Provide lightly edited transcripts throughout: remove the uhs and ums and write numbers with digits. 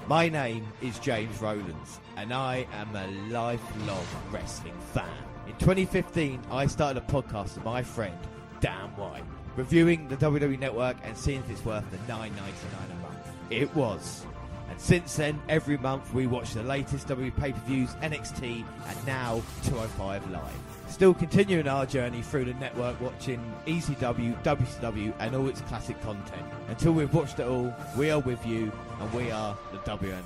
My name is James Rowlands, and I am a lifelong wrestling fan. In 2015, I started a podcast with my friend, Dan White, reviewing the WWE Network and seeing if it's worth the $9.99 a month. It was. And since then, every month we watch the latest WWE pay-per-views, NXT, and now 205 Live. Still continuing our journey through the network, watching ECW, WCW, and all its classic content. Until we've watched it all, we are with you, and we are the WNR.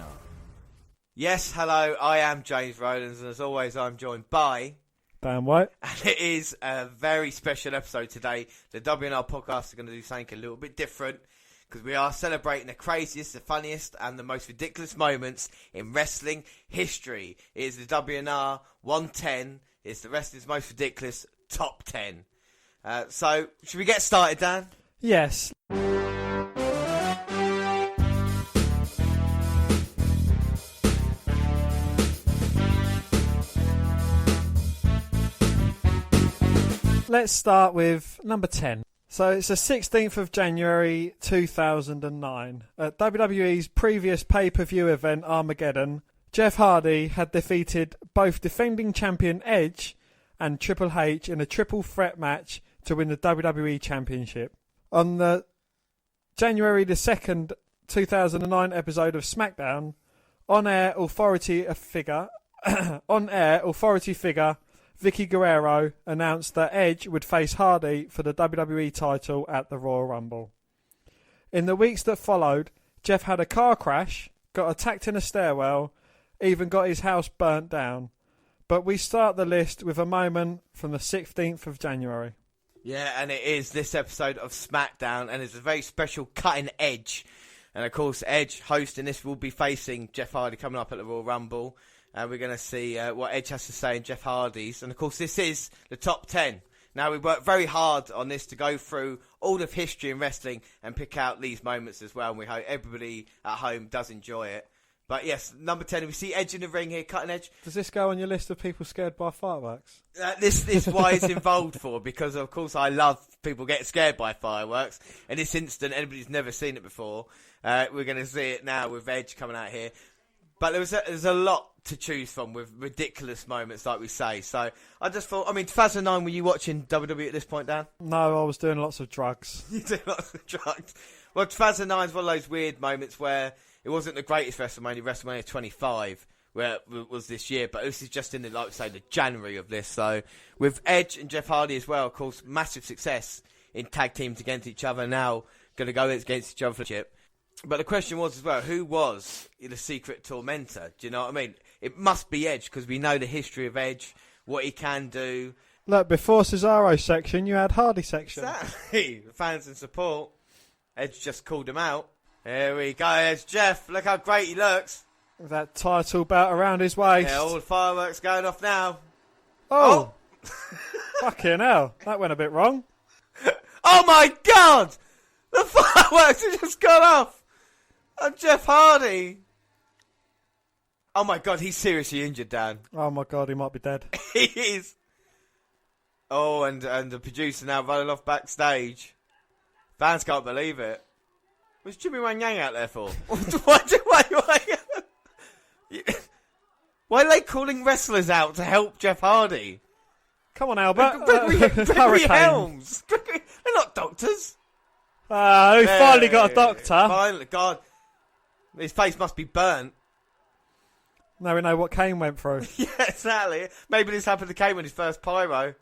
Yes, hello, I am James Rowlands, and as always, I'm joined by Dan White. And it is a very special episode today. The WNR podcast are going to do something a little bit different, because we are celebrating the craziest, the funniest, and the most ridiculous moments in wrestling history. It is the WNR110. It's the wrestling's most ridiculous top 10. So, should we get started, Dan? Yes. Let's start with number 10. So it's the 16th of January 2009. At WWE's previous pay-per-view event, Armageddon, Jeff Hardy had defeated both defending champion Edge and Triple H in a triple threat match to win the WWE Championship. On the January the 2nd, 2009 episode of SmackDown, on-air authority figure Vicky Guerrero announced that Edge would face Hardy for the WWE title at the Royal Rumble. In the weeks that followed, Jeff had a car crash, got attacked in a stairwell, even got his house burnt down. But we start the list with a moment from the 16th of January. Yeah, and it is this episode of SmackDown, and it's a very special cutting Edge. And of course, Edge hosting this will be facing Jeff Hardy coming up at the Royal Rumble. And we're going to see what Edge has to say in Jeff Hardy's. And of course, this is the top 10. Now, we worked very hard on this to go through all of history in wrestling and pick out these moments as well. And we hope everybody at home does enjoy it. But yes, number 10, we see Edge in the ring here, cutting Edge. Does this go on your list of people scared by fireworks? This is why it's involved for, because of course I love people getting scared by fireworks. In this instant, anybody's never seen it before. We're going to see it now with Edge coming out here. But there's a lot to choose from with ridiculous moments, like we say. So I just thought, 2009, were you watching WWE at this point, Dan? No, I was doing lots of drugs. You did lots of drugs. Well, 2009 is one of those weird moments where it wasn't the greatest WrestleMania 25, where it was this year, but this is just in the January of this. So with Edge and Jeff Hardy as well, of course, massive success in tag teams against each other. Now going to go against each other for the chip. But the question was as well, who was the secret tormentor? Do you know what I mean? It must be Edge, because we know the history of Edge, what he can do. Look, before Cesaro's section, you had Hardy section. Exactly. Fans and support. Edge just called him out. Here we go, there's Jeff. Look how great he looks. With that title belt around his waist. Yeah, all the fireworks going off now. Oh! Fucking hell. That went a bit wrong. Oh my God! The fireworks have just gone off! And Jeff Hardy. Oh my God, he's seriously injured, Dan. Oh my God, he might be dead. He is. Oh, and the producer now running off backstage. Fans can't believe it. What's Jimmy Wang Yang out there for? Why are they calling wrestlers out to help Jeff Hardy? Come on, Albert. Gregory Helms. They're not doctors. We finally got a doctor. Finally, God. His face must be burnt. Now we know what Kane went through. Yeah, exactly. Maybe this happened to Kane when his first pyro.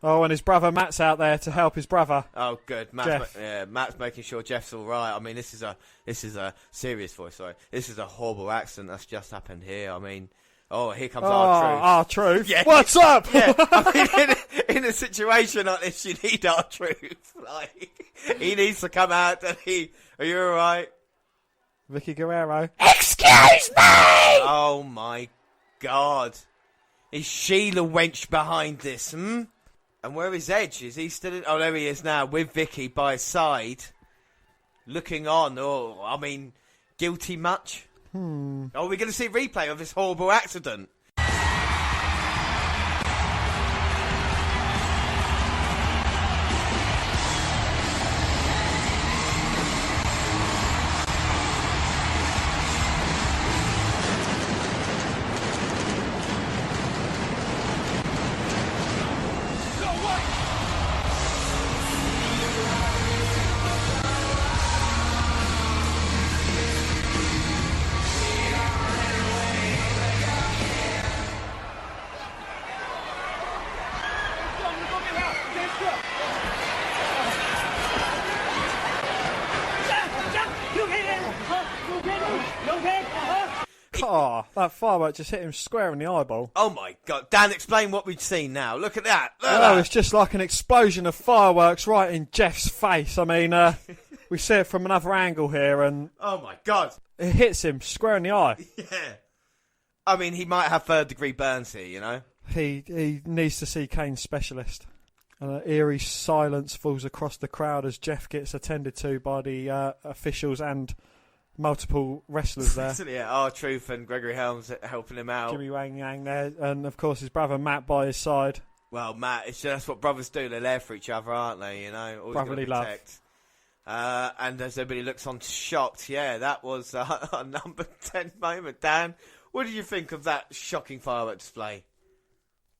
Oh, and his brother Matt's out there to help his brother. Oh, good. Matt's making sure Jeff's all right. This is a serious voice. Sorry, this is a horrible accident that's just happened here. Here comes R-Truth. R-Truth. Yeah. What's up? Yeah. In a situation like this, you need R-Truth. He needs to come out. Are you all right? Vicky Guerrero. Excuse me! Oh my God. Is Sheila Wench behind this? And where is Edge? Is he still in? Oh, there he is now with Vicky by his side. Looking on. Guilty much? Oh, we're going to see a replay of this horrible accident. Oh, that firework just hit him square in the eyeball. Oh my God. Dan, explain what we've seen now. Look at that. Look at Oh, that. it's just like an explosion of fireworks right in Jeff's face. I mean, we see it from another angle here, and Oh my God. it hits him square in the eye. Yeah. I mean, he might have third-degree burns here, you know? He needs to see Kane's specialist. An eerie silence falls across the crowd as Jeff gets attended to by the officials and multiple wrestlers there. Yeah, R-Truth and Gregory Helms helping him out. Jimmy Wang Yang there, and of course his brother Matt by his side. Well, Matt, that's what brothers do. They're there for each other, aren't they? You know, always Brotherly gotta love. protect. And as everybody looks on shocked, yeah, that was a number 10 moment. Dan, what did you think of that shocking firework display?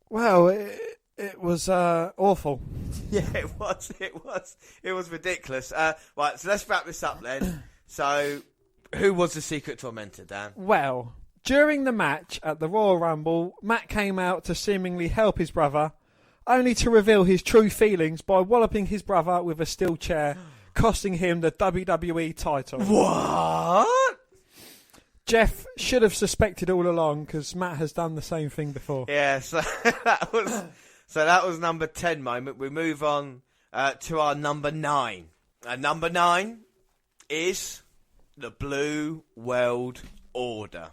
Well, it was awful. Yeah, it was ridiculous. Right, so let's wrap this up then. So, who was the secret tormentor, Dan? Well, during the match at the Royal Rumble, Matt came out to seemingly help his brother, only to reveal his true feelings by walloping his brother with a steel chair, costing him the WWE title. What? Jeff should have suspected all along, because Matt has done the same thing before. Yeah, so that was number 10 moment. We move on to our number 9. Number 9 is the Blue World Order.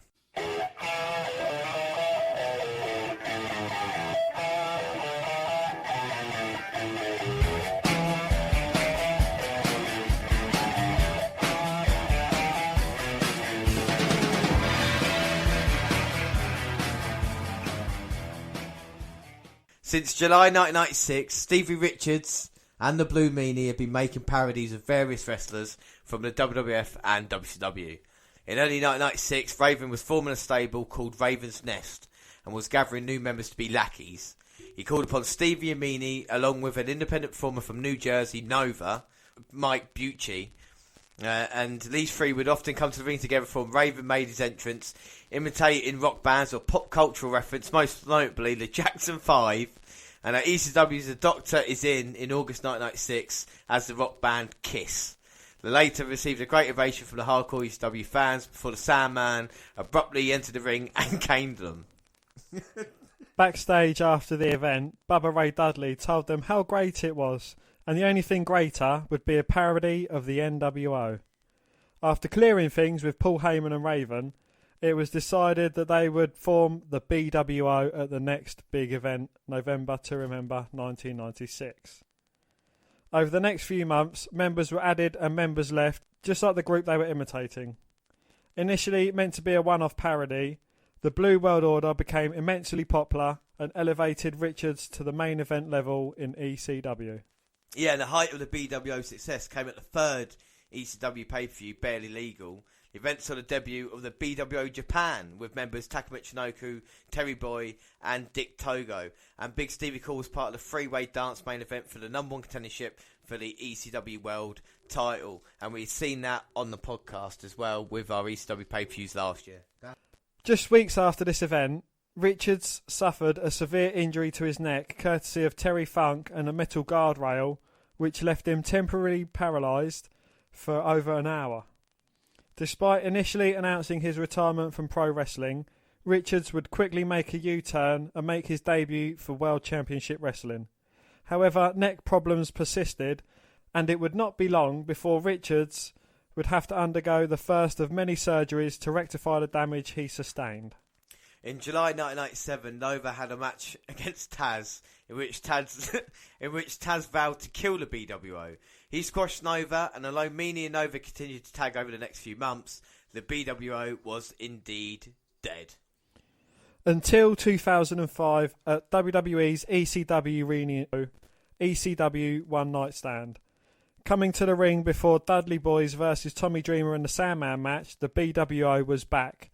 Since July 1996, Stevie Richards and the Blue Meanie have been making parodies of various wrestlers from the WWF and WCW. In early 1996, Raven was forming a stable called Raven's Nest and was gathering new members to be lackeys. He called upon Stevie and Meanie, along with an independent performer from New Jersey, Nova, Mike Bucci, and these three would often come to the ring together for Raven made his entrance, imitating rock bands or pop cultural reference, most notably the Jackson 5. And at ECW's The Doctor is in August 1996 as the rock band Kiss. The later received a great ovation from the hardcore ECW fans before the Sandman abruptly entered the ring and caned them. Backstage after the event, Bubba Ray Dudley told them how great it was, and the only thing greater would be a parody of the NWO. After clearing things with Paul Heyman and Raven, it was decided that they would form the BWO at the next big event, November to Remember 1996. Over the next few months, members were added and members left, just like the group they were imitating. Initially meant to be a one-off parody, the Blue World Order became immensely popular and elevated Richards to the main event level in ECW. Yeah, and the height of the BWO success came at the third ECW pay-per-view, Barely Legal. The event saw the debut of the BWO Japan with members Takuma Chinoku, Terry Boy and Dick Togo. And Big Stevie Cole was part of the three-way dance main event for the number one contendership for the ECW World title. And we've seen that on the podcast as well with our ECW pay-per-views last year. Just weeks after this event, Richards suffered a severe injury to his neck courtesy of Terry Funk and a metal guardrail, which left him temporarily paralysed for over an hour. Despite initially announcing his retirement from pro wrestling, Richards would quickly make a U-turn and make his debut for World Championship Wrestling. However, neck problems persisted, and it would not be long before Richards would have to undergo the first of many surgeries to rectify the damage he sustained. In July 1997, Nova had a match against Taz, in which Taz vowed to kill the BWO. He squashed Nova, and although Meanie and Nova continued to tag over the next few months, the BWO was indeed dead. Until 2005, at WWE's ECW reunion, ECW One Night Stand. Coming to the ring before Dudley Boys versus Tommy Dreamer and the Sandman match, the BWO was back.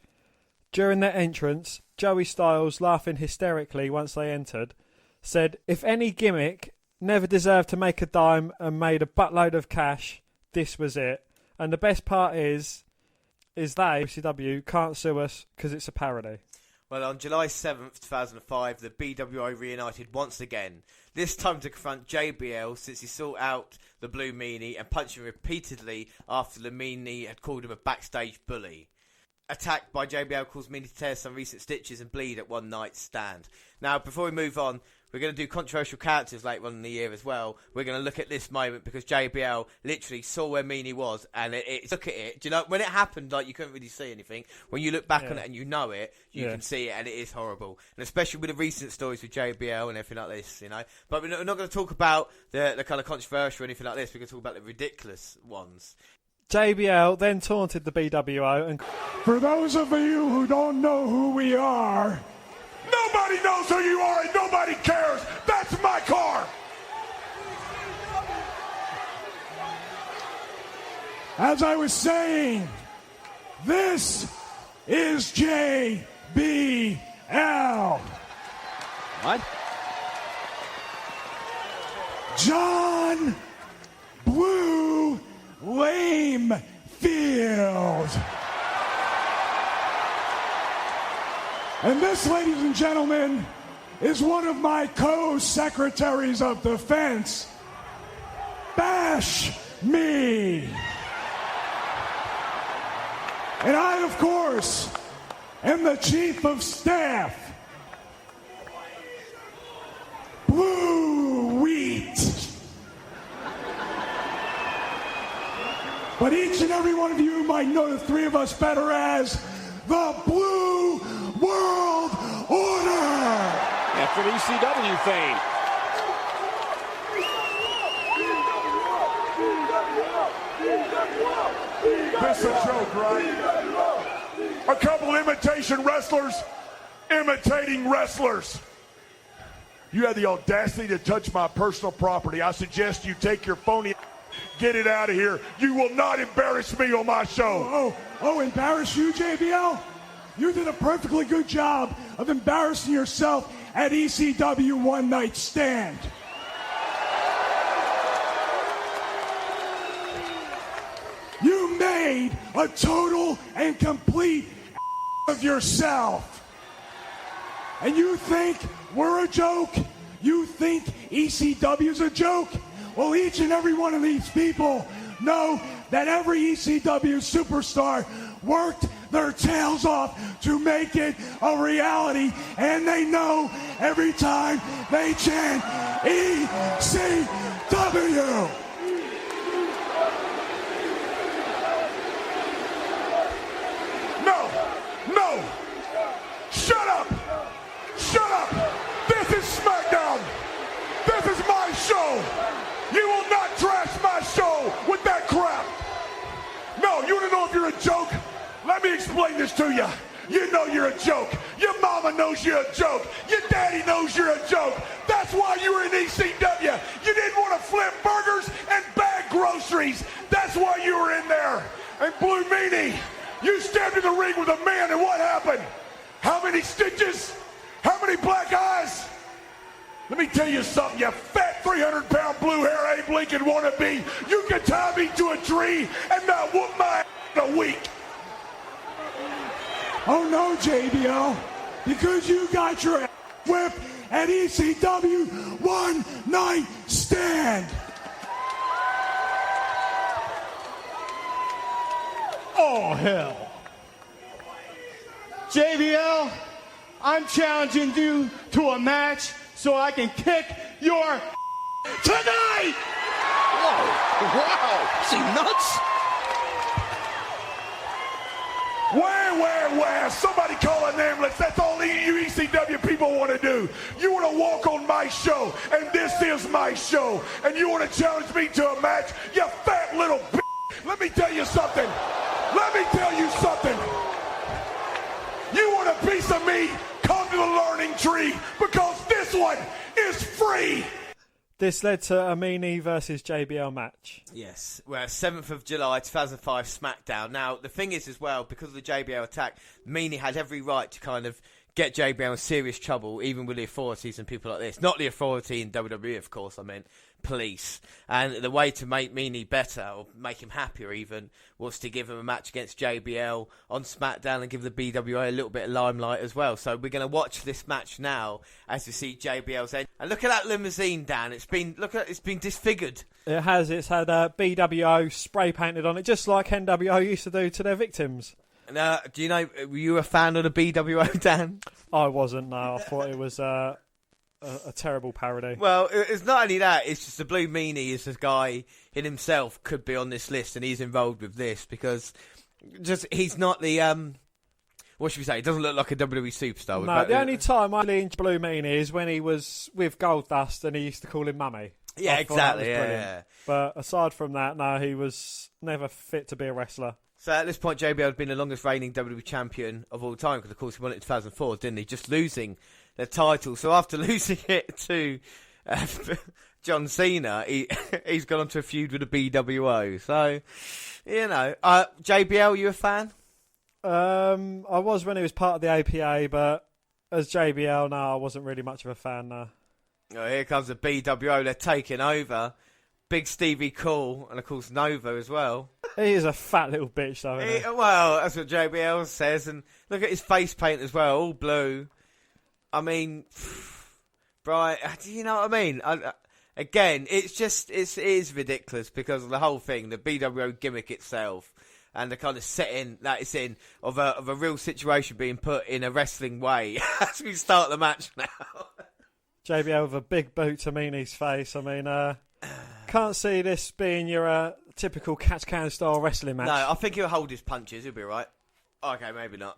During their entrance, Joey Styles, laughing hysterically once they entered, said, "If any gimmick never deserved to make a dime and made a buttload of cash, this was it. And the best part is they, WCW, can't sue us because it's a parody." Well, on July 7th, 2005, the BWO reunited once again, this time to confront JBL since he sought out the Blue Meanie and punched him repeatedly after the Meanie had called him a backstage bully. attack by JBL caused Meanie to tear some recent stitches and bleed at One Night Stand. Now, before we move on, we're going to do controversial characters later on in the year as well. We're going to look at this moment because JBL literally saw where Meanie was, and look at it. Do you know, when it happened, like, you couldn't really see anything. When you look back on it and you know it, you can see it, and it is horrible. And especially with the recent stories with JBL and everything like this, you know. But we're not going to talk about the kind of controversial or anything like this. We're going to talk about the ridiculous ones. JBL then taunted the BWO and... For those of you who don't know who we are, nobody knows who you are and nobody cares. That's my car. As I was saying, this is JBL. What? John Blue Lame Field. And this, ladies and gentlemen, is one of my co-secretaries of defense. Bash me. And I, of course, am the chief of staff. Blue Wheat. But each and every one of you might know the three of us better as the Blue World Order. After ECW fame. This is a joke, right? A couple imitation wrestlers imitating wrestlers. You had the audacity to touch my personal property. I suggest you take your phony, get it out of here. You will not embarrass me on my show. Oh, embarrass you, JBL? You did a perfectly good job of embarrassing yourself at ECW One Night Stand. You made a total and complete of yourself. And you think we're a joke? You think ECW's a joke? Well, each and every one of these people know that every ECW superstar worked their tails off to make it a reality, and they know every time they chant ECW. No! Shut up! Shut up! This is SmackDown! This is my show! You will not trash my show with that crap! No, you want to know if you're a joke? Let me explain this to you. You know you're a joke. Your mama knows you're a joke. Your daddy knows you're a joke. That's why you were in ECW. You didn't want to flip burgers and bag groceries. That's why you were in there. And Blue Meanie, you stepped in the ring with a man, and what happened? How many stitches? How many black eyes? Let me tell you something, you fat 300-pound blue hair Abe Lincoln wannabe. You can tie me to a tree and not whoop my ass in a week. Oh no, JBL, because you got your ass whipped at ECW One Night Stand. Oh, hell. JBL, I'm challenging you to a match so I can kick your tonight! Whoa, wow, is he nuts? Where? Somebody call an ambulance. That's all you ECW people want to do. You want to walk on my show, and this is my show, and you want to challenge me to a match? You fat little bitch. Let me tell you something. You want a piece of me? Come to the learning tree, because this one is free. This led to a Meanie versus JBL match. Yes, well, 7th of July 2005 SmackDown. Now, the thing is as well, because of the JBL attack, Meanie had every right to kind of get JBL in serious trouble, even with the authorities and people like this. Not the authority in WWE, of course, I meant police. And the way to make Meanie better, or make him happier even, was to give him a match against JBL on SmackDown and give the BWA a little bit of limelight as well. So we're going to watch this match now as we see JBL's end. And look at that limousine, Dan. It's been disfigured. It has. It's had BWO spray painted on it, just like NWO used to do to their victims. Now, do you know, were you a fan of the BWO, Dan? I wasn't, no. I thought it was a terrible parody. Well, it's not only that, it's just the Blue Meanie is the guy in himself could be on this list and he's involved with this because just he's not the, what should we say, he doesn't look like a WWE superstar. No, the only time I really enjoyed Blue Meanie is when he was with Goldust and he used to call him Mummy. Yeah, exactly, yeah. But aside from that, no, he was never fit to be a wrestler. So at this point, JBL had been the longest reigning WWE champion of all time because, of course, he won it in 2004, didn't he? Just losing the title. So after losing it to John Cena, he's gone on to a feud with the BWO. So, you know, JBL, you a fan? I was when he was part of the APA, but as JBL, no, I wasn't really much of a fan, no. Oh, here comes the BWO. They're taking over. Big Stevie Cool, and of course Nova as well. He is a fat little bitch, though, isn't he? Well, that's what JBL says. And look at his face paint as well, all blue. I mean, Brian, do you know what I mean? Again, it is ridiculous because of the whole thing, the BWO gimmick itself, and the kind of setting that it's in of a real situation being put in a wrestling way as we start the match now. JBL with a big boot to Meanie's face. I mean, can't see this being your typical catch-can style wrestling match. No, I think he'll hold his punches. He'll be right. Okay, maybe not.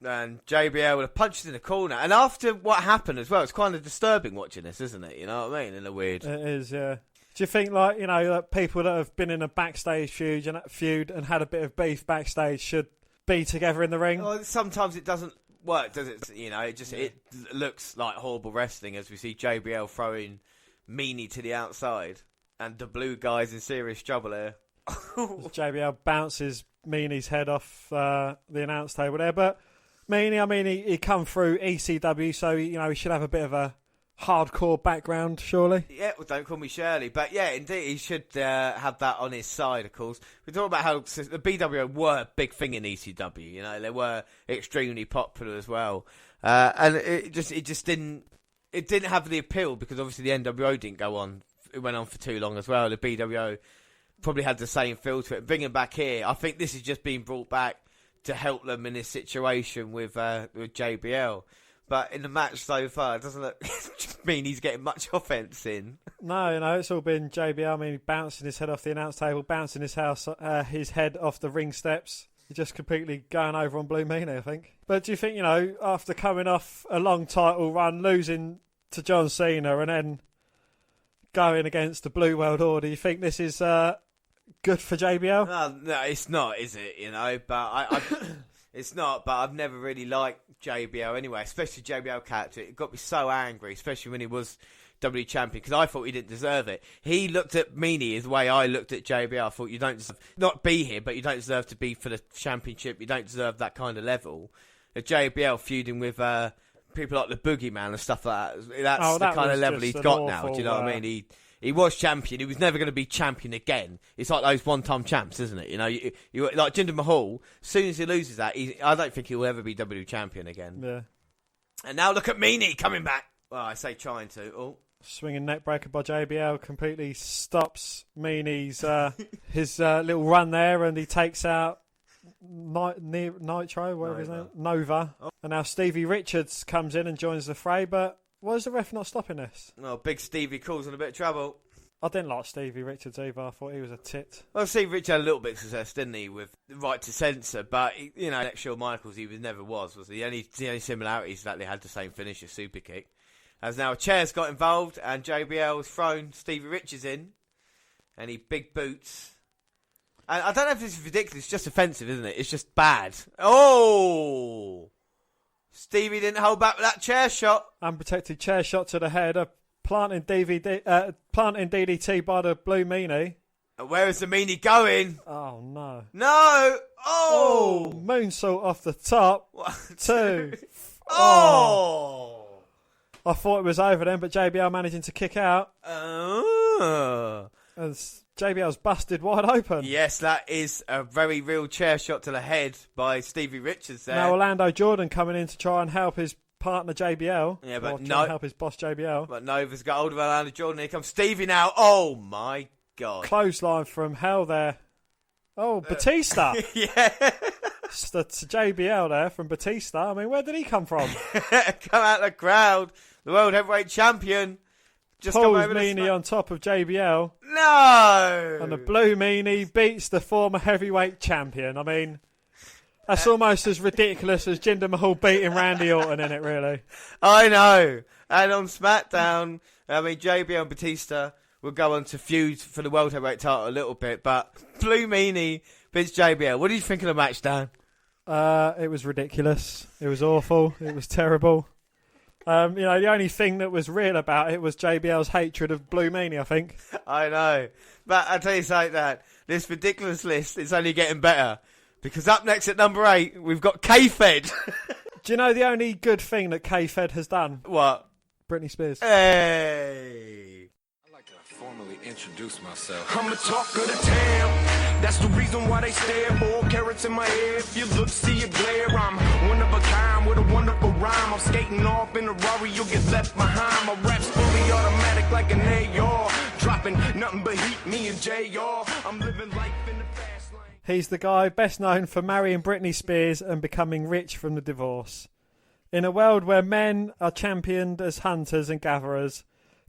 And JBL with a punches in the corner. And after what happened as well, it's kind of disturbing watching this, isn't it? You know what I mean? In a weird... It is, yeah. Do you think, like, you know, that people that have been in a backstage feud and had a bit of beef backstage should be together in the ring? Well, sometimes it doesn't work, does it? You know, it looks like horrible wrestling as we see JBL throwing Meanie to the outside. And the blue guy's in serious trouble here. JBL bounces Meanie's head off the announce table there. But Meanie, I mean, he come through ECW, so, you know, he should have a bit of a hardcore background, surely. Yeah, well, don't call me Shirley. But yeah, indeed, he should have that on his side, of course. We're talking about how the BWO were a big thing in ECW. You know, they were extremely popular as well. And it just didn't have the appeal because obviously the NWO didn't go on. It went on for too long as well. The BWO probably had the same feel to it. Bringing it back here, I think this is just being brought back to help them in this situation with JBL. But in the match so far, it doesn't mean he's getting much offence in. No, it's all been JBL. I mean, bouncing his head off the announce table, bouncing his head off the ring steps. He's just completely going over on Blue Meanie, I think. But do you think, you know, after coming off a long title run, losing to John Cena and then going against the Blue World Order, you think this is good for JBL? No, it's not, is it? You know, but it's not. But I've never really liked JBL anyway, especially JBL character. It got me so angry, especially when he was WWE champion, because I thought he didn't deserve it. He looked at Meanie the way I looked at JBL. I thought you don't deserve, not be here, but you don't deserve to be for the championship. You don't deserve that kind of level. The JBL feuding with people like the Boogeyman and stuff like that. That's the kind of level he's got now. Do you know what I mean? He was champion. He was never going to be champion again. It's like those one-time champs, isn't it? You know, you like Jinder Mahal. As soon as he loses that, I don't think he'll ever be WWE champion again. Yeah. And now look at Meanie coming back. Well, I say trying to. Oh, swinging neckbreaker by JBL completely stops Meanie's his little run there, and he takes out Nitro, whatever his name, Nova. Oh. And now Stevie Richards comes in and joins the fray, but why is the ref not stopping this? Oh, big Stevie Cool's in a bit of trouble. I didn't like Stevie Richards either. I thought he was a tit. Well, Stevie Richards had a little bit of success, didn't he, with the right to censor, but, you know, like Shawn Michaels, he never was he? The only similarities is that they had the same finish as Super Kick. As now a chair's got involved, and JBL has thrown Stevie Richards in, and he big boots. And I don't know if this is ridiculous, it's just offensive, isn't it? It's just bad. Oh! Stevie didn't hold back with that chair shot. Unprotected chair shot to the head, a planting DDT by the Blue Meanie. And where is the Meanie going? Oh, no. No! Oh! Moonsault off the top. 1, 2. Oh! I thought it was over then, but JBL managing to kick out. As JBL's busted wide open. Yes, that is a very real chair shot to the head by Stevie Richards there. Now Orlando Jordan coming in to try and help his partner JBL. Yeah, but no. Help his boss JBL. But Nova's got hold of Orlando Jordan. Here comes Stevie now. Oh my God. Clothesline from hell there. Oh, Batista. Yeah. It's JBL there from Batista. I mean, where did he come from? Come out the crowd. The World Heavyweight Champion. Just Paul's come over meanie on top of JBL. No! And the blue meanie beats the former heavyweight champion. I mean, that's almost as ridiculous as Jinder Mahal beating Randy Orton in it, really. I know. And on SmackDown, I mean, JBL and Batista will go on to feud for the World Heavyweight title a little bit, but blue meanie beats JBL. What do you think of the match, Dan? It was ridiculous. It was awful. It was terrible. The only thing that was real about it was JBL's hatred of Blue Meanie, I think. I know. But I'll tell you something, Dan. This ridiculous list is only getting better. Because up next at number 8, we've got K-Fed. Do you know the only good thing that K-Fed has done? What? Britney Spears. Hey. I'd like to formally introduce myself. I'm the talk of the town. That's the reason why they stare. 4 carats in my hair. If you look, see a glare. I'm one of a kind with a wonderful rhyme. I'm skating off in a Rari, you'll get left behind. My rap's fully automatic like an AR. Dropping nothing but heat, me and JR. I'm living life in the fast lane. He's the guy best known for marrying Britney Spears and becoming rich from the divorce. In a world where men are championed as hunters and gatherers,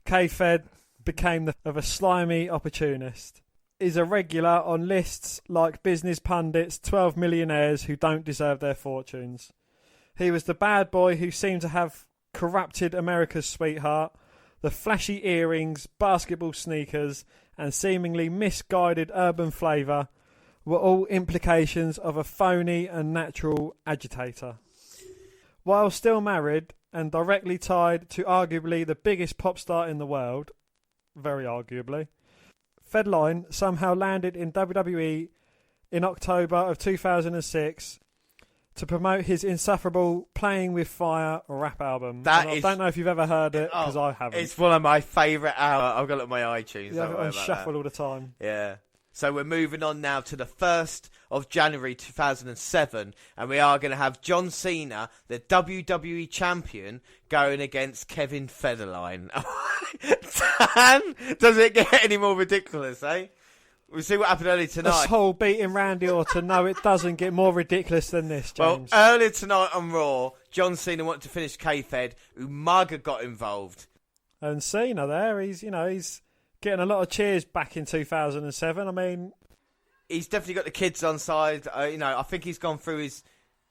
K-Fed became of a slimy opportunist. He's a regular on lists like Business Pundit's 12 millionaires who don't deserve their fortunes. He was the bad boy who seemed to have corrupted America's sweetheart. The flashy earrings, basketball sneakers, and seemingly misguided urban flavour were all implications of a phony and natural agitator. While still married and directly tied to arguably the biggest pop star in the world, very arguably, Fedline somehow landed in WWE in October of 2006 to promote his insufferable Playing With Fire rap album. I don't know if you've ever heard it, because I haven't. It's one of my favourite albums. I've got it on my iTunes. You have it on shuffle all the time. Yeah. So we're moving on now to the 1st of January 2007, and we are going to have John Cena, the WWE Champion, going against Kevin Federline. Dan, does it get any more ridiculous, eh? We'll see what happened earlier tonight. This whole beating Randy Orton, no, it doesn't get more ridiculous than this, James. Well, earlier tonight on Raw, John Cena wanted to finish K-Fed, Umaga got involved. And Cena there, he's getting a lot of cheers back in 2007. I mean, he's definitely got the kids on side. I think he's gone through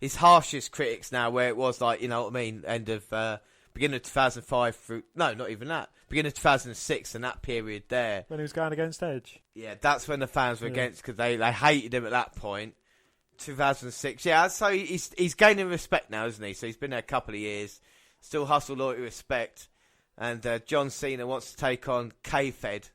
his harshest critics now, where it was like, end of beginning of 2005 through not even that, beginning of 2006 and that period there when he was going against Edge. Yeah, that's when the fans were against, because they hated him at that point. 2006, yeah. So he's gaining respect now, isn't he? So he's been there a couple of years, still hustle, loyalty, respect. And John Cena wants to take on K-Fed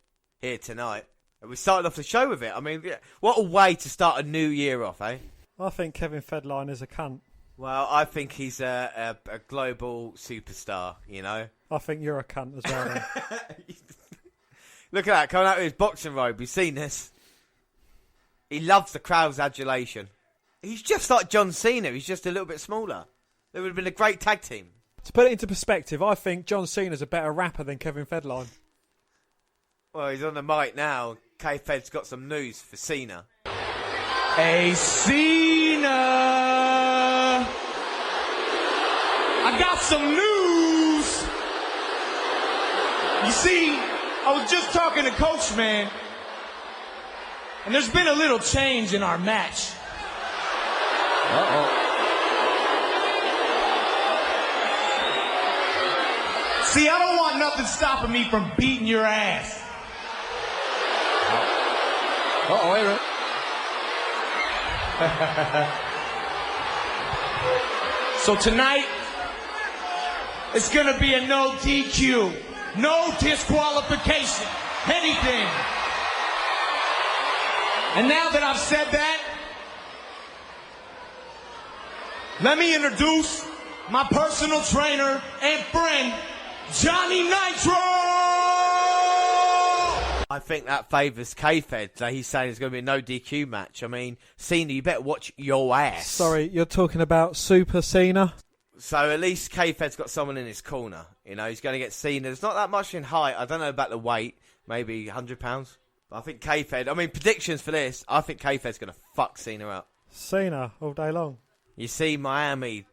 here tonight. And we started off the show with it. I mean, what a way to start a new year off, eh? I think Kevin Fedline is a cunt. Well, I think he's a global superstar, I think you're a cunt as well. Look at that, coming out with his boxing robe. You've seen this. He loves the crowd's adulation. He's just like John Cena. He's just a little bit smaller. They would have been a great tag team. To put it into perspective, I think John Cena's a better rapper than Kevin Fedline. Well, he's on the mic now. K-Fed's got some news for Cena. Hey, Cena! I got some news! You see, I was just talking to Coach, man, and there's been a little change in our match. Uh-oh. See, I don't want nothing stopping me from beating your ass. Uh-oh, wait a minute. So tonight, it's going to be a no DQ, no disqualification, anything. And now that I've said that, let me introduce my personal trainer and friend, Johnny Nitro! I think that favours K-Fed. So he's saying it's going to be a no DQ match. I mean, Cena, you better watch your ass. Sorry, you're talking about Super Cena? So at least K-Fed's got someone in his corner. He's going to get Cena. There's not that much in height. I don't know about the weight. Maybe £100. But I think K-Fed... I mean, predictions for this. I think K-Fed's going to fuck Cena up. Cena all day long. You see Miami,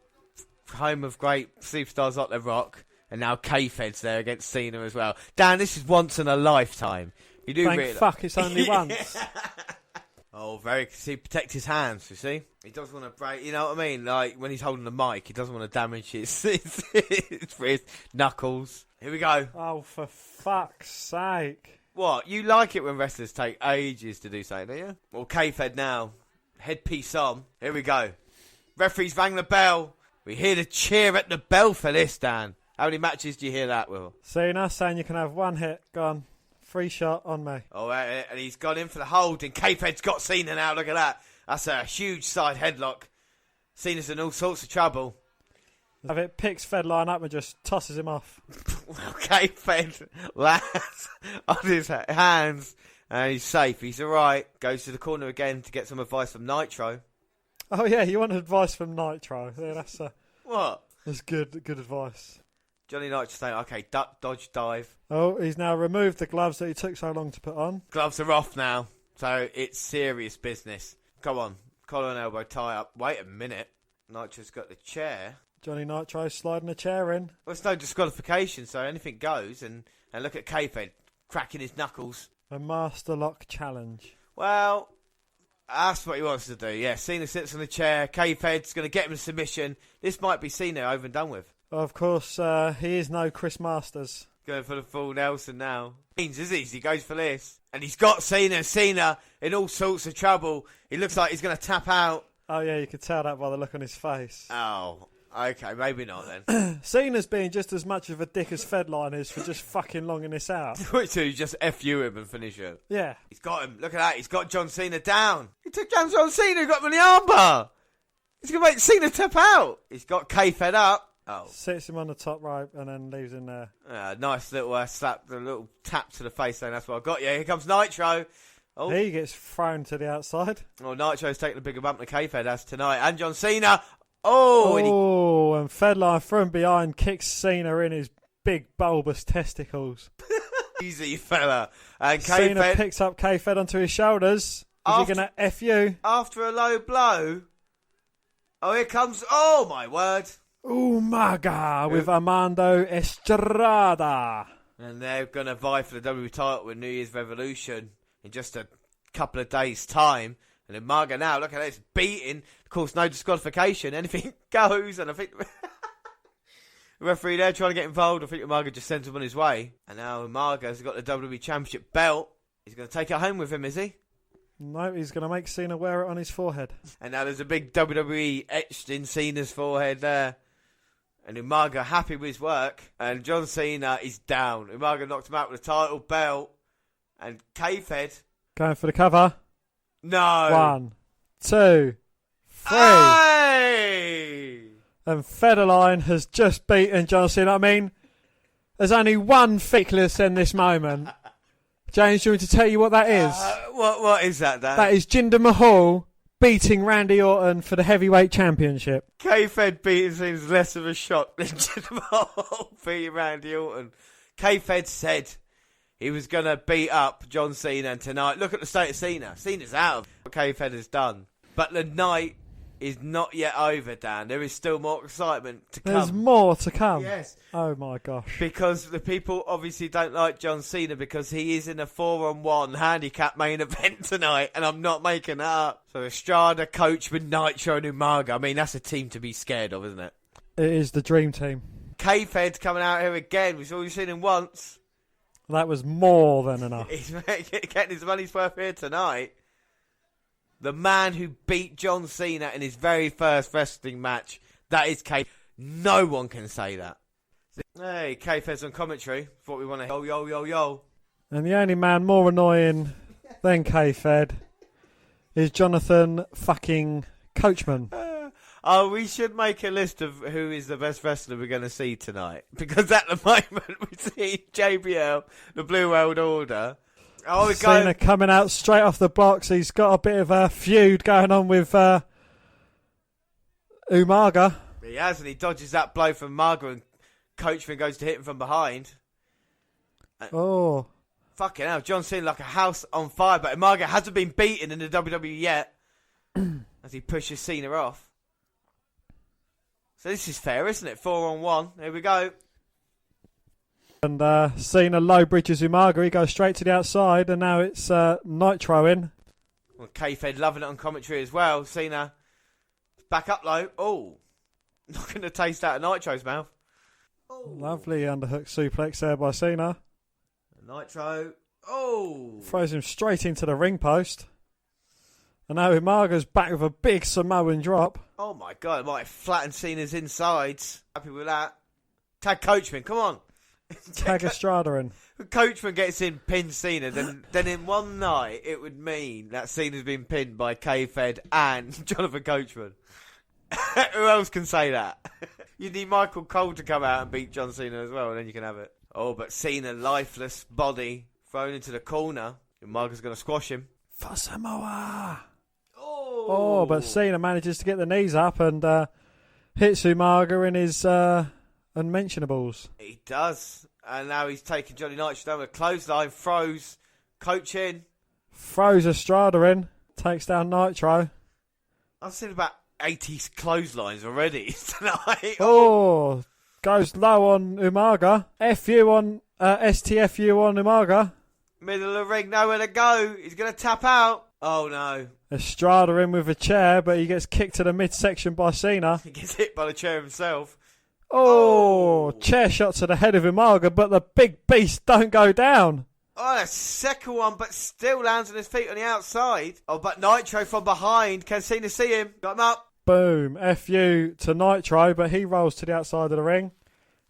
home of great superstars like The Rock, and now K-Fed's there against Cena as well. Dan, this is once in a lifetime. You do Thank really... fuck it's only once. Oh, very... See, protect his hands, you see? He doesn't want to break... You know what I mean? Like, when he's holding the mic, he doesn't want to damage his knuckles. Here we go. Oh, for fuck's sake. What? You like it when wrestlers take ages to do something, don't you? Well, K-Fed now. Headpiece on. Here we go. Referees rang the bell. We hear the cheer at the bell for this, Dan. How many matches do you hear that, Will? Cena saying you can have one hit. Gone. Free shot on me. Oh, and he's gone in for the hold, and K-Fed's got Cena now. Look at that. That's a huge side headlock. Cena's in all sorts of trouble. If it picks Fedline up and just tosses him off. K-Fed lands on his hands, and he's safe. He's all right. Goes to the corner again to get some advice from Nitro. Oh, yeah, you want advice from Nitro. Yeah, that's What? That's good advice. Johnny Nitro saying, okay, duck, dodge, dive. Oh, he's now removed the gloves that he took so long to put on. Gloves are off now, so it's serious business. Come on, collar and elbow tie up. Wait a minute. Nitro's got the chair. Johnny Nitro sliding a chair in. Well, it's no disqualification, so anything goes. And look at K-Fed cracking his knuckles. A Master Lock challenge. Well, that's what he wants to do. Yeah, Cena sits on the chair. K-Fed's going to get him a submission. This might be Cena over and done with. Of course, he is no Chris Masters. Going for the full Nelson now. Is he goes for this. And he's got Cena. Cena in all sorts of trouble. He looks like he's going to tap out. Oh, yeah, you could tell that by the look on his face. Oh, okay, maybe not then. Cena's being just as much of a dick as Fedline is for just fucking longing this out. So you just FU him and finish it. Yeah. He's got him. Look at that. He's got John Cena down. He took down John Cena. He got him in the armbar. He's going to make Cena tap out. He's got K-Fed up. Oh. Sits him on the top rope and then leaves him there. Nice little slap, the little tap to the face saying that's what I got. Yeah, here comes Nitro. Oh. He gets thrown to the outside. Well, Nitro's taking a bigger bump than K-Fed has tonight. And John Cena. Oh, and Fedline from behind kicks Cena in his big bulbous testicles. Easy fella. And Cena K-Fed picks up K-Fed onto his shoulders. Is he going to F you? After a low blow. Oh, here comes... Oh, my word. Umaga with Armando Estrada. And they're going to vie for the WWE title with New Year's Revolution in just a couple of days' time. And then Umaga now, look at this, beating. Of course, no disqualification. Anything goes. And I think the referee there trying to get involved. I think Umaga just sent him on his way. And now Umaga's got the WWE Championship belt. He's going to take it home with him, is he? No, he's going to make Cena wear it on his forehead. And now there's a big WWE etched in Cena's forehead there. And Umaga happy with his work. And John Cena is down. Umaga knocked him out with a title belt. And K-Fed. Going for the cover. No. 1, 2, 3. Hey! And Federline has just beaten John Cena. I mean, there's only one thickness in this moment. James, do you want me to tell you what that is? What is that, Dan? That is Jinder Mahal beating Randy Orton for the heavyweight championship. K-Fed beating seems less of a shock than Jinder Mahal beating Randy Orton. K-Fed said he was going to beat up John Cena, and tonight, look at the state of Cena. Cena's out of what K-Fed has done. But the night is not yet over, Dan. There is still more excitement to come. There's more to come. Yes. Oh, my gosh. Because the people obviously don't like John Cena because he is in a 4-on-1 handicap main event tonight, and I'm not making that up. So Estrada coach with Nitro and Umaga. I mean, that's a team to be scared of, isn't it? It is the dream team. K-Fed's coming out here again. We've already seen him once. That was more than enough. He's getting his money's worth here tonight. The man who beat John Cena in his very first wrestling match. That is K. No one can say that. Hey, K-Fed's on commentary. That's what we want to hear. Yo, yo, yo, yo. And the only man more annoying than K-Fed is Jonathan fucking Coachman. We should make a list of who is the best wrestler we're going to see tonight. Because at the moment we see JBL, the Blue World Order. Oh, Cena coming out straight off the blocks. He's got a bit of a feud going on with Umaga. He has, and he dodges that blow from Umaga, and Coachman goes to hit him from behind. Oh. Fucking hell, John Cena like a house on fire, but Umaga hasn't been beaten in the WWE yet. as he pushes Cena off. So this is fair, isn't it? 4-on-1. Here we go. And Cena low bridges Umaga. He goes straight to the outside, and now it's Nitro in. Well, K-Fed loving it on commentary as well. Cena back up low. Oh, knocking the taste out of Nitro's mouth. Oh. Lovely underhook suplex there by Cena. Nitro. Oh. Throws him straight into the ring post. And now Umaga's back with a big Samoan drop. Oh my God, it might flatten Cena's insides. Happy with that. Tag Coachman, come on. Tag Estrada in. Coachman gets in, pins Cena, then in one night it would mean that Cena's been pinned by K-Fed and Jonathan Coachman. Who else can say that? You need Michael Cole to come out and beat John Cena as well, and then you can have it. Oh, but Cena, lifeless body, thrown into the corner. Umaga's going to squash him. For Samoa. Oh, but Cena manages to get the knees up and hits Umaga in his unmentionables. He does. And now he's taking Johnny Nitro down with a clothesline, throws Coach in. Throws Estrada in, takes down Nitro. I've seen about 80 clotheslines already tonight. Oh, goes low on Umaga. FU on STFU on Umaga. Middle of the ring, nowhere to go. He's going to tap out. Oh no. Estrada in with a chair, but he gets kicked to the midsection by Cena. He gets hit by the chair himself. Oh, chair shot to the head of Umaga, but the big beast don't go down. Oh, the second one, but still lands on his feet on the outside. Oh, but Nitro from behind. Can Cena see him? Got him up. Boom. FU to Nitro, but he rolls to the outside of the ring.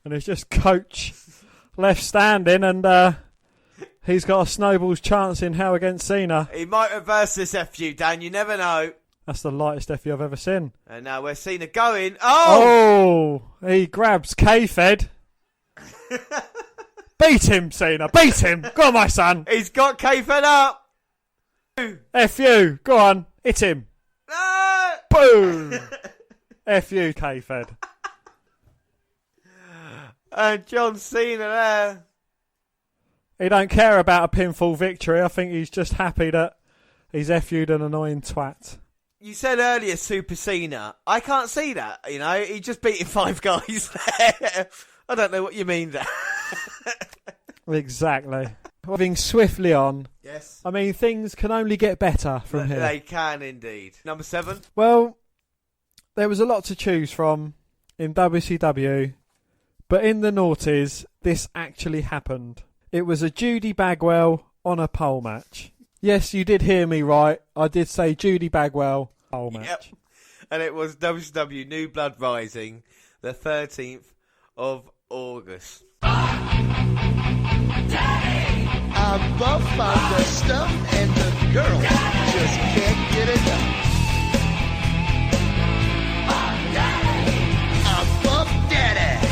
And it's just Coach left standing, and he's got a snowball's chance in hell against Cena. He might reverse this FU, Dan. You never know. That's the lightest FU I've ever seen. And now where's Cena going? Oh! Oh! He grabs K-Fed. Beat him, Cena. Beat him. Go on, my son. He's got K-Fed up. FU. Go on. Hit him. No! Boom. FU K-Fed. And John Cena there. He don't care about a pinfall victory. I think he's just happy that he's FU'd an annoying twat. You said earlier Super Cena. I can't see that, you know. He just beating 5 guys there. I don't know what you mean there. Exactly. Moving swiftly on. Yes. I mean, things can only get better from here. They can indeed. Number 7. Well, there was a lot to choose from in WCW, but in the noughties, this actually happened. It was a Judy Bagwell on a pole match. Yes, you did hear me right. I did say Judy Bagwell pole match. Yep. And it was WCW New Blood Rising, the 13th of August. I'm buff on the stuff and the girls just can't get enough. I'm Buff Daddy.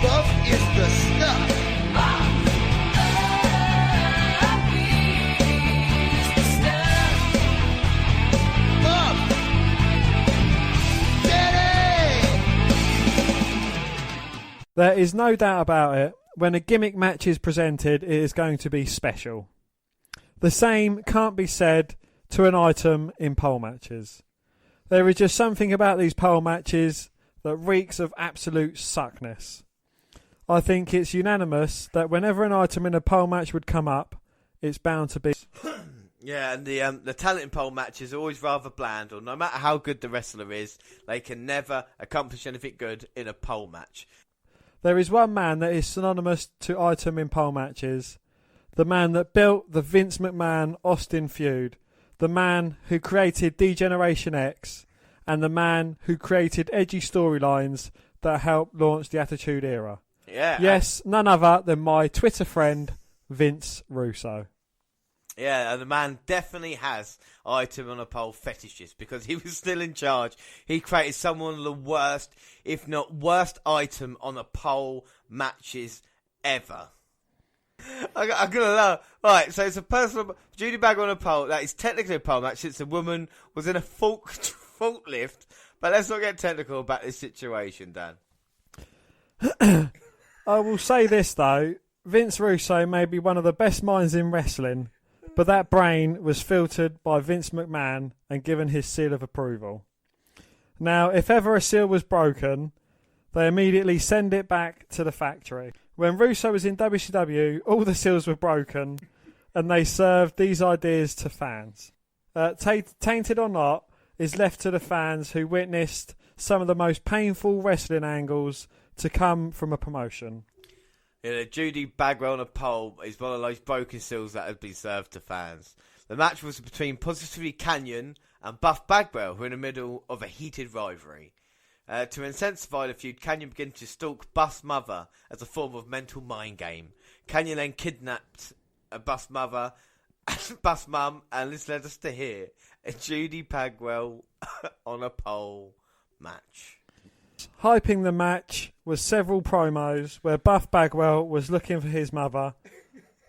Buff is the stuff. Buff Daddy. There is no doubt about it. When a gimmick match is presented, it is going to be special. The same can't be said to an item in pole matches. There is just something about these pole matches that reeks of absolute suckness. I think it's unanimous that whenever an item in a pole match would come up, it's bound to be... Yeah, and the talent in pole matches are always rather bland, or no matter how good the wrestler is, they can never accomplish anything good in a pole match. There is one man that is synonymous to item in pole matches. The man that built the Vince McMahon-Austin feud. The man who created D-Generation X. And the man who created edgy storylines that helped launch the Attitude Era. Yeah. Yes, none other than my Twitter friend, Vince Russo. Yeah, and the man definitely has item on a pole fetishes because he was still in charge. He created some of the worst, if not worst, item on a pole matches ever. I'm gonna love. Right, so it's a personal Judy Bagwell on a pole. That is technically a pole match since the woman was in a forklift. But let's not get technical about this situation, Dan. I will say this though: Vince Russo may be one of the best minds in wrestling. but that brain was filtered by Vince McMahon and given his seal of approval. Now, if ever a seal was broken, they immediately send it back to the factory. When Russo was in WCW, all the seals were broken, and they served these ideas to fans. Tainted or not is left to the fans who witnessed some of the most painful wrestling angles to come from a promotion. Yeah, Judy Bagwell on a pole is one of those broken seals that has been served to fans. The match was between Positively Canyon and Buff Bagwell, who were in the middle of a heated rivalry. To intensify the feud, Canyon began to stalk Buff's mother as a form of mental mind game. Canyon then kidnapped Buff's mother, Buff's mum, and this led us to hear a Judy Bagwell on a pole match. Hyping the match was several promos where Buff Bagwell was looking for his mother,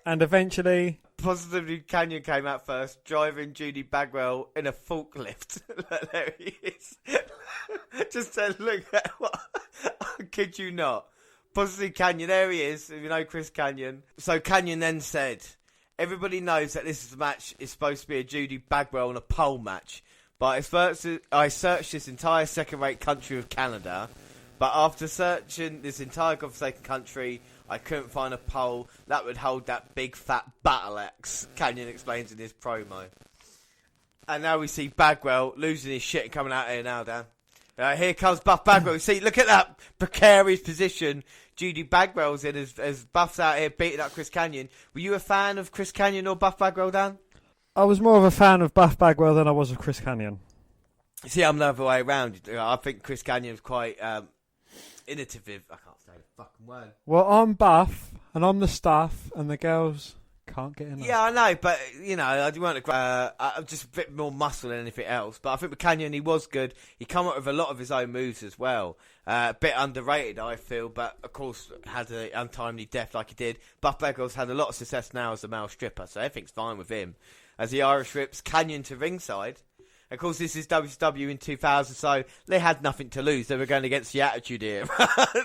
and eventually Positively Canyon came out first, driving Judy Bagwell in a forklift. There he is. Just to look at what. I kid you not. Positively Canyon, there he is. If you know Chris Canyon. So Canyon then said, everybody knows that this match is supposed to be a Judy Bagwell on a pole match. But I searched this entire second-rate country of Canada, but after searching this entire godforsaken country, I couldn't find a pole that would hold that big fat battle axe, Canyon explains in his promo. And now we see Bagwell losing his shit and coming out here now, Dan. Here comes Buff Bagwell. See, look at that precarious position Judy Bagwell's in as Buff's out here beating up Chris Canyon. Were you a fan of Chris Canyon or Buff Bagwell, Dan? I was more of a fan of Buff Bagwell than I was of Chris Canyon. See, I'm the other way around. I think Chris Canyon's quite innovative. I can't say the fucking word. Well, I'm Buff, and I'm the stuff, and the girls can't get enough. Yeah, I know, but, you know, I weren't just a bit more muscle than anything else. But I think with Canyon, he was good. He come up with a lot of his own moves as well. A bit underrated, I feel, but, of course, had an untimely death like he did. Buff Bagwell's had a lot of success now as a male stripper, so everything's fine with him. As the Irish rips Canyon to ringside. Of course, this is WCW in 2000, so they had nothing to lose. They were going against the Attitude Era.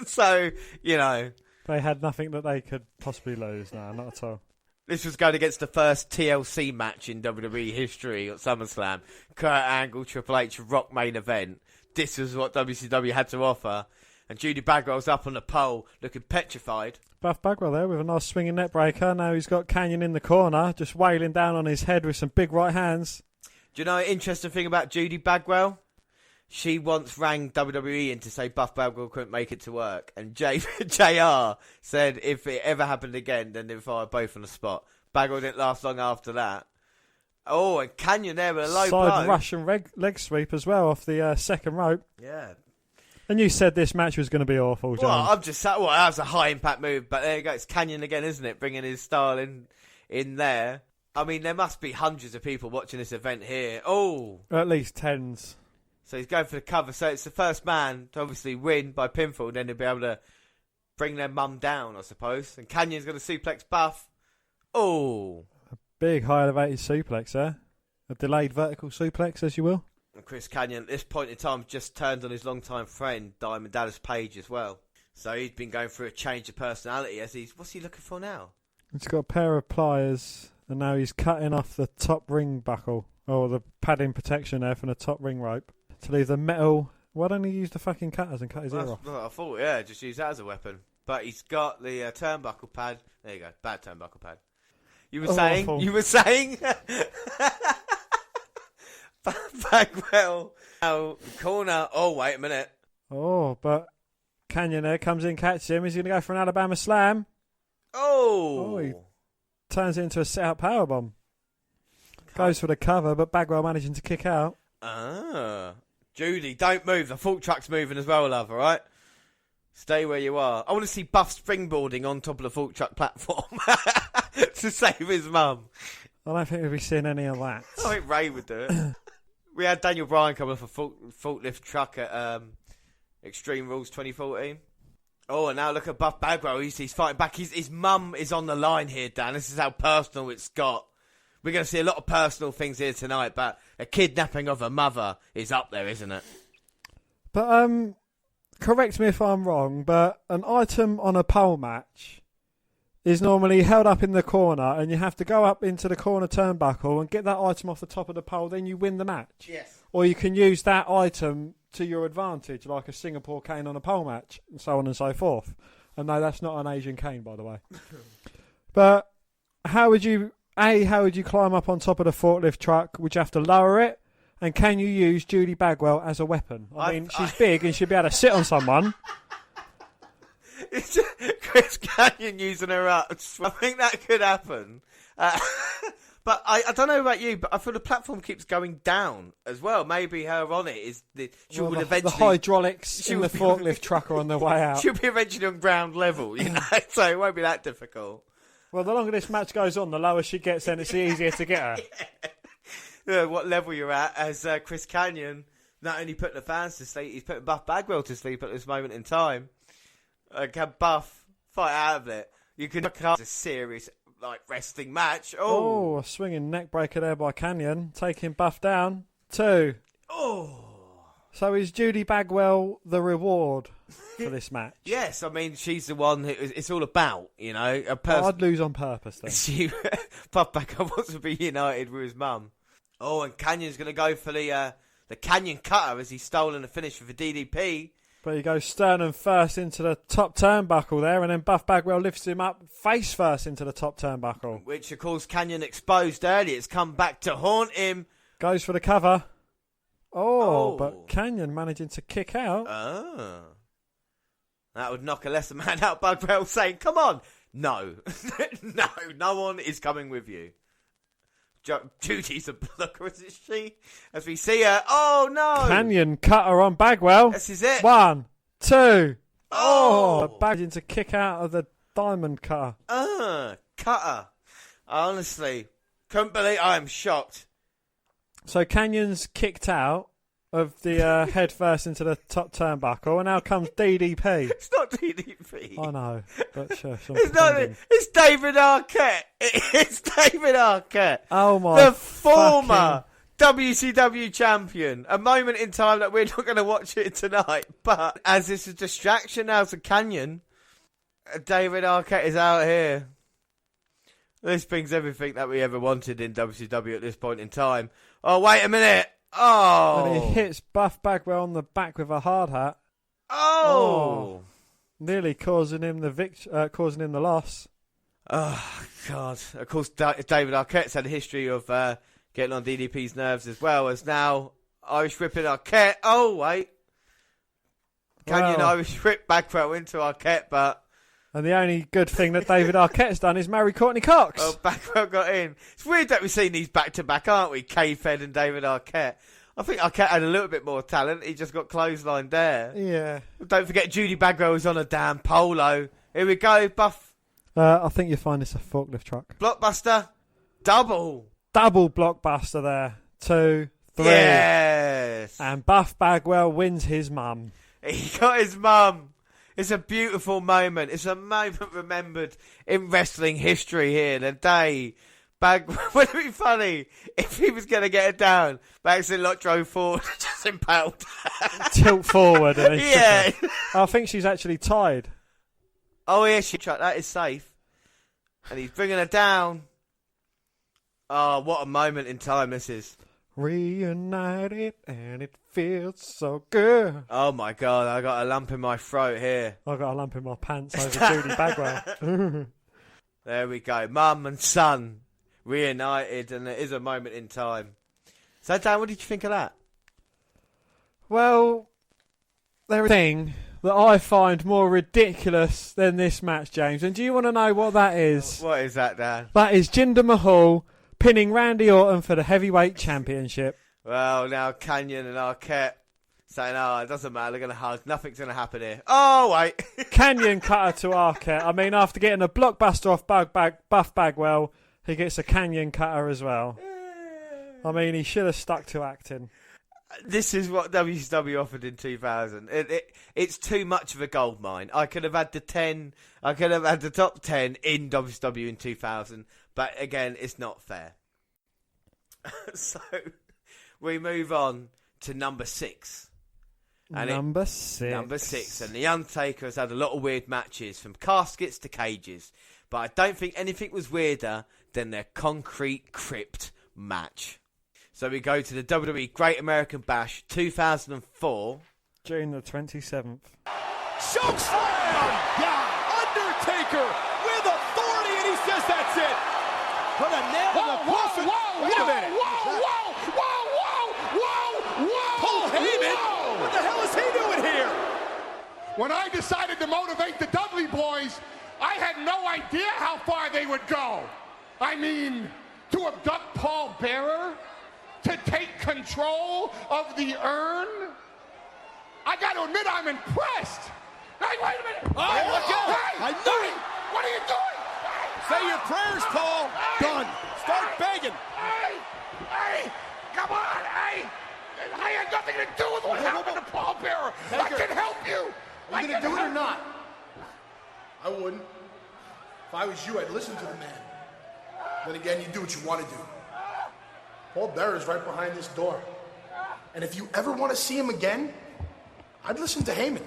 So, you know. They had nothing that they could possibly lose. No, not at all. This was going against the first TLC match in WWE history at SummerSlam. Kurt Angle, Triple H, Rock main event. This was what WCW had to offer. And Judy Bagwell's up on the pole, looking petrified. Buff Bagwell there with a nice swinging net breaker. Now he's got Canyon in the corner, just wailing down on his head with some big right hands. Do you know an interesting thing about Judy Bagwell? She once rang WWE in to say Buff Bagwell couldn't make it to work. And JR said if it ever happened again, then they'd fire both on the spot. Bagwell didn't last long after that. Oh, and Canyon there with a low blow. Side Russian leg sweep as well off the second rope. Yeah. And you said this match was going to be awful, John. Well, that was a high impact move, but there you go. It's Canyon again, isn't it? Bringing his style in there. I mean, there must be hundreds of people watching this event here. Oh, at least tens. So he's going for the cover. So it's the first man to obviously win by pinfall, and then he'll be able to bring their mum down, I suppose. And Canyon's going to suplex Buff. Oh, a big high elevated suplex there. A delayed vertical suplex, as you will. And Chris Canyon, at this point in time, just turned on his longtime friend, Diamond Dallas Page, as well. So he's been going through a change of personality. What's he looking for now? He's got a pair of pliers, and now he's cutting off the top ring buckle, or the padding protection there from the top ring rope, to leave the metal. Why don't he use the fucking cutters and cut his ear off? Well, I thought, yeah, just use that as a weapon. But he's got the turnbuckle pad. There you go, bad turnbuckle pad. You were saying? Bagwell. Oh, corner. Oh, wait a minute. Oh, but Canyon there comes in, catches him. He's going to go for an Alabama slam. Oh. He turns it into a set-up powerbomb. Goes for the cover, but Bagwell managing to kick out. Judy, don't move. The fork truck's moving as well, love, all right? Stay where you are. I want to see Buff springboarding on top of the fork truck platform to save his mum. I don't think we'll be seeing any of that. I think Ray would do it. We had Daniel Bryan coming off a forklift truck at Extreme Rules 2014. Oh, and now look at Buff Bagwell. He's fighting back. His mum is on the line here, Dan. This is how personal it's got. We're going to see a lot of personal things here tonight, but a kidnapping of a mother is up there, isn't it? But, correct me if I'm wrong, but an item on a pole match is normally held up in the corner, and you have to go up into the corner turnbuckle and get that item off the top of the pole, then you win the match. Yes. Or you can use that item to your advantage, like a Singapore cane on a pole match, and so on and so forth. And no, that's not an Asian cane, by the way. But how would you climb up on top of the forklift truck? Would you have to lower it? And can you use Judy Bagwell as a weapon? I mean, she's big and she'd be able to sit on someone. It's Chris Canyon using her up. I think that could happen. But I don't know about you, but I feel the platform keeps going down as well. Maybe her on it is would eventually... The hydraulics in the forklift truck are on their way out. She'll be eventually on ground level, you know, so it won't be that difficult. Well, the longer this match goes on, the lower she gets, then it's easier to get her. Yeah, what level you're at, as Chris Canyon not only put the fans to sleep, he's putting Buff Bagwell to sleep at this moment in time. Can Buff fight out of it? You can look at a serious wrestling match. Oh, a swinging neck breaker there by Canyon, taking Buff down. 2. Oh. So is Judy Bagwell the reward for this match? Yes, I mean, she's the one who it's all about, you know. I'd lose on purpose then. Buff Bagwell wants to be united with his mum. Oh, and Canyon's going to go for the Canyon cutter as he's stolen the finish for the DDP. But he goes sternum first into the top turnbuckle there, and then Buff Bagwell lifts him up face first into the top turnbuckle. Which, of course, Canyon exposed earlier. It's come back to haunt him. Goes for the cover. Oh, but Canyon managing to kick out. Oh. That would knock a lesser man out. Bagwell saying, come on. No. No one is coming with you. Judy's a blocker, isn't she? As we see her. Oh, no. Canyon cutter on Bagwell. This is it. 1, 2. Oh. Bagwell to kick out of the diamond cutter. Cutter. Honestly, couldn't believe. I am shocked. So Canyon's kicked out of the head first into the top turnbuckle, and now comes DDP. It's not DDP. I know, but sure. It's not. It's David Arquette. It's David Arquette. Oh my! The former WCW champion. A moment in time that we're not going to watch it tonight, but as it's a distraction now to Canyon, David Arquette is out here. This brings everything that we ever wanted in WCW at this point in time. Oh, wait a minute. Oh. And he hits Buff Bagwell on the back with a hard hat. Oh. Nearly causing him the loss. Oh, God. Of course, David Arquette's had a history of getting on DDP's nerves as well, as now Irish whipping Arquette. Oh, wait. Canyon Irish whip Bagwell into Arquette, but... And the only good thing that David Arquette's done is marry Courtney Cox. Oh, Bagwell got in. It's weird that we've seen these back-to-back, aren't we? K-Fed and David Arquette. I think Arquette had a little bit more talent. He just got clotheslined there. Yeah. Don't forget Judy Bagwell was on a damn polo. Here we go, Buff. I think you'll find this a forklift truck. Blockbuster. Double blockbuster there. 2, 3. Yes. And Buff Bagwell wins his mum. He got his mum. It's a beautiful moment. It's a moment remembered in wrestling history here. The day Bagwell, would it be funny if he was going to get it down, but accidentally drove forward and just impaled. Tilt forward. And yeah. I think she's actually tied. Oh, yeah, that is safe. And he's bringing her down. Oh, what a moment in time this is. Reunited and it feels so good. Oh my God, I got a lump in my throat here. I got a lump in my pants over Judy Bagwell. There we go. Mum and son reunited, and it is a moment in time. So, Dan, what did you think of that? Well, there is a thing that I find more ridiculous than this match, James. And do you want to know what that is? What is that, Dan? That is Jinder Mahal pinning Randy Orton for the heavyweight championship. Well, now Canyon and Arquette saying, oh, it doesn't matter, they're going to hug. Nothing's going to happen here. Oh, wait. Canyon cutter to Arquette. I mean, after getting a blockbuster off Buff Bagwell, he gets a Canyon cutter as well. I mean, he should have stuck to acting. This is what WCW offered in 2000. It's too much of a gold mine. I could have had the 10. I could have had the top 10 in WCW in 2000. But again, it's not fair. So we move on to number 6. Number 6. Number 6. And The Undertaker has had a lot of weird matches, from caskets to cages. But I don't think anything was weirder than their Concrete Crypt match. So we go to the WWE Great American Bash 2004. June the 27th. Chokeslam! Yeah. Undertaker with authority, and he says that's it. Put a nail in the coffin. Wait a minute. Whoa! Paul Heyman? What the hell is he doing here? When I decided to motivate the Dudley boys, I had no idea how far they would go. I mean, to abduct Paul Bearer? To take control of the urn? I got to admit, I'm impressed. Hey, wait a minute. Hey, look out. Hey, I knew it. What are you doing? Say your prayers, Paul. Done. Start begging. Hey, come on, hey. I had nothing to do with what happened to Paul Bearer. I can help you. Are you going to do it or not? I wouldn't. If I was you, I'd listen to the man. Then again, you do what you want to do. Paul Bearer's right behind this door. And if you ever want to see him again, I'd listen to Heyman.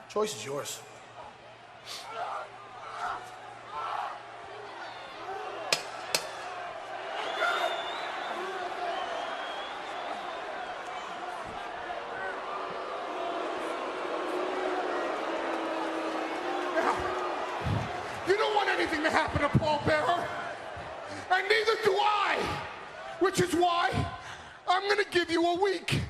Choice is yours. You don't want anything to happen to Paul Bearer. And neither do I. Which is why I'm going to give you a week.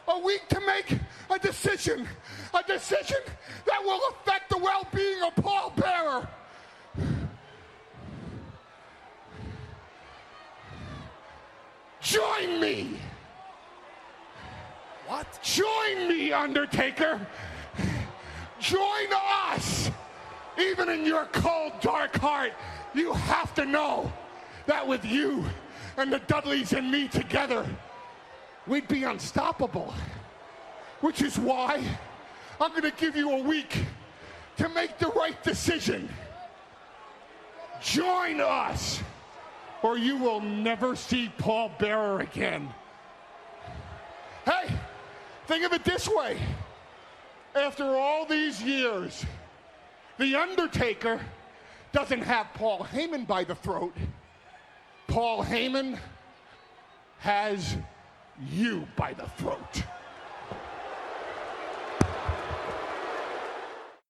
A week to make a decision. A decision that will affect the well-being of Paul Bearer. Join me. What? Join me, Undertaker. Join us. Even in your cold, dark heart, you have to know that with you and the Dudleys and me together, we'd be unstoppable. Which is why I'm going to give you a week to make the right decision. Join us, or you will never see Paul Bearer again. Hey, think of it this way. After all these years, The Undertaker doesn't have Paul Heyman by the throat. Paul Heyman has you by the throat.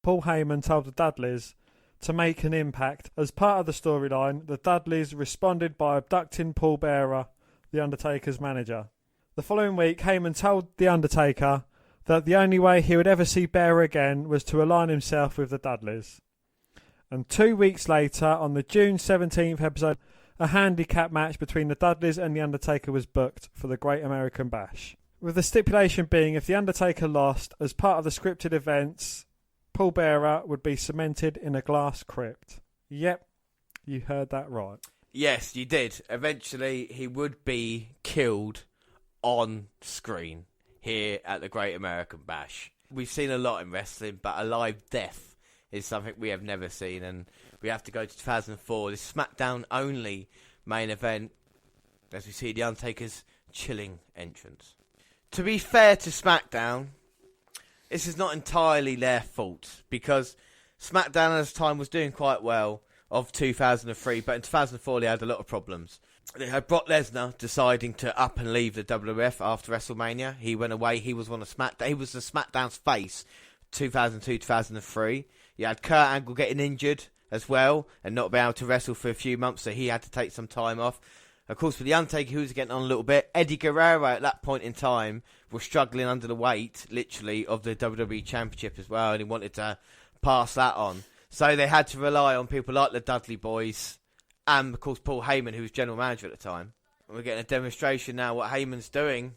Paul Heyman told the Dudleys to make an impact. As part of the storyline, the Dudleys responded by abducting Paul Bearer, The Undertaker's manager. The following week, Heyman told The Undertaker that the only way he would ever see Bearer again was to align himself with the Dudleys. And 2 weeks later, on the June 17th episode, a handicap match between the Dudleys and The Undertaker was booked for the Great American Bash. With the stipulation being if The Undertaker lost, as part of the scripted events, Paul Bearer would be cemented in a glass crypt. Yep, you heard that right. Yes, you did. Eventually, he would be killed on screen here at the Great American Bash. We've seen a lot in wrestling, but a live death is something we have never seen, and we have to go to 2004, this SmackDown only main event, as we see The Undertaker's chilling entrance. To be fair to SmackDown, this is not entirely their fault, because SmackDown at the time was doing quite well of 2003, but in 2004 they had a lot of problems. They had Brock Lesnar deciding to up and leave the WWF after WrestleMania. He went away. He was on a SmackDown. He was the SmackDown's face 2002, 2003. You had Kurt Angle getting injured as well and not being able to wrestle for a few months, so he had to take some time off. Of course, for The Undertaker, who was getting on a little bit, Eddie Guerrero at that point in time was struggling under the weight, literally, of the WWE Championship as well, and he wanted to pass that on. So they had to rely on people like the Dudley Boys and, of course, Paul Heyman, who was general manager at the time. And we're getting a demonstration now what Heyman's doing.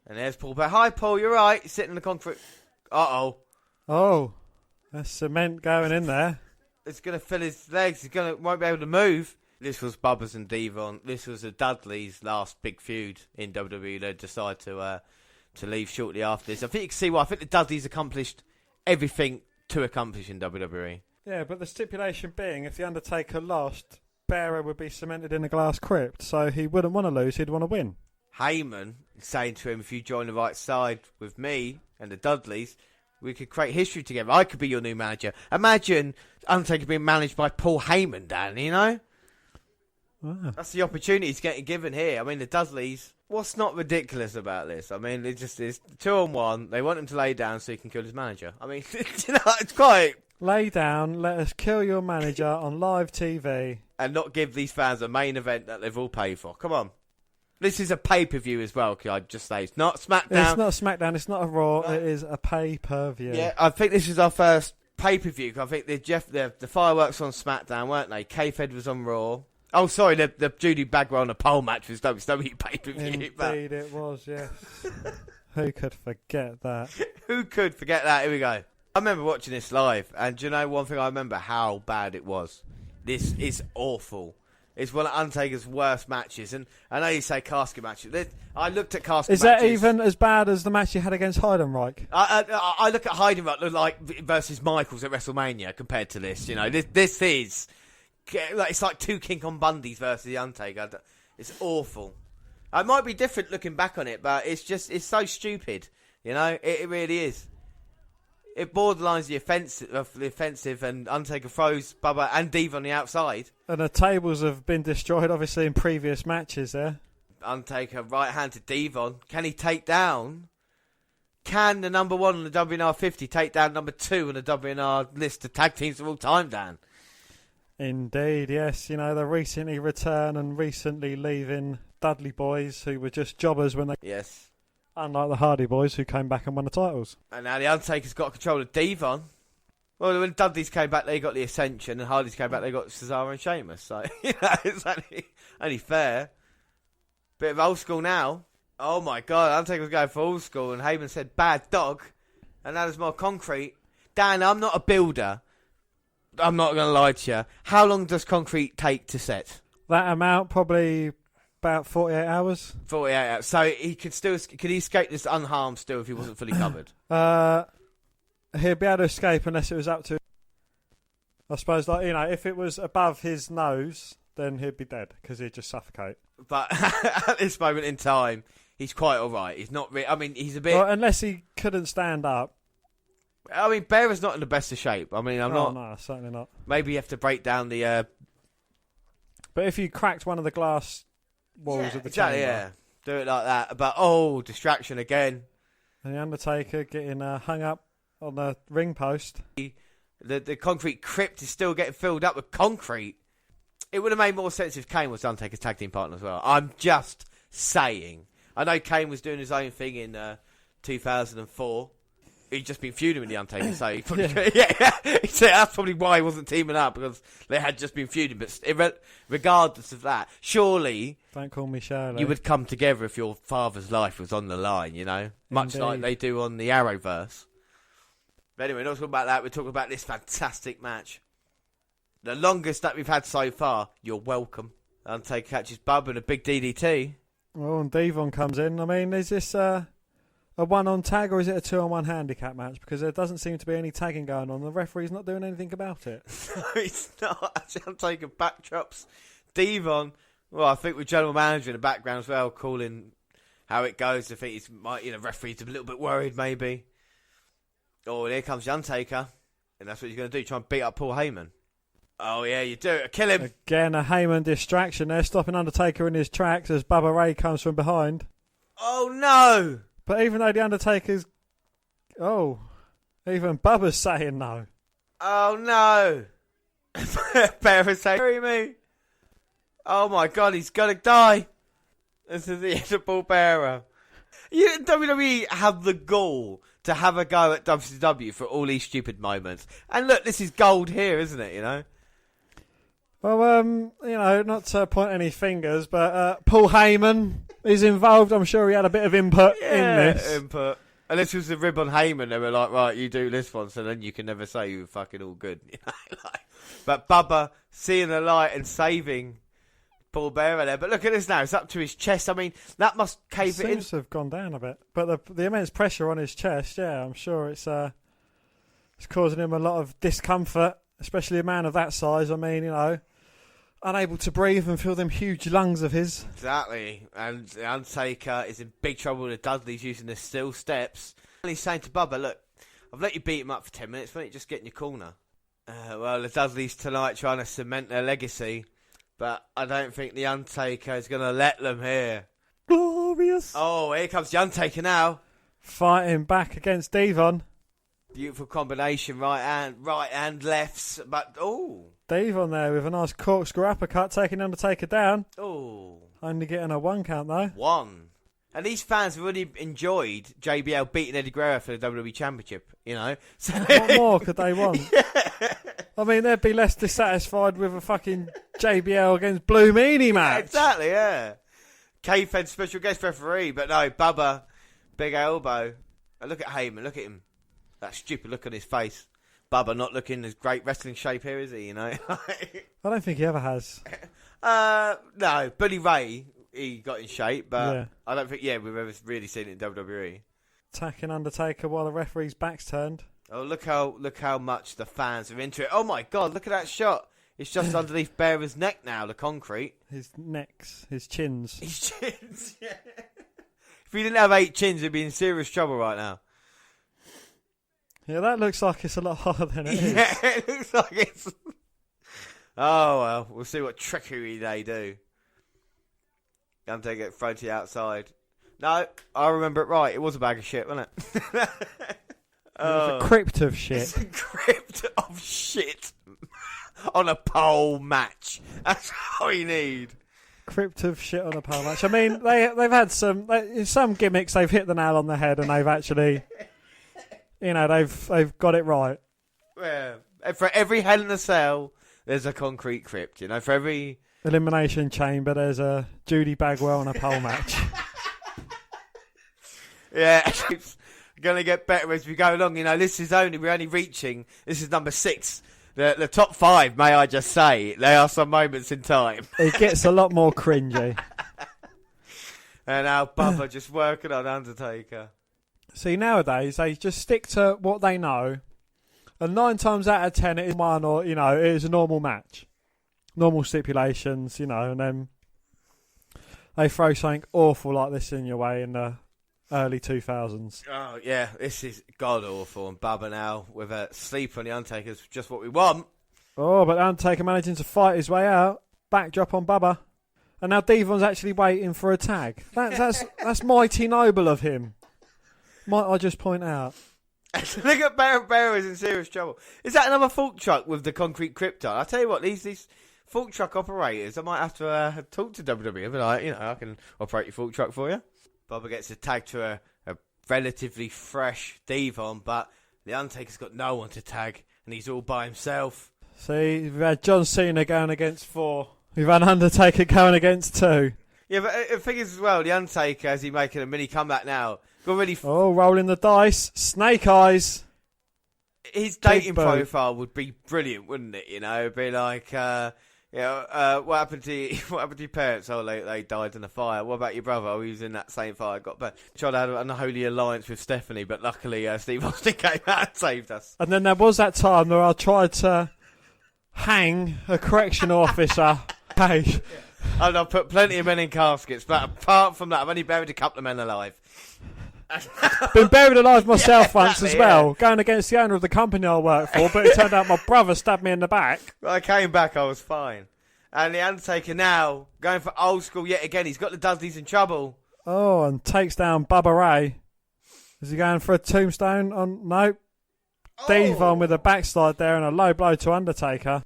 And there's Paul. But hi, Paul, you're right. He's sitting in the concrete. Uh-oh. Oh, there's cement going in there. It's going to fill his legs. He won't be able to move. This was Bubba's and Devon. This was the Dudleys' last big feud in WWE. They decided to leave shortly after this. I think you can see why. I think the Dudleys accomplished everything to accomplish in WWE. Yeah, but the stipulation being if The Undertaker lost, Bearer would be cemented in a glass crypt, so he wouldn't want to lose, he'd want to win. Heyman is saying to him, if you join the right side with me and the Dudleys, We could create history together. I could be your new manager. Imagine Undertaker being managed by Paul Heyman, Dan, you know? Wow. That's the opportunity he's getting given here. I mean, the Dudleys, what's not ridiculous about this? I mean, it just is 2-on-1. They want him to lay down so he can kill his manager. I mean, you know, it's quite... Lay down, let us kill your manager on live TV. And not give these fans a main event that they've all paid for. Come on. This is a pay-per-view as well, can I just say. It's not SmackDown. It's not SmackDown, it's not a Raw, it is a pay-per-view. Yeah, I think this is our first pay-per-view. I think the fireworks on SmackDown, weren't they? K-Fed was on Raw. Oh, sorry, the Judy Bagwell on a pole match was WWE pay-per-view. Indeed it was, yes. Who could forget that? Who could forget that? Here we go. I remember watching this live, and do you know one thing I remember? How bad it was. This is awful. It's one of Undertaker's worst matches, and I know you say casket matches. I looked at casket matches. Is that even as bad as the match you had against Heidenreich? I look at Heidenreich like versus Michaels at WrestleMania compared to this. You know, this is like, it's like two King Kong Bundys versus the Undertaker. It's awful. It might be different looking back on it, but it's so stupid. You know, it really is. It borderlines the offensive, and Undertaker throws Bubba and Diva on the outside. And the tables have been destroyed, obviously, in previous matches there. Undertaker right hand to Devon. Can he take down? Can the number 1 on the WNR 50 take down number 2 on the WNR list of tag teams of all time, Dan? Indeed, yes. You know, the recently returned and recently leaving Dudley Boys, who were just jobbers when they... Yes. Unlike the Hardy Boys, who came back and won the titles. And now the Undertaker's got control of Devon. Well, when Dudleys came back, they got the Ascension, and Hardys came back, they got Cesaro and Sheamus. So, you know, it's only fair. Bit of old school now. Oh my God, Undertaker was going for old school, and Heyman said, bad dog. And now there's more concrete. Dan, I'm not a builder. I'm not going to lie to you. How long does concrete take to set? That amount, probably... about 48 hours. 48 hours. So he could he escape this unharmed still if he wasn't fully covered? He'd be able to escape unless it was up to... I suppose, like, you know, if it was above his nose, then he'd be dead because he'd just suffocate. But at this moment in time, he's quite all right. He's not really... I mean, he's a bit... Well, unless he couldn't stand up. I mean, Bearer's not in the best of shape. I mean, No, certainly not. Maybe you have to break down the... But if you cracked one of the glass... walls of the exactly, chamber. Yeah, do it like that. But distraction again. And the Undertaker getting hung up on the ring post. The concrete crypt is still getting filled up with concrete. It would have made more sense if Kane was Undertaker's tag team partner as well. I'm just saying. I know Kane was doing his own thing in 2004. He'd just been feuding with the Undertaker, so he probably so that's probably why he wasn't teaming up, because they had just been feuding. But regardless of that, surely don't call me Shirley. You would come together if your father's life was on the line, you know, much like they do on the Arrowverse. But anyway, not talking about that. We're talking about this fantastic match, the longest that we've had so far. You're welcome. Undertaker catches Bubba and a big DDT. Well, and Devon comes in. I mean, is this a one-on tag or is it a 2-on-1 handicap match? Because there doesn't seem to be any tagging going on. The referee's not doing anything about it. No, he's not. Actually, I'm taking backdrops. Devon, well, I think with general manager in the background as well, calling how it goes. I think he's referee's a little bit worried maybe. Oh, here comes the Undertaker, and that's what he's going to do. Try and beat up Paul Heyman. Oh yeah, you do. Kill him again. A Heyman distraction there, stopping Undertaker in his tracks as Bubba Ray comes from behind. Oh no! But even though the Undertaker's... even Bubba's saying no. Oh, no. Bearer's saying, "Bury me." Oh, my God, he's going to die. This is the end of Paul Bearer. WWE have the gall to have a go at WCW for all these stupid moments. And look, this is gold here, isn't it, you know? Well, not to point any fingers, but Paul Heyman is involved. I'm sure he had a bit of input in this. Input. And this was the rib on Heyman. They were like, right, you do this one, so then you can never say you were fucking all good. You know? But Bubba seeing the light and saving Paul Bearer there. But look at this now. It's up to his chest. I mean, that must cave it in. Seems to have gone down a bit. But the immense pressure on his chest, yeah, I'm sure it's causing him a lot of discomfort, especially a man of that size. I mean, unable to breathe and feel them huge lungs of his. Exactly. And the Undertaker is in big trouble with the Dudleys using the steel steps. And he's saying to Bubba, look, I've let you beat him up for 10 minutes. Why don't you just get in your corner? Well, the Dudleys tonight trying to cement their legacy, but I don't think The Undertaker is going to let them here. Glorious. Oh, here comes The Undertaker now. Fighting back against Devon. Beautiful combination, right hand, lefts, but Devon there with a nice corkscrew uppercut, taking Undertaker down. Oh. Only getting a 1 count though. 1. And these fans have really enjoyed JBL beating Eddie Guerrero for the WWE Championship, you know. So what more could they want? I mean, they'd be less dissatisfied with a fucking JBL against Blue Meanie match. Exactly, yeah. K-Fed special guest referee, but no, Bubba, big elbow. And look at Heyman, look at him. That stupid look on his face. Bubba not looking as great wrestling shape here, is he, you know? I don't think he ever has. No, Billy Ray, he got in shape, but yeah. I don't think, we've ever really seen it in WWE. Attacking Undertaker while the referee's back's turned. Oh, look how much the fans are into it. Oh my God, look at that shot. It's just underneath Bearer's neck now, the concrete. His necks, his chins. His chins, yeah. If he didn't have 8 chins, he'd be in serious trouble right now. Yeah, that looks like it's a lot harder than it is. Yeah, it looks like it's... Oh, well, we'll see what trickery they do. Undertaker thrown to the outside. No, I remember it right. It was a bag of shit, wasn't it? It was a crypt of shit. It's a crypt of shit on a pole match. That's all you need. Crypt of shit on a pole match. I mean, they've had some gimmicks. They've hit the nail on the head, and they've actually, you know, they've got it right. Yeah. For every Hell in a Cell, there's a concrete crypt. You know, for every Elimination Chamber, there's a Judy Bagwell on a pole match. Yeah. Going to get better as we go along. You know, this is number 6. The top 5, may I just say, they are some moments in time. It gets a lot more cringy. And now Bubba just working on Undertaker. See, nowadays, they just stick to what they know. And 9 times out of 10, it is one or, you know, it is a normal match. Normal stipulations, you know, and then they throw something awful like this in your way in the early 2000s. Oh, yeah, this is god-awful. And Bubba now with a sleep on the Undertaker is just what we want. Oh, but Undertaker managing to fight his way out. Backdrop on Bubba. And now Devon's actually waiting for a tag. That's mighty noble of him. Might I just point out. Look at Bear is in serious trouble. Is that another fork truck with the concrete crypt on? I tell you what, these fork truck operators, I might have to talk to WWE. But like, you know, I can operate your fork truck for you. Bubba gets a tag to a relatively fresh Devon, but the Undertaker's got no one to tag, and he's all by himself. See, we've had John Cena going against 4. We've had Undertaker going against 2. Yeah, but the thing is as well, the Undertaker, as he's making a mini comeback now, got really... rolling the dice. Snake eyes. His dating profile would be brilliant, wouldn't it? You know, it'd be like... what happened to your parents? Oh, they died in a fire. What about your brother? Oh, he was in that same fire. Tried to have an unholy alliance with Stephanie, but luckily Steve Austin came out and saved us. And then there was that time where I tried to hang a correctional officer. Page. And I've put plenty of men in caskets, but apart from that, I've only buried a couple of men alive. Been buried alive myself once as well, going against the owner of the company I work for, but it turned out my brother stabbed me in the back. When I came back, I was fine. And the Undertaker now, going for old school yet again. He's got the Dudleys in trouble. Oh, and takes down Bubba Ray. Is he going for a tombstone? Nope. Devon with a backslide there and a low blow to Undertaker.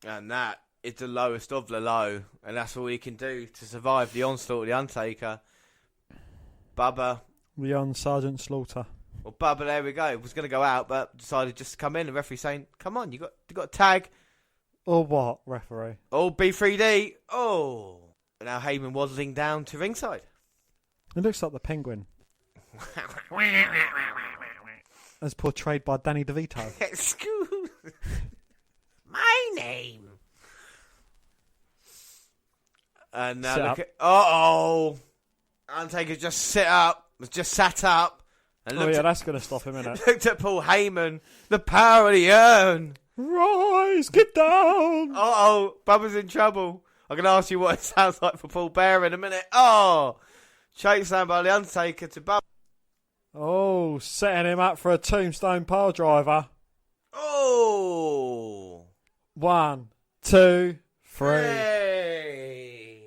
And that is the lowest of the low. And that's all he can do to survive the onslaught of the Undertaker. Bubba... Beyond Sergeant Slaughter. Well, Bubba, there we go. Was going to go out, but decided just to come in. The referee saying, "Come on, you got a tag." Or what, referee? Oh, B3D. Oh, now Heyman waddling down to ringside. It looks like the Penguin, as portrayed by Danny DeVito. Excuse my name. And now look at Undertaker just sat up and looked that's going to stop him, isn't it? Looked at Paul Heyman, the power of the urn. Rise, get down. Bubba's in trouble. I'm going to ask you what it sounds like for Paul Bearer in a minute. Oh, chokeslam by the Undertaker to Bubba. Oh, setting him up for a tombstone pile driver. Oh! 1, 2, 3. Hey.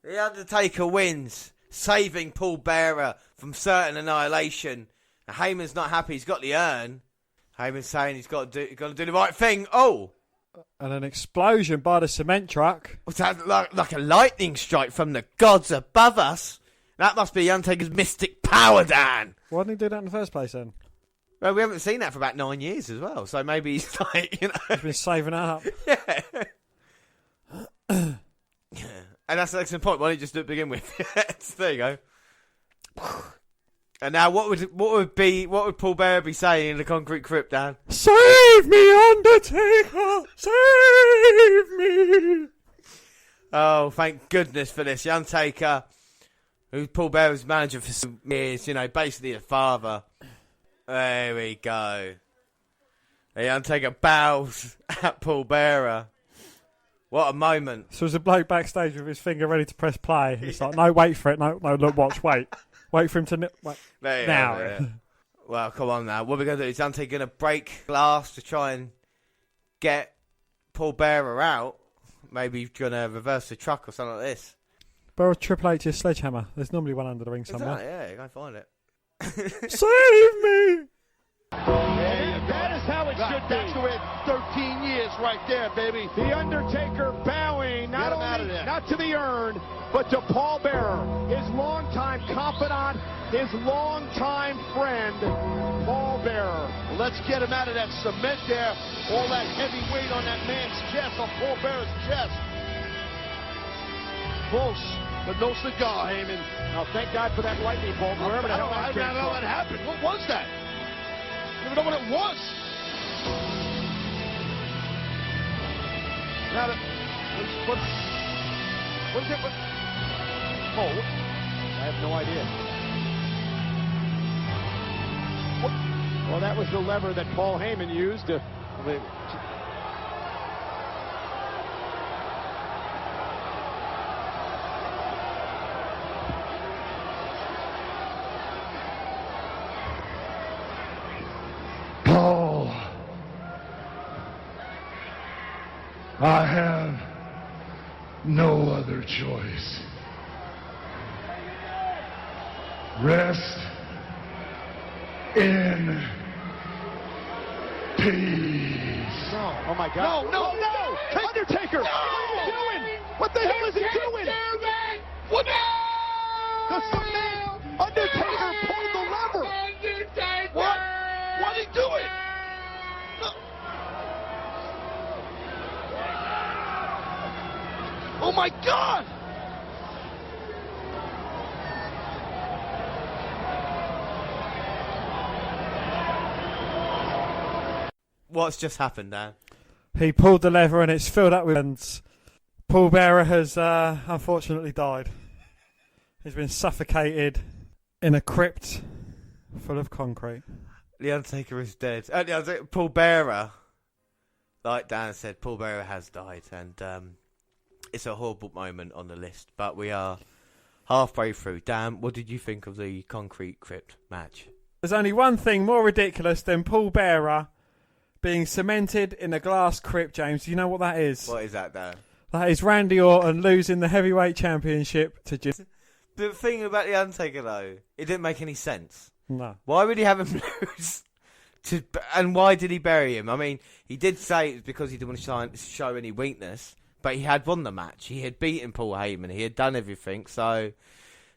The Undertaker wins, saving Paul Bearer from certain annihilation. And Heyman's not happy. He's got the urn. Heyman's saying he's got to do the right thing. Oh! And an explosion by the cement truck. What's that? Like a lightning strike from the gods above us. That must be Undertaker's mystic power, Dan. Why didn't he do that in the first place then? Well, we haven't seen that for about 9 years as well. So maybe he's like, you know. He's been saving it up. Yeah. And that's an excellent point. Why don't you just do it to begin with? There you go. And now, what would Paul Bearer be saying in the Concrete Crypt, Dan? Save me, Undertaker! Save me! Oh, thank goodness for this. The Undertaker, who's Paul Bearer's manager for some years, you know, basically a father. There we go. The Undertaker bows at Paul Bearer. What a moment. So there's a bloke backstage with his finger ready to press play. It's like, no, wait for it. No, look, watch, wait. Wait for him to... Wait. Now. Yeah. Well, come on now. What we're going to do is Undertaker going to break glass to try and get Paul Bearer out. Maybe he's going to reverse the truck or something like this. Borrow Triple H's sledgehammer. There's normally one under the ring somewhere. Yeah, go find it. Save me! That is how it should be. That's the way 13 years right there, baby. The Undertaker bowing not to the urn, but to Paul Bearer, his longtime confidant, his longtime friend, Paul Bearer. Let's get him out of that cement there. All that heavy weight on that man's chest, on Paul Bearer's chest. Close, but no cigar, Heyman. Now, thank God for that lightning bolt, wherever the hell that came from. I don't know what happened. What was that? I don't even know what it was. Now, what is it? Oh, I have no idea. What? Well, that was the lever that Paul Heyman used to... Paul, I have no other choice. Rest in peace. No. Oh, my God. No. Undertaker! No. What are you doing? What the hell is he doing? What? The cement! Undertaker pulled the lever! What? Why did he do it? No. Oh my God! What's just happened, Dan? He pulled the lever and it's filled up with ends. Paul Bearer has unfortunately died. He's been suffocated in a crypt full of concrete. The Undertaker is dead. Paul Bearer, like Dan said, Paul Bearer has died, and it's a horrible moment on the list. But we are halfway through. Dan, what did you think of the Concrete Crypt match? There's only one thing more ridiculous than Paul Bearer being cemented in a glass crypt, James. Do you know what that is? What is that, Dan? That is Randy Orton losing the heavyweight championship to Jim. The thing about the Undertaker, though, it didn't make any sense. No. Why would he have him lose? And why did he bury him? I mean, he did say it was because he didn't want to show any weakness, but he had won the match. He had beaten Paul Heyman. He had done everything. So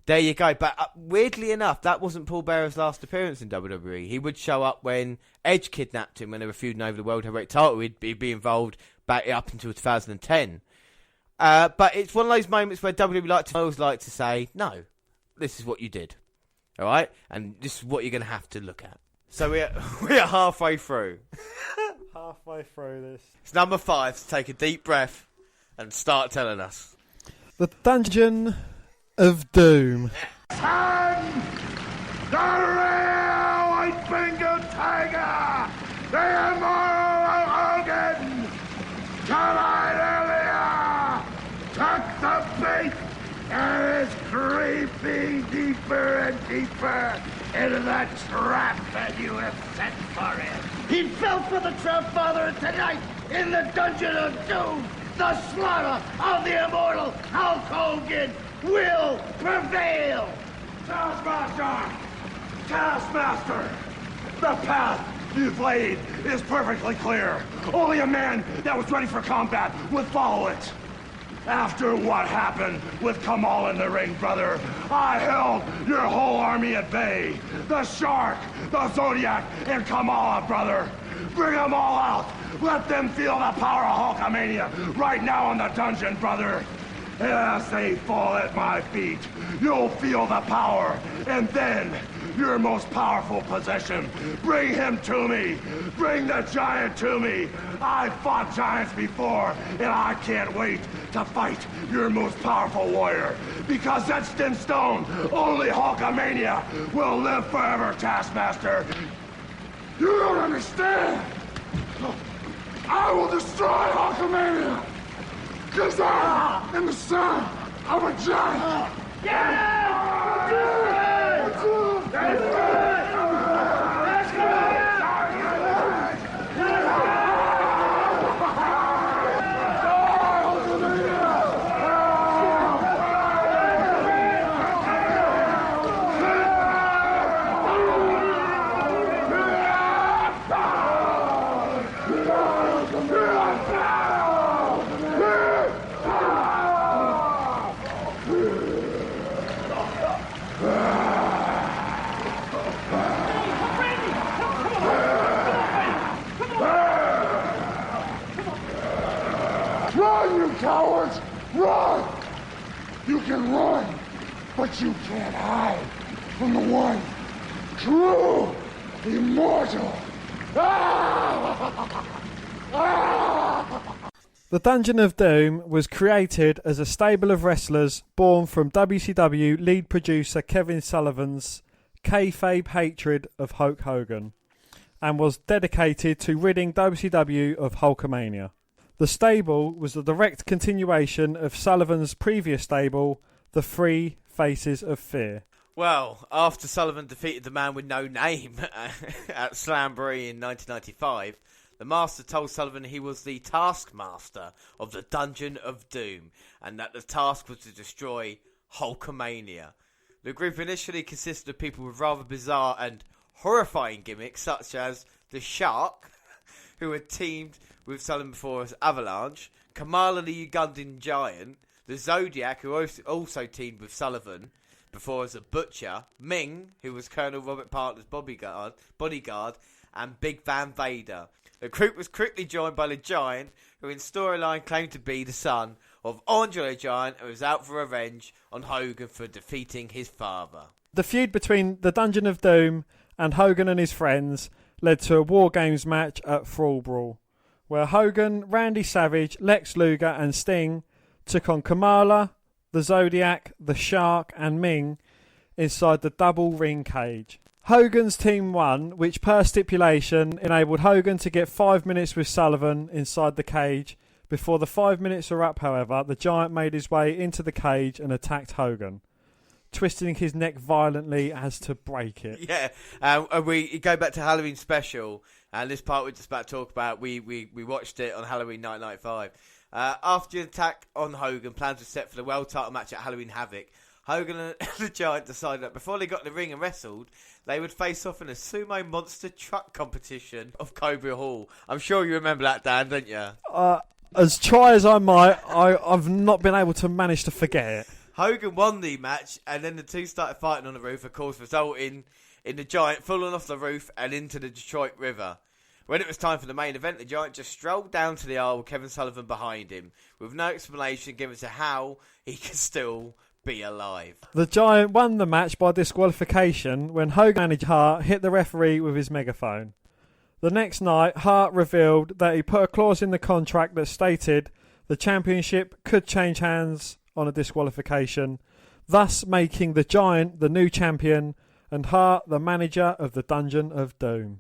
there you go. But weirdly enough, that wasn't Paul Bearer's last appearance in WWE. He would show up when Edge kidnapped him when they were feuding over the World Heavyweight title. He'd be involved back up until 2010. But it's one of those moments where WWE always like to say, no, this is what you did. All right? And this is what you're going to have to look at. So we're halfway through. Halfway through this. It's number 5 to take a deep breath and start telling us. The Dungeon of Doom. And the real White Finger Tiger, the Immortal Hogan, tonight earlier, took the bait and is creeping deep deeper and deeper into the trap that you have set for him. He fell for the trap, Father, and tonight, in the Dungeon of Doom, the slaughter of the immortal Hulk Hogan will prevail. Taskmaster! The path you've laid is perfectly clear. Only a man that was ready for combat would follow it. After what happened with Kamal in the ring, brother, I held your whole army at bay. The Shark, the Zodiac, and Kamala, brother. Bring them all out. Let them feel the power of Hulkamania right now in the dungeon, brother. As they fall at my feet, you'll feel the power. And then, your most powerful possession, bring him to me. Bring the giant to me. I've fought giants before, and I can't wait to fight your most powerful warrior. Because etched in stone, only Hulkamania will live forever, Taskmaster. You don't understand. I will destroy Hulkamania. Because I am the son of a giant. Run, you cowards! Run! You can run, but you can't hide from the one true immortal. The Dungeon of Doom was created as a stable of wrestlers born from WCW lead producer Kevin Sullivan's kayfabe hatred of Hulk Hogan, and was dedicated to ridding WCW of Hulkamania. The stable was a direct continuation of Sullivan's previous stable, the Three Faces of Fear. Well, after Sullivan defeated the man with no name at Slamboree in 1995, the Master told Sullivan he was the Taskmaster of the Dungeon of Doom, and that the task was to destroy Hulkamania. The group initially consisted of people with rather bizarre and horrifying gimmicks, such as the Shark, who had teamed with Sullivan before as Avalanche, Kamala the Ugandan Giant, the Zodiac, who also teamed with Sullivan before as a Butcher, Ming, who was Colonel Robert Partner's bodyguard, and Big Van Vader. The group was quickly joined by the Giant, who in storyline claimed to be the son of Andre the Giant and was out for revenge on Hogan for defeating his father. The feud between the Dungeon of Doom and Hogan and his friends led to a War Games match at Brawl Brawl, where Hogan, Randy Savage, Lex Luger and Sting took on Kamala, the Zodiac, the Shark and Ming inside the double ring cage. Hogan's team won, which per stipulation enabled Hogan to get 5 minutes with Sullivan inside the cage. Before the 5 minutes were up, however, the Giant made his way into the cage and attacked Hogan, twisting his neck violently as to break it. Yeah, and we go back to Halloween special, and this part we're just about to talk about, we watched it on Halloween 1995. After the attack on Hogan, plans were set for the world title match at Halloween Havoc. Hogan and the Giant decided that before they got in the ring and wrestled, they would face off in a sumo monster truck competition of Cobra Hall. I'm sure you remember that, Dan, don't you? As try as I might, I've not been able to manage to forget it. Hogan won the match, and then the two started fighting on the roof, of course, resulting in the Giant falling off the roof and into the Detroit River. When it was time for the main event, the Giant just strolled down to the aisle with Kevin Sullivan behind him, with no explanation given to how he could still be alive. The Giant won the match by disqualification when Hogan manager Hart hit the referee with his megaphone. The next night, Hart revealed that he put a clause in the contract that stated the championship could change hands on a disqualification, thus making the Giant the new champion and Hart the manager of the Dungeon of Doom.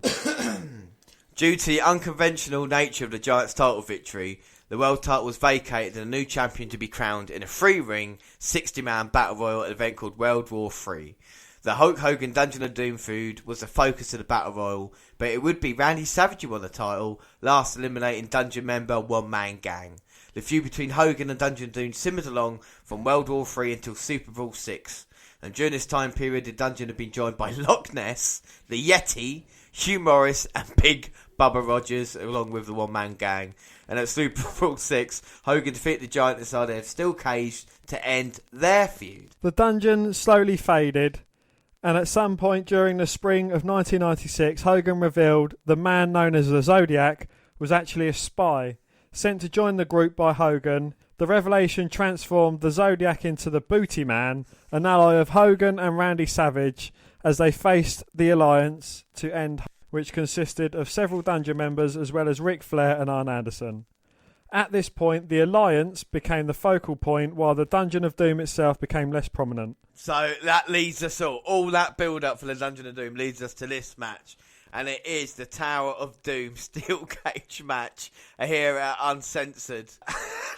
Due to the unconventional nature of the Giant's title victory, the world title was vacated and a new champion to be crowned in a 3-ring, 60-man battle royal at an event called World War III. The Hulk Hogan Dungeon of Doom feud was the focus of the battle royal, but it would be Randy Savage who won the title, last eliminating Dungeon member One Man Gang. The feud between Hogan and Dungeon of Doom simmered along from World War III until Super Bowl VI. And during this time period, the Dungeon had been joined by Loch Ness, the Yeti, Hugh Morris, and Big Bubba Rogers, along with the One Man Gang. And at Super Bowl VI, Hogan defeated the Giant inside a steel cage to end their feud. The Dungeon slowly faded, and at some point during the spring of 1996, Hogan revealed the man known as the Zodiac was actually a spy sent to join the group by Hogan. The revelation transformed the Zodiac into the Booty Man, an ally of Hogan and Randy Savage, as they faced the Alliance to end, which consisted of several Dungeon members as well as Ric Flair and Arn Anderson. At this point, the Alliance became the focal point, while the Dungeon of Doom itself became less prominent. So that leads us all that build-up for the Dungeon of Doom leads us to this match. And it is the Tower of Doom steel cage match here at Uncensored.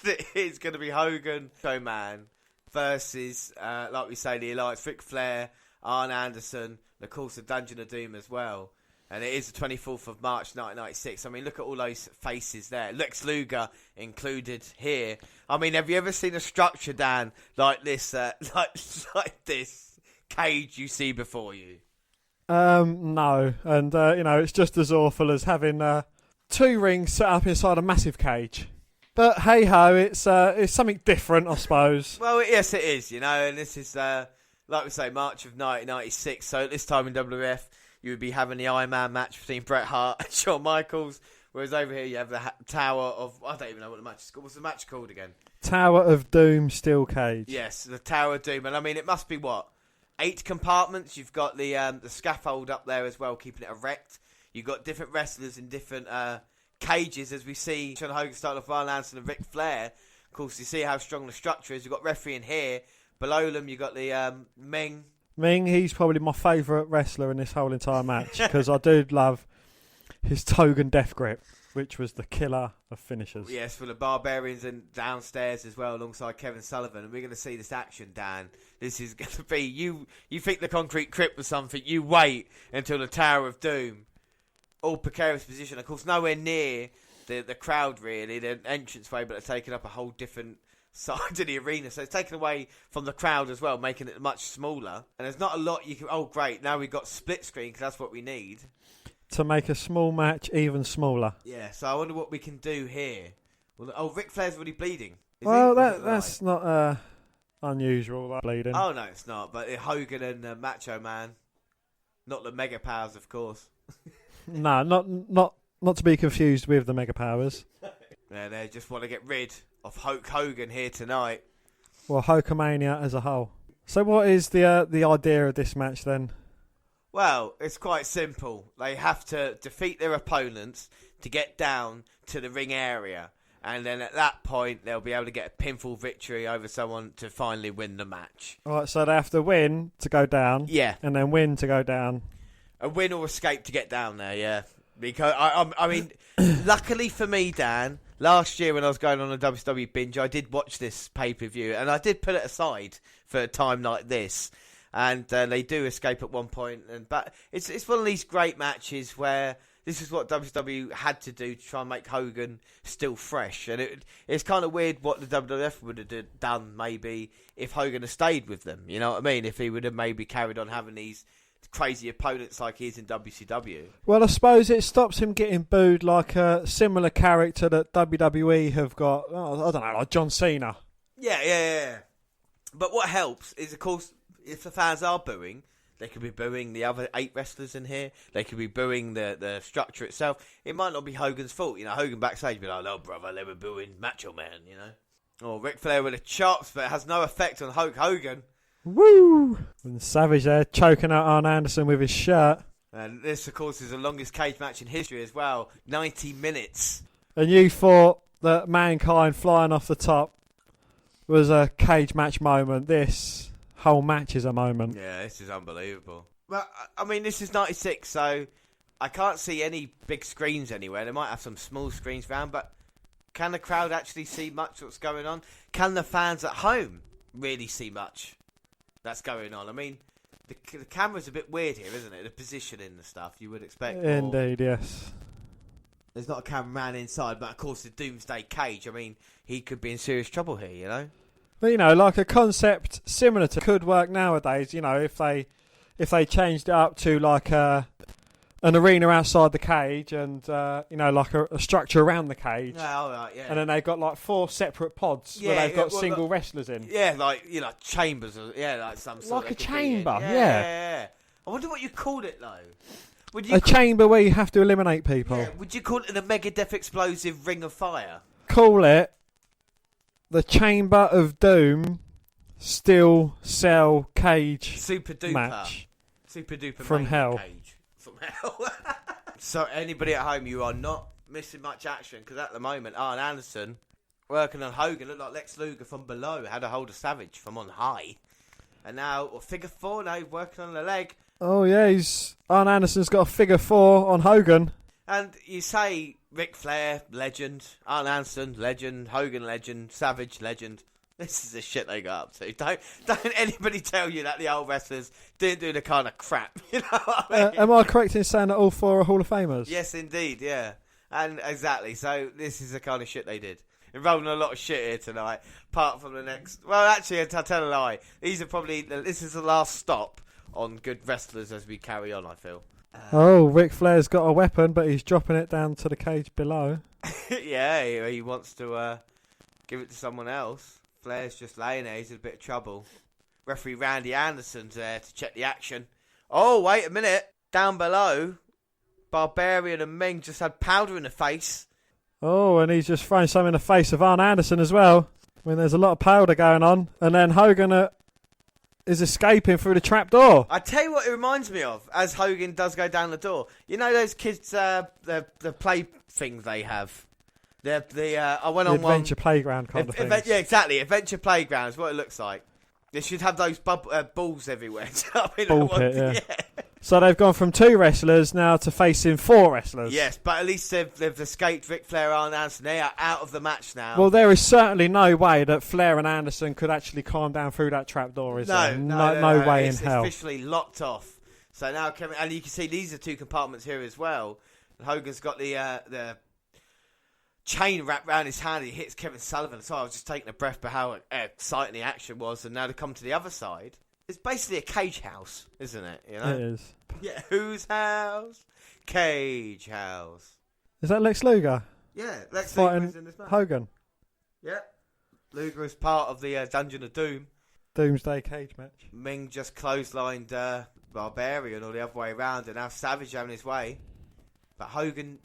It is going to be Hogan, Showman, versus, like we say, the Alliance, Ric Flair, Arn Anderson, and of course the Dungeon of Doom as well. And it is the 24th of March 1996. I mean, look at all those faces there. Lex Luger included here. I mean, have you ever seen a structure, Dan, like this, like this cage you see before you? No. And, it's just as awful as having 2 rings set up inside a massive cage. But hey-ho, it's something different, I suppose. Well, yes, it is, and this is, like we say, March of 1996. So at this time in WWF, you would be having the Iron Man match between Bret Hart and Shawn Michaels, whereas over here you have the Tower of... I don't even know what the match is called. What's the match called again? Tower of Doom steel cage. Yes, the Tower of Doom. And I mean, it must be, 8 compartments? You've got the scaffold up there as well, keeping it erect. You've got different wrestlers in different cages, as we see Shawn Hogan starting off Arn Anderson and Ric Flair. Of course, you see how strong the structure is. You've got referee in here. Below them, you've got the Ming. Ming, he's probably my favourite wrestler in this whole entire match, because I do love his Togan death grip, which was the killer of finishers. Yes, for the Barbarians and downstairs as well, alongside Kevin Sullivan. And we're going to see this action, Dan. This is going to be... You think the Concrete Crypt was something, you wait until the Tower of Doom. All precarious position. Of course, nowhere near the crowd, really. The entranceway, but they're taking up a whole different side of the arena. So it's taken away from the crowd as well, making it much smaller. And there's not a lot you can... Oh, great. Now we've got split screen, because that's what we need. To make a small match even smaller. Yeah, so I wonder what we can do here. Well, Ric Flair's already bleeding. That's not unusual, that bleeding. Oh, no, it's not. But Hogan and Macho Man. Not the Mega Powers, of course. No, not to be confused with the Mega Powers. Yeah, they just want to get rid of Hulk Hogan here tonight. Well, Hulkamania as a whole. So what is the idea of this match then? Well, it's quite simple. They have to defeat their opponents to get down to the ring area. And then at that point, they'll be able to get a pinfall victory over someone to finally win the match. All right, so they have to win to go down. Yeah. And then win to go down. A win or escape to get down there, yeah. Because, I mean, luckily for me, Dan, last year when I was going on a WWE binge, I did watch this pay-per-view. And I did put it aside for a time like this. And they do escape at one point. But it's one of these great matches where this is what WWE had to do to try and make Hogan still fresh. And it's kind of weird what the WWF would have done maybe if Hogan had stayed with them. You know what I mean? If he would have maybe carried on having these crazy opponents like he is in WCW. Well, I suppose it stops him getting booed like a similar character that WWE have got, I don't know, like John Cena. Yeah. But what helps is, of course, if the fans are booing, they could be booing the other 8 wrestlers in here. They could be booing the structure itself. It might not be Hogan's fault. You know, Hogan backstage be like, "No, brother, they were booing Macho Man," you know. Or Ric Flair with the chops, but it has no effect on Hulk Hogan. Woo! And Savage there choking out Arn Anderson with his shirt. And this, of course, is the longest cage match in history as well. 90 minutes. And you thought that Mankind flying off the top was a cage match moment. This whole match is a moment. Yeah, this is unbelievable. Well, I mean, this is 96, so I can't see any big screens anywhere. They might have some small screens around, but Can the crowd actually see much what's going on? Can the fans at home really see much that's going on? I mean, the camera's a bit weird here, isn't it? The positioning and stuff, you would expect. Indeed, yes. There's not a cameraman inside, but of course the Doomsday Cage, I mean, he could be in serious trouble here, you know? But, you know, like a concept similar to could work nowadays, you know, if they changed it up to like an arena outside the cage and, you know, like a structure around the cage. Yeah, all right, yeah. And then they've got like 4 separate pods where they've got single wrestlers in. Yeah, like, you know, chambers. Like some sort like of... a chamber, yeah. I wonder what you called it, though. Chamber where you have to eliminate people. Yeah, would you call it a Megadeth explosive ring of fire? Call it the Chamber of Doom Steel Cell Cage Super Duper match. Super Duper from hell. Cage. From hell. So anybody at home, you are not missing much action, because at the moment, Arn Anderson working on Hogan, looked like Lex Luger from below, had a hold of Savage from on high. And now, figure 4, now he's working on the leg. Oh, yeah, Arn Anderson's got a figure 4 on Hogan. And you say Ric Flair, legend, Arn Anderson, legend, Hogan, legend, Savage, legend. This is the shit they got up to. Don't anybody tell you that the old wrestlers didn't do the kind of crap. You know what I mean? Am I correct in saying that all 4 are Hall of Famers? Yes, indeed, yeah. And exactly, so this is the kind of shit they did. Involving a lot of shit here tonight, apart from the next... Well, actually, I'll tell a lie. This is the last stop on good wrestlers as we carry on, I feel. Ric Flair's got a weapon, but he's dropping it down to the cage below. Yeah, he wants to give it to someone else. Flair's just laying there, he's in a bit of trouble. Referee Randy Anderson's there to check the action. Oh, wait a minute. Down below, Barbarian and Ming just had powder in the face. Oh, and he's just throwing some in the face of Arn Anderson as well. I mean, there's a lot of powder going on. And then Hogan is escaping through the trapdoor. I tell you what it reminds me of, as Hogan does go down the door. You know those kids, the play things they have? I went on one... Adventure Playground kind of thing. Yeah, exactly. Adventure Playground is what it looks like. They should have those balls everywhere. Ball pit, yeah. So they've gone from 2 wrestlers now to facing 4 wrestlers. Yes, but at least they've escaped Ric Flair and Anderson. They are out of the match now. Well, there is certainly no way that Flair and Anderson could actually climb down through that trapdoor, is there? No way in hell. It's officially locked off. So now Kevin, and you can see these are 2 compartments here as well. And Hogan's got the chain wrapped around his hand. He hits Kevin Sullivan. So I was just taking a breath for how exciting the action was. And now to come to the other side. It's basically a cage house, isn't it? You know? It is. Yeah, whose house? Cage house. Is that Lex Luger? Yeah, Lex Luger is in this match. Hogan. Yeah. Luger is part of the Dungeon of Doom. Doomsday Cage match. Ming just clotheslined Barbarian all the other way around, and now Savage having his way. But Hogan,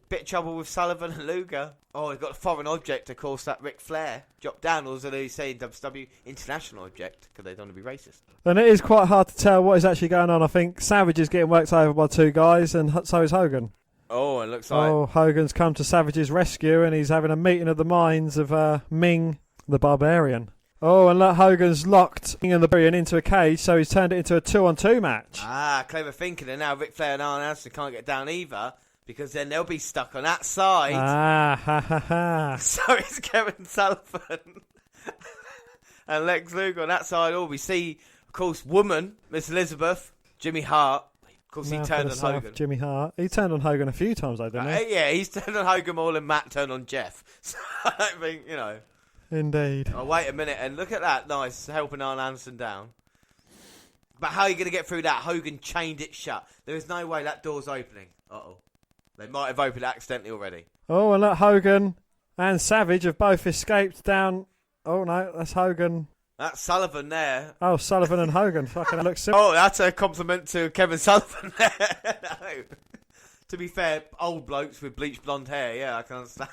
bit of trouble with Sullivan and Luger. Oh, he's got a foreign object, of course, that Ric Flair dropped down. Also, they say WCW international object because they don't want to be racist. And it is quite hard to tell what is actually going on. I think Savage is getting worked over by 2 guys, and so is Hogan. Oh, it looks like... Oh, Hogan's come to Savage's rescue, and he's having a meeting of the minds of Ming, the Barbarian. Oh, and look, Hogan's locked Ming and the Barbarian into a cage, so he's turned it into a 2-on-2 match. Ah, clever thinking. And now Ric Flair and Arn Anderson can't get down either, because then they'll be stuck on that side. Ah, ha, ha, ha. So it's Kevin Sullivan and Lex Luger on that side. Oh, we see, of course, woman, Miss Elizabeth, Jimmy Hart. Of course, he turned on Hogan. Jimmy Hart. He turned on Hogan a few times, though, didn't he? Yeah, he's turned on Hogan more than Matt turned on Jeff. So I don't think, you know. Indeed. Oh, wait a minute, and look at that. Nice, helping Arn Anderson down. But how are you going to get through that? Hogan chained it shut. There is no way that door's opening. Uh-oh. They might have opened it accidentally already. Oh, and look, Hogan and Savage have both escaped down... Oh, no, that's Hogan. That's Sullivan there. Oh, Sullivan and Hogan. Fucking looks similar. Oh, that's a compliment to Kevin Sullivan there. No. To be fair, old blokes with bleached blonde hair, yeah, I can understand.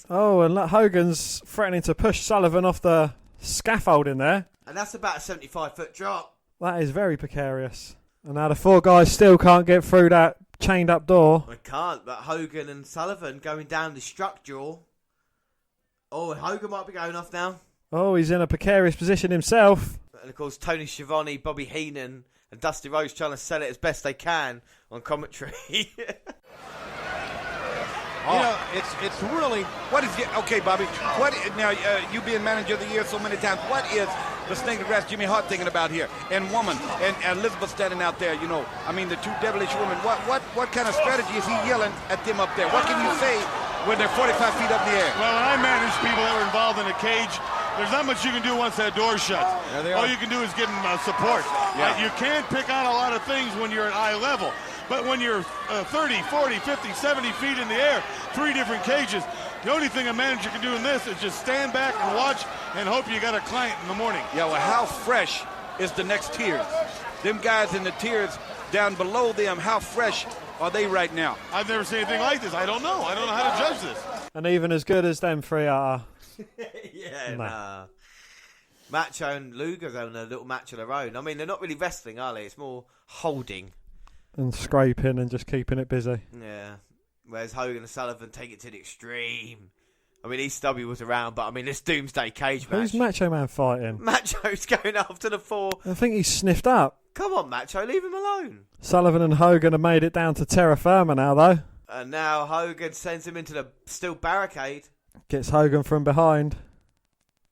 Oh, and look, Hogan's threatening to push Sullivan off the scaffolding there. And that's about a 75-foot drop. That is very precarious. And now the 4 guys still can't get through that chained up door. I can't, but Hogan and Sullivan going down the structure. Oh, and Hogan might be going off now. Oh, he's in a precarious position himself. And of course, Tony Schiavone, Bobby Heenan, and Dusty Rhodes trying to sell it as best they can on commentary. You know, it's really, what is it? Okay, Bobby, now you being manager of the year so many times, what is the snake and grass Jimmy Hart thinking about here? And woman, and Elizabeth standing out there, you know, I mean, the two devilish women, what kind of strategy is he yelling at them up there? What can you say when they're 45 feet up in the air? Well, when I manage people that are involved in a cage, there's not much you can do once that door shuts. All you can do is give them support. Yeah. You can't pick on a lot of things when you're at eye level. But when you're 30, 40, 50, 70 feet in the air, 3 different cages, the only thing a manager can do in this is just stand back and watch and hope you got a client in the morning. Yeah, well, how fresh is the next tiers? Them guys in the tiers down below them, how fresh are they right now? I've never seen anything like this. I don't know. I don't know how to judge this. And even as good as them 3 are. Yeah, nah. Macho and Luger's having a little match of their own. I mean, they're not really wrestling, are they? It's more holding. And scraping and just keeping it busy. Yeah. Whereas Hogan and Sullivan take it to the extreme. I mean, ECW was around, but I mean, this Doomsday Cage match. Who's Macho Man fighting? Macho's going after the 4. I think he's sniffed up. Come on, Macho, leave him alone. Sullivan and Hogan have made it down to terra firma now, though. And now Hogan sends him into the steel barricade. Gets Hogan from behind.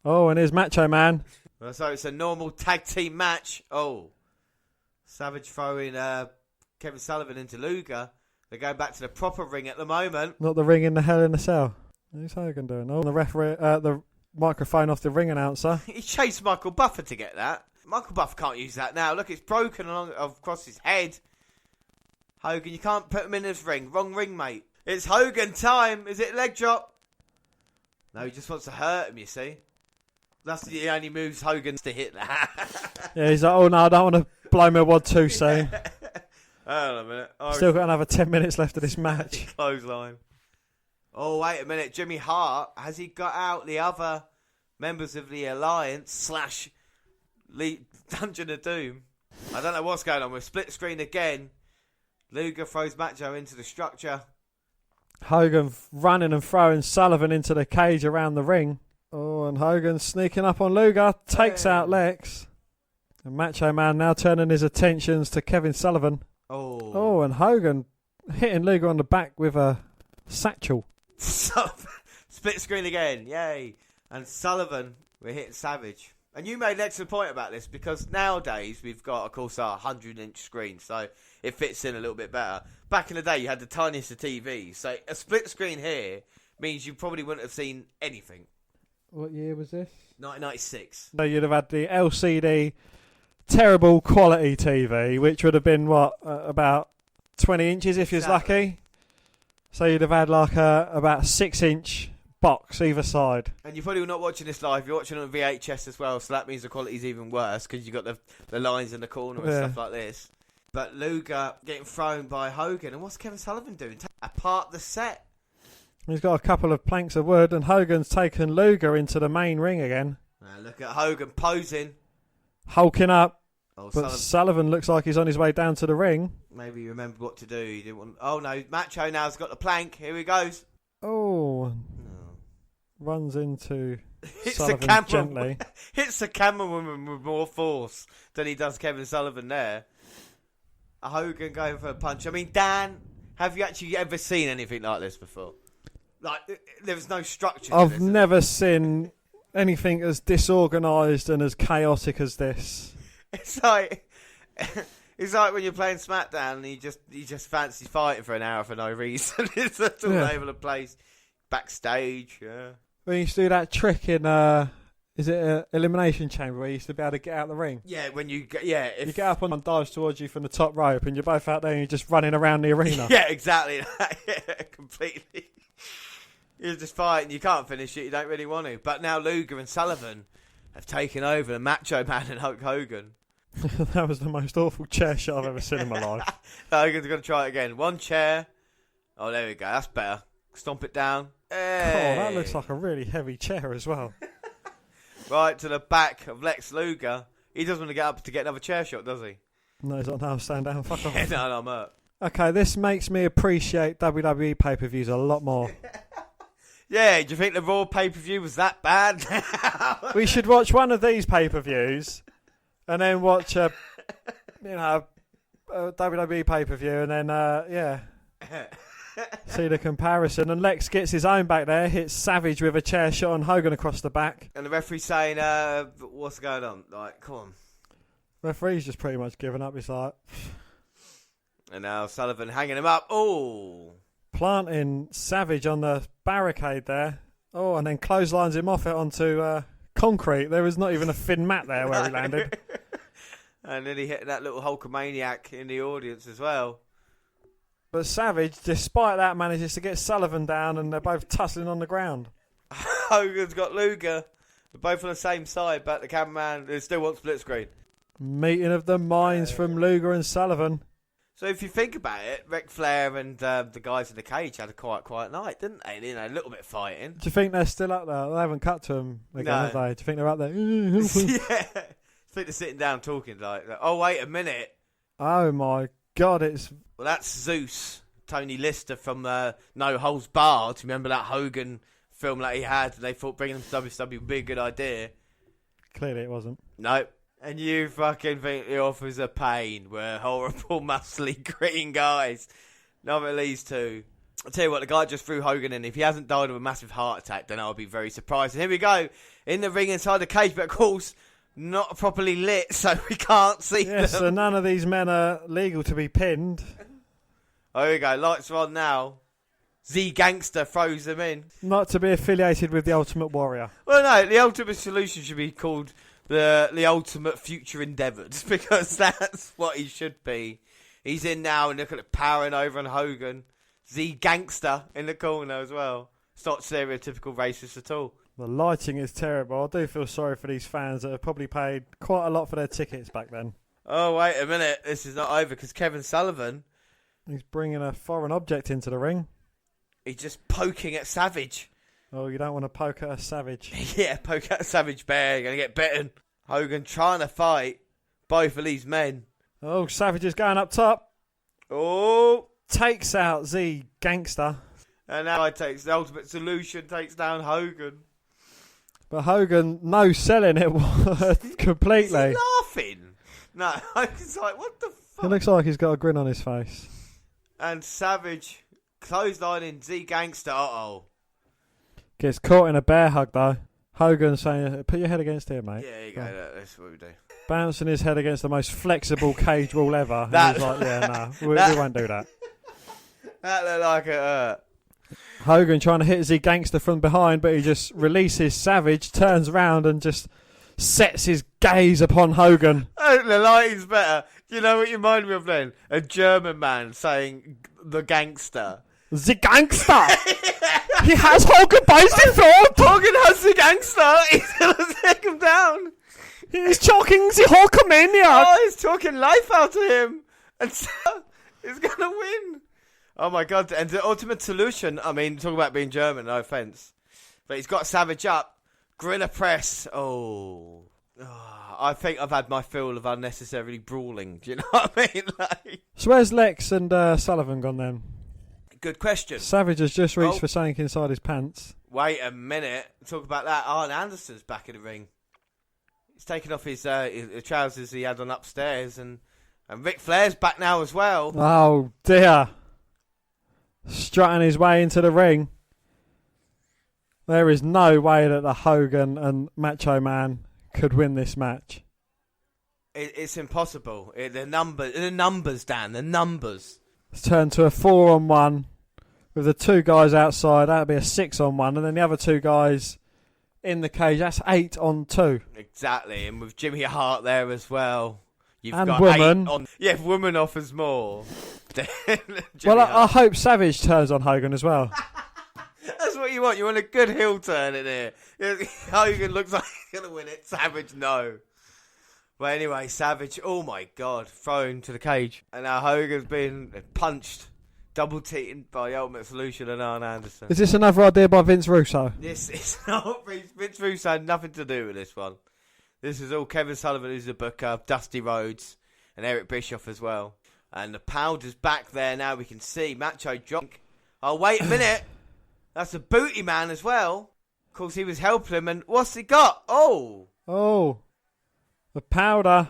Oh, and here's Macho Man. So it's a normal tag team match. Oh. Savage throwing Kevin Sullivan into Luger. They're going back to the proper ring at the moment. Not the ring in the Hell in a Cell. Who's Hogan doing? Oh, the referee, the microphone off the ring announcer. He chased Michael Buffer to get that. Michael Buffer can't use that now. Look, it's broken across his head. Hogan, you can't put him in this ring. Wrong ring, mate. It's Hogan time. Is it leg drop? No, he just wants to hurt him, you see. That's the only moves Hogan's to hit that. Yeah, he's like, oh no, I don't want to blow my wad too soon. Hold on a minute. Still got another 10 minutes left of this match. Clothesline. Oh, wait a minute. Jimmy Hart, has he got out the other members of the Alliance / Dungeon of Doom? I don't know what's going on. We're split screen again. Luger throws Macho into the structure. Hogan running and throwing Sullivan into the cage around the ring. Oh, and Hogan sneaking up on Luger, takes out Lex. And Macho Man now turning his attentions to Kevin Sullivan. Oh, and Hogan hitting Luger on the back with a satchel. Split screen again, yay. And Sullivan, we're hitting Savage. And you made an excellent point about this, because nowadays we've got, of course, our 100-inch screen, so it fits in a little bit better. Back in the day, you had the tiniest of TVs, so a split screen here means you probably wouldn't have seen anything. What year was this? 1996. So you'd have had the LCD terrible quality TV, which would have been, about 20 inches if you're lucky. So you'd have had like about a 6-inch box either side. And you're probably not watching this live, you're watching it on VHS as well, so that means the quality's even worse, because you've got the lines in the corner and stuff like this. But Luger getting thrown by Hogan, and what's Kevin Sullivan doing? Apart the set. He's got a couple of planks of wood, and Hogan's taken Luger into the main ring again. Now look at Hogan posing. Hulking up. Oh, but Sullivan looks like he's on his way down to the ring. Maybe he remembered what to do. He didn't want... Oh no, Macho now's got the plank. Here he goes. Oh. Runs into Hits Sullivan gently. Hits the camerawoman with more force than he does Kevin Sullivan there. Hogan going for a punch. I mean, Dan, have you actually ever seen anything like this before? Like, there's no structure to I've this, never seen anything as disorganised and as chaotic as this. It's like when you're playing SmackDown and you just fancy fighting for an hour for no reason. It's all over the place. Backstage, yeah. We used to do that trick in, is it an Elimination Chamber where you used to be able to get out the ring? Yeah, when you get, you get up and dives towards you from the top rope and you're both out there and you're just running around the arena. Yeah, exactly. Yeah, completely. You're just fighting, you can't finish it, you don't really want to. But now Luger and Sullivan have taken over the Macho Man and Hulk Hogan. That was the most awful chair shot I've ever seen in my life. Hogan's going to try it again. One chair. Oh, there we go. That's better. Stomp it down. Hey. Oh, that looks like a really heavy chair as well. Right to the back of Lex Luger. He doesn't want to get up to get another chair shot, does he? No, he's not. No, stand down. Fuck off. No, I'm up. Okay, this makes me appreciate WWE pay-per-views a lot more. Yeah, do you think the Raw pay-per-view was that bad? We should watch one of these pay-per-views and then watch a WWE pay-per-view and then, yeah. See the comparison. And Lex gets his own back there, hits Savage with a chair shot on Hogan across the back. And the referee's saying, what's going on? Like, come on. Referee's just pretty much given up. He's like... And now Sullivan hanging him up. Oh! Planting Savage on the barricade there. Oh, and then clotheslines him off it onto concrete. There was not even a thin mat there where he landed. And then he hit that little Hulkamaniac in the audience as well. But Savage, despite that, manages to get Sullivan down, and they're both tussling on the ground. Hogan's got Luger. They're both on the same side, but the cameraman still wants split screen. Meeting of the minds from Luger and Sullivan. So if you think about it, Ric Flair and the guys in the cage had a quiet night, didn't they? You know, a little bit of fighting. Do you think they're still up there? They haven't cut to them again, have they? Do you think they're up there? Yeah. I think they're sitting down talking like, oh, wait a minute. Oh, my God, it's... Well, that's Zeus, Tony Lister from No Holds Barred. Remember that Hogan film that he had? They thought bringing him to WCW would be a good idea. Clearly it wasn't. Nope. And you fucking think the offers a pain. We're horrible, muscly, green guys. None of these two. I'll tell you what, the guy just threw Hogan in. If he hasn't died of a massive heart attack, then I'll be very surprised. And here we go, in the ring inside the cage, but of course, not properly lit, so we can't see them. So none of these men are legal to be pinned. Oh, here we go, lights are on now. Z Gangster throws them in. Not to be affiliated with the Ultimate Warrior. Well, no, the Ultimate Solution should be called the Ultimate Future Endeavoured, because that's what he should be. He's in now, and look at it, powering over on Hogan. Z Gangster in the corner as well. It's not stereotypical racist at all. The lighting is terrible. I do feel sorry for these fans that have probably paid quite a lot for their tickets back then. Oh, wait a minute. This is not over, because Kevin Sullivan... He's bringing a foreign object into the ring. He's just poking at Savage. Oh, you don't want to poke at a Savage. Yeah, poke at a Savage bear. You're going to get bitten. Hogan trying to fight both of these men. Oh, Savage is going up top. Oh. Takes out Z Gangster. And now takes the Ultimate Solution, takes down Hogan. But Hogan, no selling it completely. Is he laughing? No, Hogan's like, what the fuck? It looks like he's got a grin on his face. And Savage clotheslining Z Gangster. Uh-oh. Gets caught in a bear hug, though. Hogan saying, put your head against here, mate. Yeah, you go. That's what we do. Bouncing his head against the most flexible cage wall ever. He's like, yeah, no, we won't do that. That looked like it hurt. Hogan trying to hit Z Gangster from behind, but he just releases Savage, turns around and just sets his gaze upon Hogan. Oh, the lighting's better. Do you know what you remind me of then? A German man saying the gangster. The gangster! He has Hogan by the throat! Hogan has the gangster! He's going to take him down! He's choking the Hulkamaniac! Oh, he's talking life out of him! And so, he's going to win! Oh my God, and the Ultimate Solution, I mean, talk about being German, no offence. But he's got Savage up. Gorilla Press. Oh, I think I've had my fill of unnecessarily brawling. Do you know what I mean? Like... So where's Lex and Sullivan gone then? Good question. Savage has just reached for something inside his pants. Wait a minute. Talk about that. Arn Anderson's back in the ring. He's taken off his trousers he had on upstairs, and Ric Flair's back now as well. Oh dear. Strutting his way into the ring. There is no way that the Hogan and Macho Man could win this match. It's impossible. The numbers, Dan. The numbers. It's turned to a 4-on-1 with the two guys outside. That'd be a 6-on-1, and then the other two guys in the cage. That's 8-on-2. Exactly, and with Jimmy Hart there as well. You've and got woman. 8 on. Yeah, if woman offers more. Well, I hope Savage turns on Hogan as well. That's what you want. You want a good heel turn in here. Hogan looks like he's going to win it. Savage, no. But anyway, Savage, oh my God, thrown to the cage. And now Hogan's been punched, double-teamed by the Ultimate Solution and Arn Anderson. Is this another idea by Vince Russo? This is not. Vince Russo had nothing to do with this one. This is all Kevin Sullivan, who's the booker, Dusty Rhodes, and Eric Bischoff as well. And the powder's back there now. We can see Macho drop. Oh, wait a minute. That's a booty man as well. Of course, he was helping him. And what's he got? Oh. Oh. The powder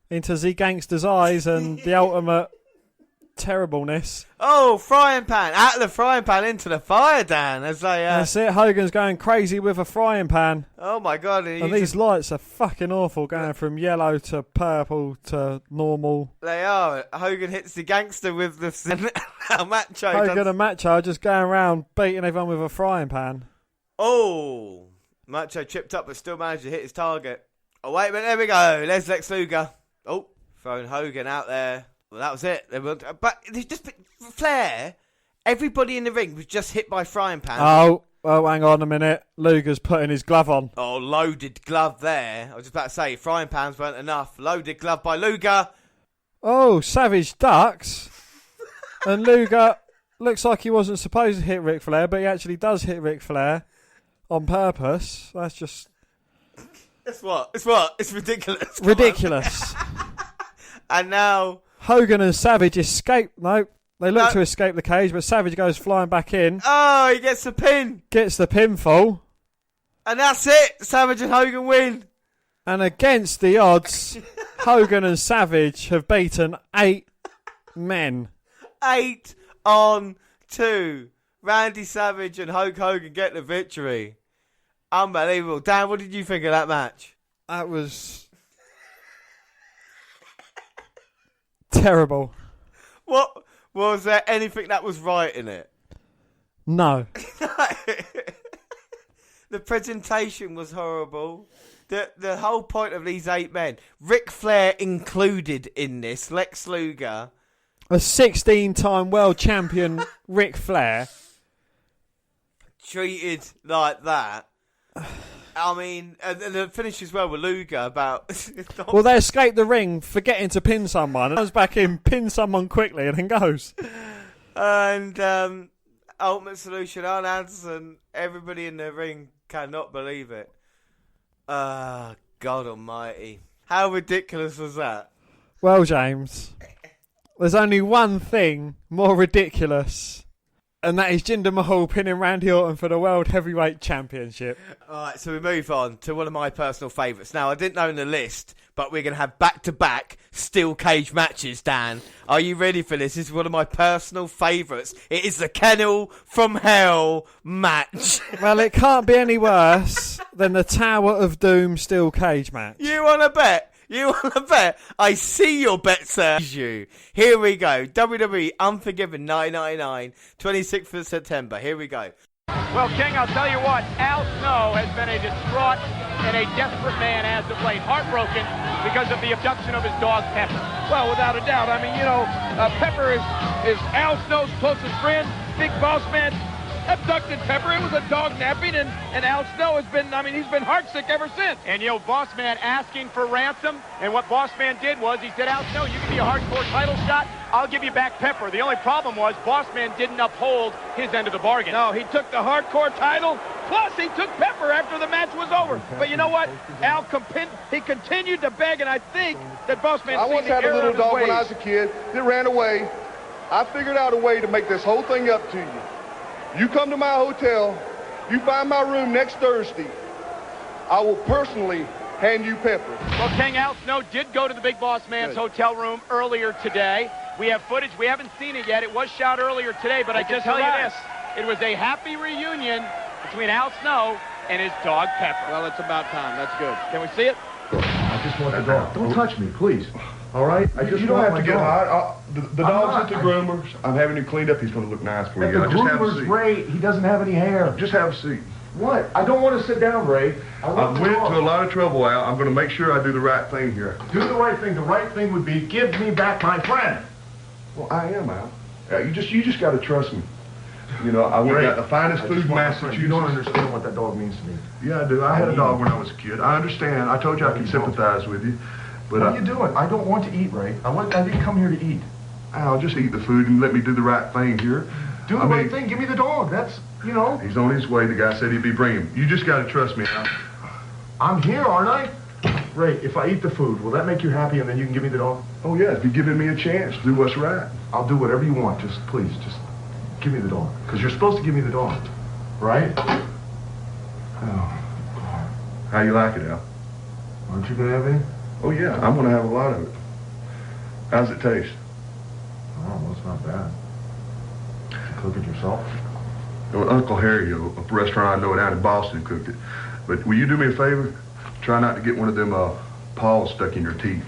into Z Gangster's eyes and the ultimate terribleness. Oh, frying pan. Out of the frying pan into the fire, Dan. As they, That's it. Hogan's going crazy with a frying pan. Oh, my God. And these lights are fucking awful, going from yellow to purple to normal. They are. Hogan hits the gangster with the Macho. Hogan and Macho are just going around beating everyone with a frying pan. Oh, Macho tripped up but still managed to hit his target. Oh, wait a minute. There we go. There's Lex Luger. Oh, throwing Hogan out there. Well, that was it. But just Flair, everybody in the ring was just hit by frying pans. Oh, hang on a minute. Luger's putting his glove on. Oh, loaded glove there. I was just about to say, frying pans weren't enough. Loaded glove by Luger. Oh, Savage ducks. And Luger looks like he wasn't supposed to hit Ric Flair, but he actually does hit Ric Flair on purpose. That's just... It's what? It's ridiculous. Ridiculous. And now... Hogan and Savage escape. No, they look to escape the cage, but Savage goes flying back in. Oh, he gets the pin. Gets the pinfall. And that's it. Savage and Hogan win. And against the odds, Hogan and Savage have beaten 8 men. 8 on 2. Randy Savage and Hulk Hogan get the victory. Unbelievable. Dan, what did you think of that match? That was... terrible. What? Was there anything that was right in it? No. The presentation was horrible. The whole point of these 8 men, Ric Flair included in this, Lex Luger. A 16-time world champion Ric Flair. Treated like that. I mean, and the finish as well with Luger about... Well, they escape the ring, forgetting to pin someone, and comes back in, pins someone quickly, and then goes. And Ultimate Solution, Arn Anderson, everybody in the ring cannot believe it. God almighty. How ridiculous was that? Well, James, there's only one thing more ridiculous, and that is Jinder Mahal pinning Randy Orton for the World Heavyweight Championship. Alright, so we move on to one of my personal favourites. Now, I didn't know in the list, but we're going to have back-to-back steel cage matches, Dan. Are you ready for this? This is one of my personal favourites. It is the Kennel from Hell match. Well, it can't be any worse than the Tower of Doom steel cage match. You want to bet? You want to bet? I see your bet, sir. Here we go. WWE Unforgiven 1999, 26th of September. Here we go. Well, King, I'll tell you what, Al Snow has been a distraught and a desperate man as of late. Heartbroken because of the abduction of his dog, Pepper. Well, without a doubt. I mean, you know, Pepper is Al Snow's closest friend. Big Boss Man abducted Pepper. It was a dog napping, and Al Snow has been, I mean, he's been heartsick ever since. And, you know, Boss Man asking for ransom, and what Boss Man did was he said, Al Snow, you give me a hardcore title shot, I'll give you back Pepper. The only problem was Boss Man didn't uphold his end of the bargain. No, he took the hardcore title, plus he took Pepper after the match was over. But you know what? Al, he continued to beg, and I think that Boss Man I once had a little dog when I was a kid that ran away. I figured out a way to make this whole thing up to you. You come to my hotel, you find my room next Thursday, I will personally hand you Pepper. Well, King, Al Snow did go to the Big Boss Man's hotel room earlier today. We have footage. We haven't seen it yet. It was shot earlier today, but I can tell you this. It was a happy reunion between Al Snow and his dog, Pepper. Well, it's about time. That's good. Can we see it? I just want the dog. Don't touch me, please. All right? You don't have to get hot. The dog's at the groomer's. I'm having him cleaned up. He's going to look nice for you. The groomer's Ray. He doesn't have any hair. Just have a seat. What? I don't want to sit down, Ray. I went to a lot of trouble, Al. I'm going to make sure I do the right thing here. Do the right thing. The right thing would be give me back my friend. Well, I am, Al. You just got to trust me. You know, I got the finest food in Massachusetts. You don't understand what that dog means to me. Yeah, I do. I had a dog when I was a kid. I understand. I told you I could sympathize with you. But what are you doing? I don't want to eat, Ray. I didn't come here to eat. Al, just eat the food and let me do the right thing here. Do the right thing. Give me the dog. That's, you know. He's on his way. The guy said he'd be bringing him. You just got to trust me, Al. I'm here, aren't I? Ray, if I eat the food, will that make you happy and then you can give me the dog? Oh, yeah. If you're giving me a chance to do what's right. I'll do whatever you want. Just, please, just give me the dog. Because you're supposed to give me the dog. Right? Oh. How you like it, Al? Aren't you going to have any? Oh, yeah. I'm going to have a lot of it. How's it taste? Oh, well, it's Not bad. Cook it yourself? Well, Uncle Harry, a restaurant I know down in Boston, cooked it. But will you do me a favor? Try not to get one of them paws stuck in your teeth.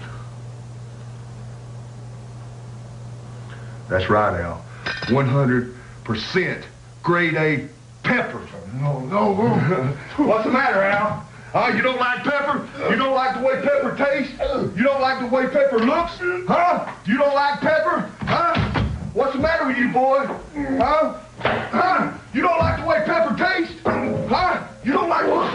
That's right, Al. 100% grade A pepper. No. What's the matter, Al? You don't like pepper? You don't like the way pepper tastes? You don't like the way pepper looks? Huh? You don't like pepper? Huh? What's the matter with you, boy? Huh? You don't like the way pepper tastes? Huh? You don't like what?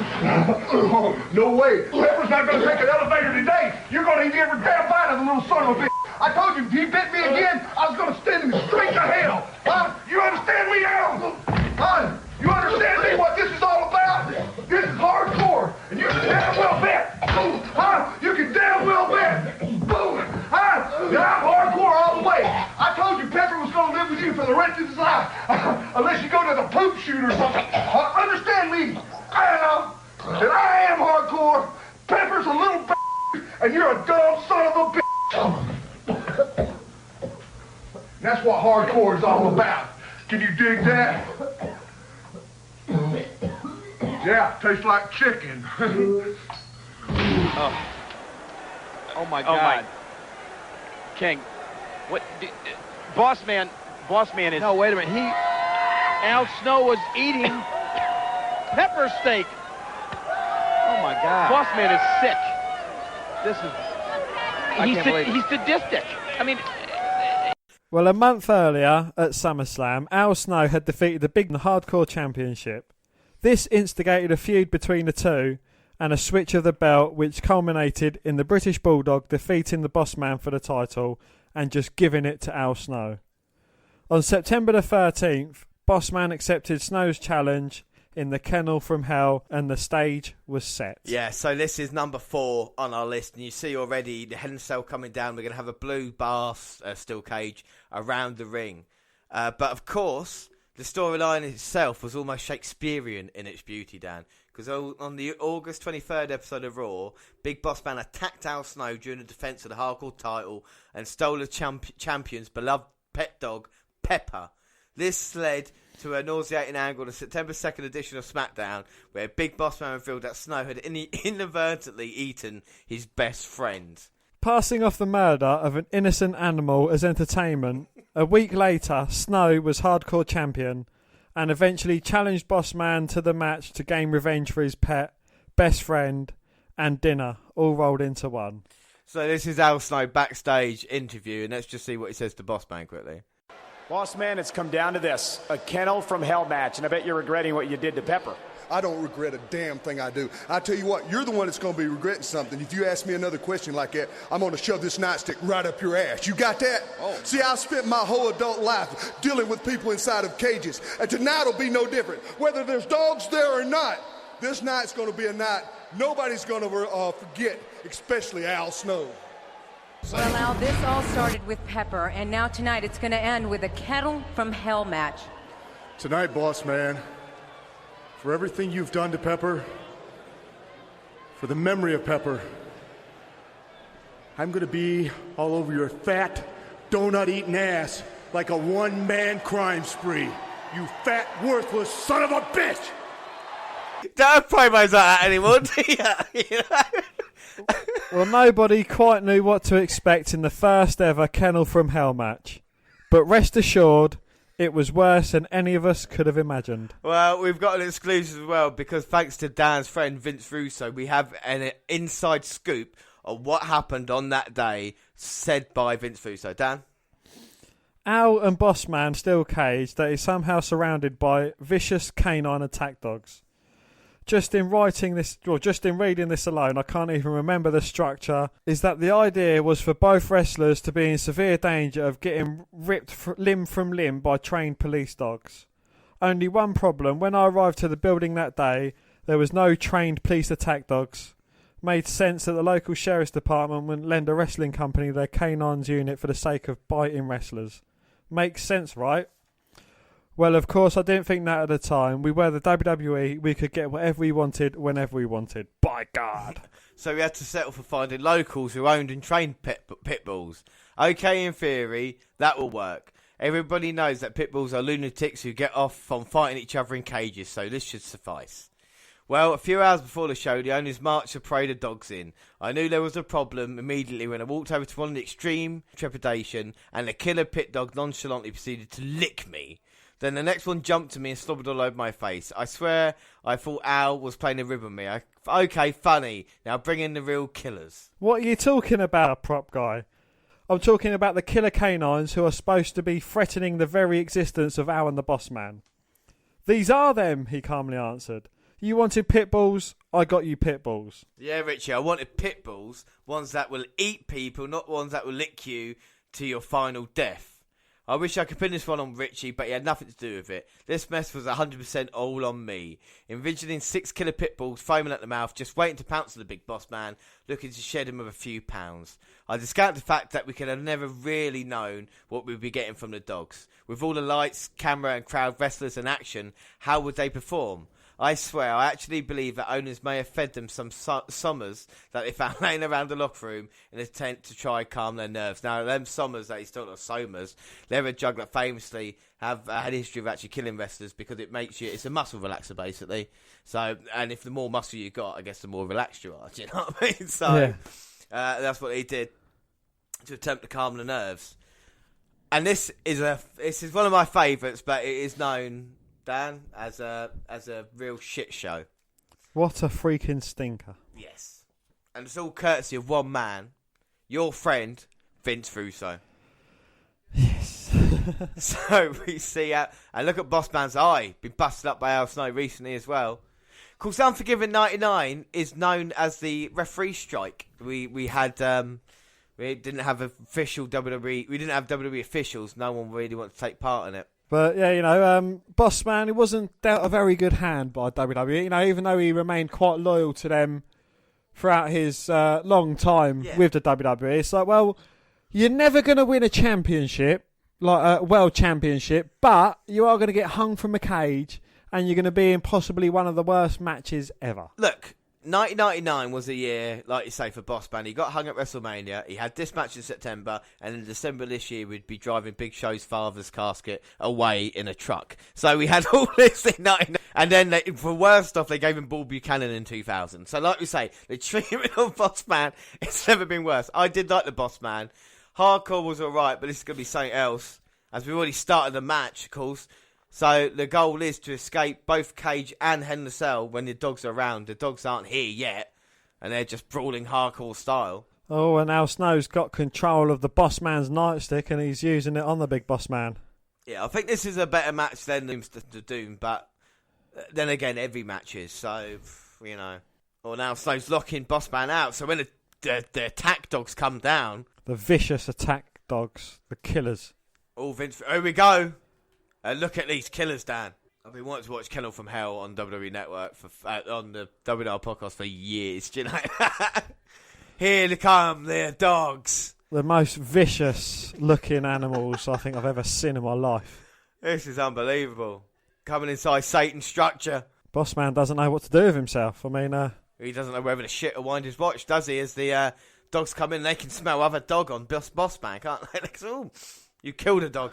No way. Pepper's not going to take an elevator today. You're going to eat every damn bite of the little son of a bitch. I told you, if he bit me again, I was going to send him straight to hell. Huh? You understand me, Al? Huh? You understand me what this is all about? This is hardcore, and you can damn well bet. Huh? You can damn well bet. Huh? Yeah, I'm hardcore all the way. I told you Pepper was going to live with you for the rest of his life. Unless you go to the poop shoot or something. Understand me, Al? That I am hardcore. Pepper's a little and you're a dumb son of a bitch. That's what hardcore is all about. Can you dig that? Yeah, tastes like chicken. Oh my God. King, what? Boss man is. No, wait a minute. Al Snow was eating pepper steak. Oh my God. Boss man is sick. This is. He's sadistic. I mean. Well, a month earlier at SummerSlam, Al Snow had defeated the Big Hardcore Championship. This instigated a feud between the two and a switch of the belt, which culminated in the British Bulldog defeating the Boss Man for the title and just giving it to Al Snow. On September the 13th, Boss Man accepted Snow's challenge in the Kennel from Hell and the stage was set. Yeah, so this is number 4 on our list, and you see already the Hell in a Cell coming down. We're going to have a blue bar steel cage around the ring. But of course, the storyline itself was almost Shakespearean in its beauty, Dan. Because on the August 23rd episode of Raw, Big Boss Man attacked Al Snow during the defense of the Hardcore title and stole the champion's beloved pet dog, Pepper. This led to a nauseating angle on the September 2nd edition of SmackDown, where Big Boss Man revealed that Snow had inadvertently eaten his best friend. Passing off the murder of an innocent animal as entertainment, a week later, Snow was Hardcore champion and eventually challenged Boss Man to the match to gain revenge for his pet, best friend, and dinner, all rolled into one. So this is Al Snow backstage interview, and let's just see what he says to Boss Man quickly. Boss Man, it's come down to this, a Kennel from Hell match, and I bet you're regretting what you did to Pepper. I don't regret a damn thing I do. I tell you what, you're the one that's going to be regretting something. If you ask me another question like that, I'm going to shove this nightstick right up your ass. You got that? Oh. See, I've spent my whole adult life dealing with people inside of cages, and tonight will be no different. Whether there's dogs there or not, this night's going to be a night nobody's going to forget, especially Al Snow. Well, Al, this all started with Pepper, and now tonight it's going to end with a Kennel from Hell match. Tonight, Boss Man, for everything you've done to Pepper, for the memory of Pepper, I'm going to be all over your fat, donut-eating ass like a one-man crime spree. You fat, worthless son of a bitch! Don't promos like that anymore, do you? Well, nobody quite knew what to expect in the first ever Kennel from Hell match. But rest assured, it was worse than any of us could have imagined. Well, we've got an exclusive as well, because thanks to Dan's friend Vince Russo, we have an inside scoop of what happened on that day, said by Vince Russo. Dan? Al and Boss Man steel cage that is somehow surrounded by vicious canine attack dogs. Just in reading this alone, I can't even remember the structure, is that the idea was for both wrestlers to be in severe danger of getting ripped limb from limb by trained police dogs. Only one problem, when I arrived to the building that day, there was no trained police attack dogs. Made sense that the local sheriff's department wouldn't lend a wrestling company their canines unit for the sake of biting wrestlers. Makes sense, right? Well, of course, I didn't think that at the time. We were the WWE. We could get whatever we wanted, whenever we wanted. By God. So we had to settle for finding locals who owned and trained pit bulls. Okay, in theory, that will work. Everybody knows that pit bulls are lunatics who get off from fighting each other in cages, so this should suffice. Well, a few hours before the show, the owners marched a parade of dogs in. I knew there was a problem immediately when I walked over to one in extreme trepidation, and the killer pit dog nonchalantly proceeded to lick me. Then the next one jumped to me and slobbered all over my face. I swear I thought Al was playing a rib on me. Okay, funny. Now bring in the real killers. What are you talking about, prop guy? I'm talking about the killer canines who are supposed to be threatening the very existence of Al and the Boss Man. These are them, he calmly answered. You wanted pit bulls, I got you pit bulls. Yeah, Richie, I wanted pit bulls, ones that will eat people, not ones that will lick you to your final death. I wish I could pin this one on Richie, but he had nothing to do with it. This mess was 100% all on me. Envisioning 6 killer pit bulls foaming at the mouth, just waiting to pounce on the big boss man, looking to shed him of a few pounds. I discount the fact that we could have never really known what we'd be getting from the dogs. With all the lights, camera and crowd wrestlers in action, how would they perform? I swear, I actually believe that owners may have fed them some summers that they found laying around the locker room in an attempt to try and calm their nerves. Now, them summers that he's talking about, somas, they're a drug that famously have had a history of actually killing wrestlers because it makes you, it's a muscle relaxer basically. So, and if the more muscle you got, I guess the more relaxed you are. Do you know what I mean? So, that's what he did to attempt to calm the nerves. And this is one of my favourites, but it is known, Dan, as a real shit show. What a freaking stinker. Yes. And it's all courtesy of one man, your friend, Vince Russo. Yes. So we see and look at Boss Man's eye, been busted up by Al Snow recently as well. Of course, Unforgiven 99 is known as the referee strike. We had we didn't have official WWE, we didn't have WWE officials, no one really wanted to take part in it. But yeah, you know, Boss Man, he wasn't dealt a very good hand by WWE. You know, even though he remained quite loyal to them throughout his long time with the WWE. It's like, well, you're never going to win a championship, like a world championship, but you are going to get hung from a cage, and you're going to be in possibly one of the worst matches ever. Look, 1999 was a year, like you say, for Boss Man. He got hung at WrestleMania. He had this match in September, and in December this year, we'd be driving Big Show's father's casket away in a truck. So we had all this in 1999. And then, for worse stuff, they gave him Bull Buchanan in 2000. So like we say, the treatment of Boss Man, it's never been worse. I did like the Boss Man. Hardcore was alright, but this is going to be something else. As we've already started the match, of course. So the goal is to escape both Cage and Hell in a Cell when the dogs are around. The dogs aren't here yet, and they're just brawling hardcore style. Oh, and Al Snow's got control of the Boss Man's nightstick, and he's using it on the big Boss Man. Yeah, I think this is a better match than the Doom, but then again, every match is. So, you know. Or now Snow's locking Boss Man out, so when the attack dogs come down... The vicious attack dogs, the killers. Oh, Vince, here we go. Look at these killers, Dan. I've been wanting to watch Kennel from Hell on WWE Network on the WNR podcast for years. Do you know? Here they come, they're dogs. The most vicious looking animals I think I've ever seen in my life. This is unbelievable. Coming inside Satan's structure. Boss Man doesn't know what to do with himself. I mean, he doesn't know whether to shit or wind his watch, does he? As the dogs come in, they can smell other dog on Boss Man, can't they? Ooh, you killed a dog.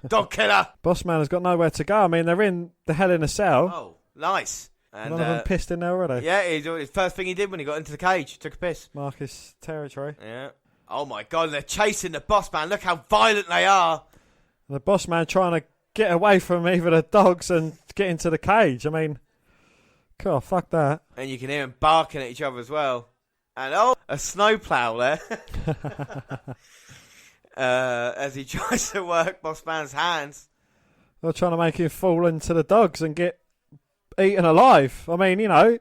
Dog killer. Boss Man has got nowhere to go. I mean, they're in the Hell in a Cell. Oh, nice. And one of them pissed in there already. Yeah, his first thing he did when he got into the cage, took a piss. Mark his territory. Yeah. Oh my God, they're chasing the Boss Man. Look how violent they are. The Boss Man trying to get away from either the dogs and get into the cage. I mean, God, fuck that. And you can hear them barking at each other as well. And a snowplow there. As he tries to work Boss Man's hands. They're trying to make him fall into the dogs and get eaten alive. I mean, you know,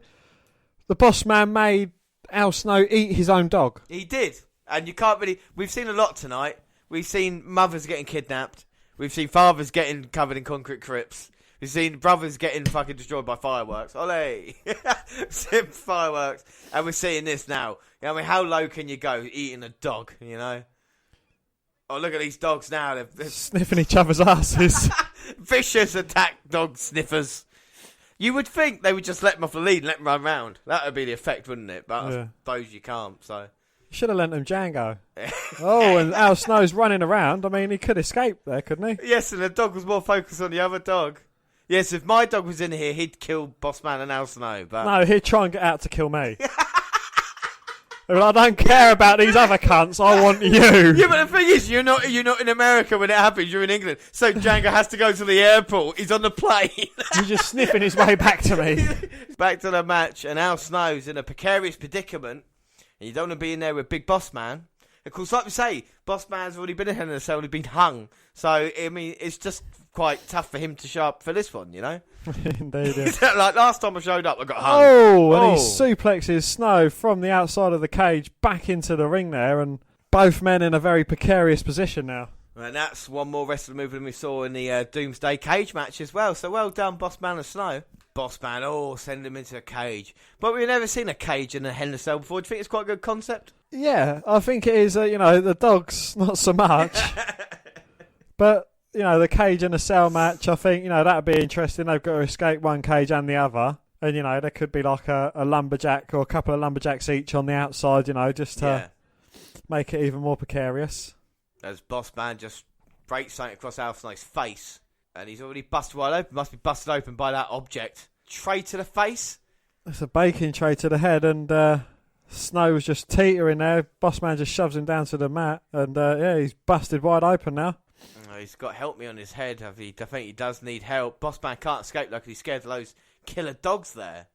the Boss Man made Al Snow eat his own dog. He did. And you can't really... We've seen a lot tonight. We've seen mothers getting kidnapped. We've seen fathers getting covered in concrete crypts. We've seen brothers getting fucking destroyed by fireworks. Ole! Sim fireworks. And we're seeing this now. I mean, how low can you go eating a dog, you know? Oh, look at these dogs now. They're sniffing each other's asses. Vicious attack dog sniffers. You would think they would just let them off the lead and let them run round. That would be the effect, wouldn't it? But I suppose you can't, so... Should have lent him Django. Oh, and Al Snow's running around. I mean, he could escape there, couldn't he? Yes, and the dog was more focused on the other dog. Yes, if my dog was in here, he'd kill Boss Man and Al Snow. But No, he'd try and get out to kill me. Well, I don't care about these other cunts. I want you. Yeah, but the thing is, you're not in America when it happens. You're in England. So Django has to go to the airport. He's on the plane. He's just sniffing his way back to me. Back to the match, and Al Snow's in a precarious predicament. And you don't want to be in there with Big Boss Man. Of course, like we say, Boss Man's already been in Hell in a Cell, already been hung. So, I mean, it's just quite tough for him to show up for this one, you know? Indeed. Like last time I showed up, I got hung. And he suplexes Snow from the outside of the cage back into the ring there, and both men in a very precarious position now. And that's one more wrestler move than we saw in the Doomsday cage match as well. So well done, Boss Man and Snow. Boss Man, send him into a cage. But we've never seen a cage in a Hell in a Cell before. Do you think it's quite a good concept? Yeah, I think it is, the dogs, not so much. But, the cage and a cell match, I think, that would be interesting. They've got to escape one cage and the other. And, there could be like a lumberjack or a couple of lumberjacks each on the outside, just to make it even more precarious. As Boss Man just breaks something across Al Snow's face. And he's already busted wide open. Must be busted open by that object. Tray to the face. It's a baking tray to the head, and Snow was just teetering there. Boss Man just shoves him down to the mat, and he's busted wide open now. He's got help me on his head. I think he does need help. Boss Man can't escape like he's scared of those killer dogs there.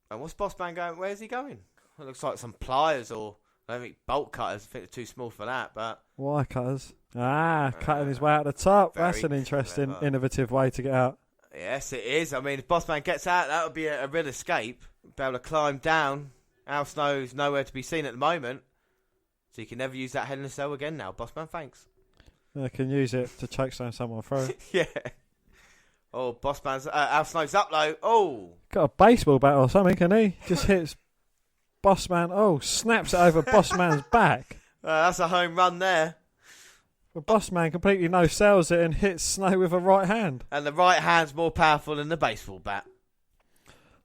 And what's Boss Man going? Where's he going? It looks like some pliers or I don't think bolt cutters. I think they're too small for that. But wire cutters. Cutting his way out the top. That's an interesting, innovative way to get out. Yes, it is. I mean, if Boss Man gets out, that would be a real escape. Be able to climb down. Al Snow's nowhere to be seen at the moment. So you can never use that Hell in a Cell again now. Boss Man, thanks. I can use it to chokeslam someone through. Yeah. Oh, Boss Man's... Al Snow's up low. Oh. Got a baseball bat or something, can he? Just hits Boss Man. Oh, snaps it over Boss Man's back. That's a home run there. But Boss Man completely no-sells it and hits Snow with a right hand. And the right hand's more powerful than the baseball bat.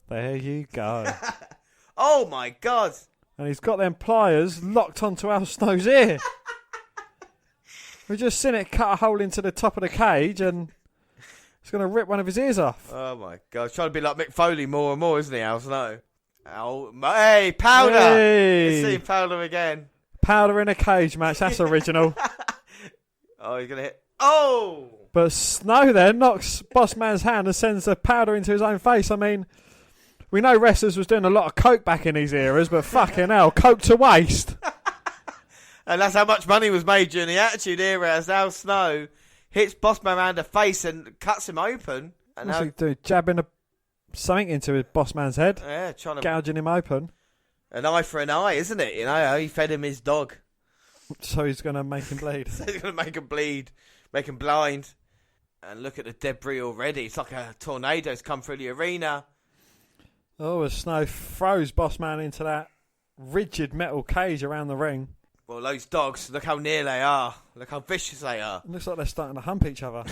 There you go. Oh, my God. And he's got them pliers locked onto Al Snow's ear. We've just seen it cut a hole into the top of the cage, and it's going to rip one of his ears off. Oh, my God. He's trying to be like Mick Foley more and more, isn't he, Al Snow? Hey, Powder. Hey. Let's see Powder again. Powder in a cage match. That's original. Oh, he's going to hit. Oh! But Snow then knocks Boss Man's hand and sends the powder into his own face. I mean, we know wrestlers was doing a lot of coke back in these eras, but fucking hell, coke to waste. And that's how much money was made during the Attitude Era, as Al Snow hits Boss Man around the face and cuts him open. And what's he doing? Jabbing something into his Boss Man's head? Yeah, trying to... gouging him open. An eye for an eye, isn't it? He fed him his dog. So he's going to make him bleed. So he's going to make him bleed, make him blind. And look at the debris already. It's like a tornado's come through the arena. Oh, as Snow throws Boss Man into that rigid metal cage around the ring. Well, those dogs, look how near they are. Look how vicious they are. It looks like they're starting to hump each other.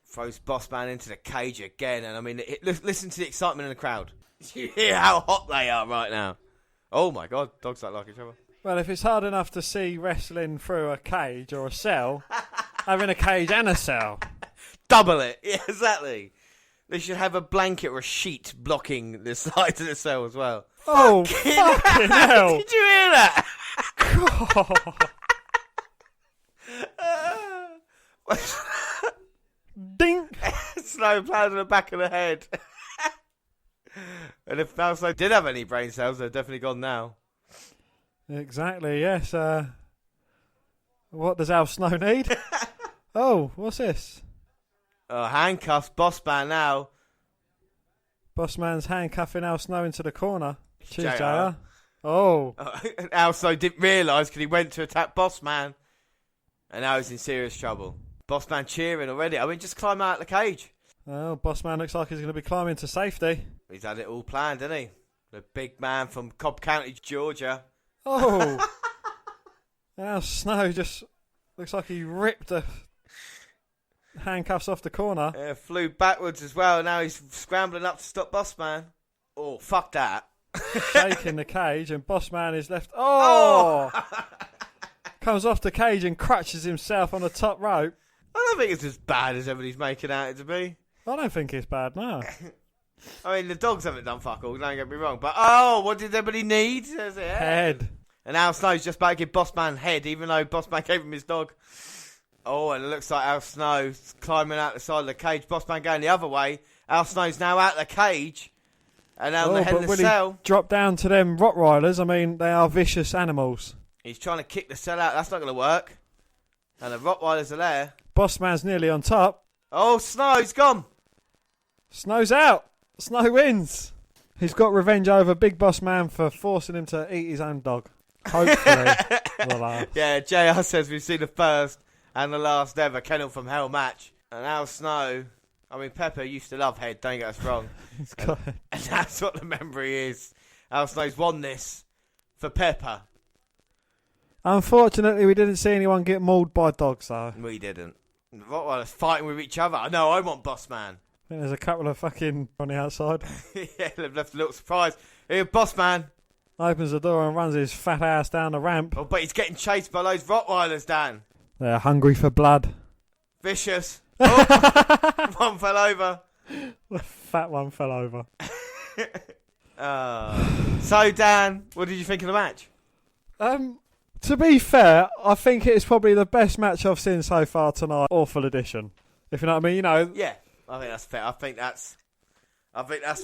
Throws Boss Man into the cage again. And I mean, listen to the excitement in the crowd. You hear how hot they are right now. Oh my God, dogs don't like each other. Well, if it's hard enough to see wrestling through a cage or a cell, having a cage and a cell. Double it. Yeah, exactly. They should have a blanket or a sheet blocking the side of the cell as well. Oh, fucking hell. Did you hear that? God. Ding. Snow plowed in the back of the head. And if Al Snow did have any brain cells, they're definitely gone now. Exactly, yes. What does Al Snow need? Oh, what's this? Handcuffs, Boss Man now. Boss Man's handcuffing Al Snow into the corner. Cheers, JR. JR. Oh. Al Snow didn't realise because he went to attack Boss Man. And now he's in serious trouble. Boss Man cheering already. I mean, just climb out of the cage. Oh, Boss Man looks like he's going to be climbing to safety. He's had it all planned, hasn't he? The big man from Cobb County, Georgia. Oh. And Al Snow just looks like he ripped the handcuffs off the corner. Yeah, flew backwards as well. Now he's scrambling up to stop Boss Man. Oh, fuck that. shaking the cage, and Bossman is left. Oh! Comes off the cage and crutches himself on the top rope. I don't think it's as bad as everybody's making out it to be. I don't think it's bad, no. I mean, the dogs haven't done fuck all, don't get me wrong. But, what did everybody need? Head. And Al Snow's just about to give Bossman head, even though Bossman gave him his dog. Oh, and it looks like Al Snow's climbing out the side of the cage. Bossman going the other way. Al Snow's now out the cage. And out the head of the cell. He drop down to them Rottweilers? I mean, they are vicious animals. He's trying to kick the cell out. That's not going to work. And the Rottweilers are there. Bossman's nearly on top. Oh, Snow's gone. Snow's out. Snow wins. He's got revenge over Big Boss Man for forcing him to eat his own dog. Hopefully. Yeah, JR says we've seen the first and the last ever Kennel from Hell match. And Al Snow, I mean, Pepper used to love head, don't get us wrong. And that's what the memory is. Al Snow's won this for Pepper. Unfortunately, we didn't see anyone get mauled by dogs, though. We didn't. Rottweilers fighting with each other. No, I want Boss Man. I think there's a couple of fucking on the outside. Yeah, they've left a little surprise. Here, Boss Man. Opens the door and runs his fat ass down the ramp. Oh, but he's getting chased by those Rottweilers, Dan. They're hungry for blood. Vicious. Oh, one fell over. The fat one fell over. So, Dan, what did you think of the match? To be fair, I think it's probably the best match I've seen so far tonight. Awful edition. If you know what I mean, you know. Yeah, I think that's fair. I think that's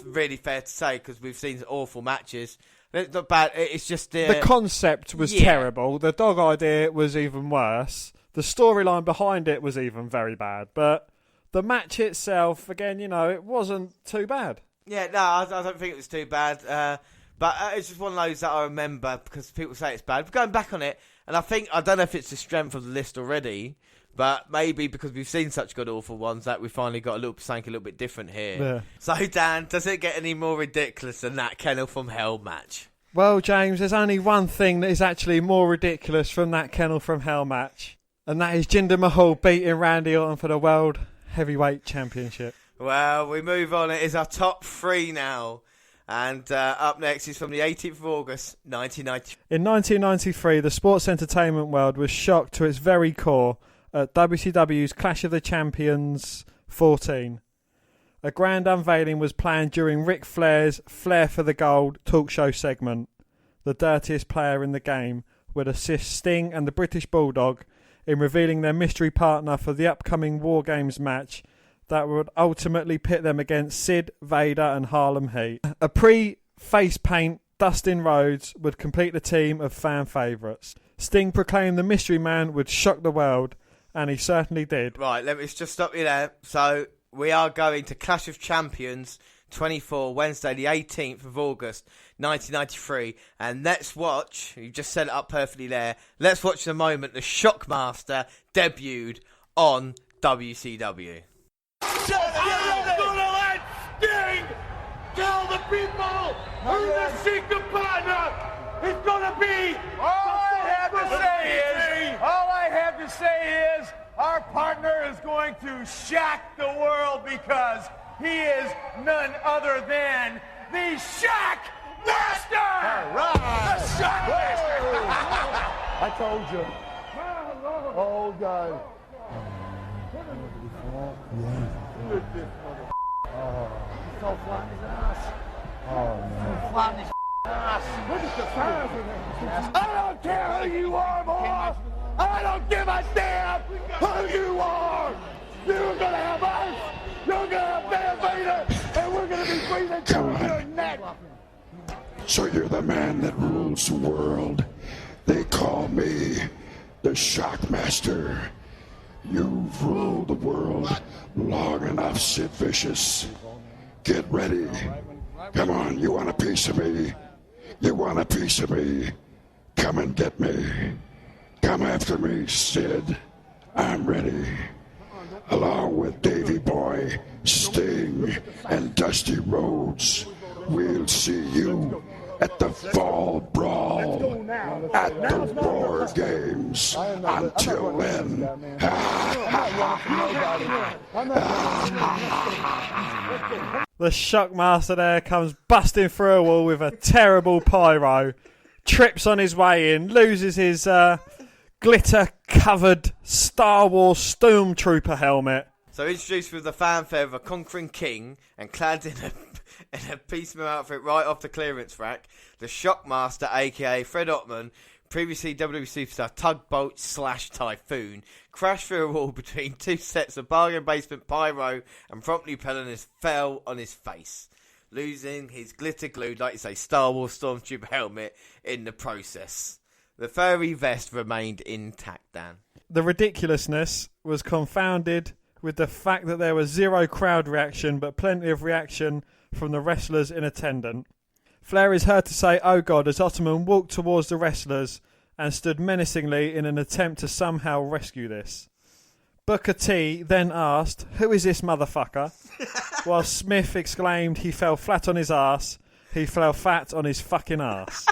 really fair to say because we've seen awful matches. It's not bad. It's just the concept was terrible. The dog idea was even worse. The storyline behind it was even very bad. But the match itself, again, you know, it wasn't too bad. Yeah, no, I don't think it was too bad. But it's just one of those that I remember because people say it's bad. But going back on it, and I don't know if it's the strength of the list already, but maybe because we've seen such good awful ones that we finally got something a little bit different here. Yeah. So, Dan, does it get any more ridiculous than that Kennel from Hell match? Well, James, there's only one thing that is actually more ridiculous from that Kennel from Hell match, and that is Jinder Mahal beating Randy Orton for the World Heavyweight Championship. Well, we move on. It is our top three now. And up next is from the 18th of August, 1990. In 1993, the sports entertainment world was shocked to its very core at WCW's Clash of the Champions 14. A grand unveiling was planned during Ric Flair's Flair for the Gold talk show segment. The dirtiest player in the game would assist Sting and the British Bulldog in revealing their mystery partner for the upcoming War Games match that would ultimately pit them against Sid, Vader and Harlem Heat. A pre-face paint Dustin Rhodes would complete the team of fan favourites. Sting proclaimed the Mystery Man would shock the world, and he certainly did. Right, let me just stop you there. So, we are going to Clash of Champions 24, Wednesday the 18th of August, 1993. And let's watch, you just set it up perfectly there, let's watch the moment the Shockmaster debuted on WCW. I'm gonna let Sting tell the people who the secret partner is gonna be. All I have to say is our partner is going to shock the world because he is none other than the Shock Master! All right. The Shock Master! I told you. Oh, God. Look at this mother. He's so flat in his ass. Oh, man. So flat in his ass. Look at the size of that. I don't care who you are, boy. I don't give a damn who you are. You're gonna have us. You're gonna have Van Vader, and we're gonna be breathing through your neck. So you're the man that rules the world. They call me the Shockmaster. You've ruled the world long enough, Sid Vicious. Get ready. Come on, you want a piece of me? You want a piece of me? Come and get me. Come after me, Sid. I'm ready. Along with Davey Boy, Sting, and Dusty Rhodes, we'll see you at the Fall Brawl at the War Games. Until then. The Shockmaster there comes busting through a wall with a terrible pyro, trips on his way in, loses his glitter-covered Star Wars Stormtrooper helmet. So introduced with the fanfare of a conquering king and clad in a piecemeal outfit right off the clearance rack, the Shockmaster, a.k.a. Fred Ottman, previously WWE Superstar Tugboat / Typhoon, crashed through a wall between two sets of bargain basement pyro and promptly fell on his face, losing his glitter-glued, like you say, Star Wars Stormtrooper helmet in the process. The furry vest remained intact, Dan. The ridiculousness was confounded with the fact that there was zero crowd reaction but plenty of reaction from the wrestlers in attendance. Flair is heard to say, "Oh God," as Ottman walked towards the wrestlers and stood menacingly in an attempt to somehow rescue this. Booker T then asked, "Who is this motherfucker?" while Smith exclaimed he fell flat on his ass. He fell fat on his fucking ass.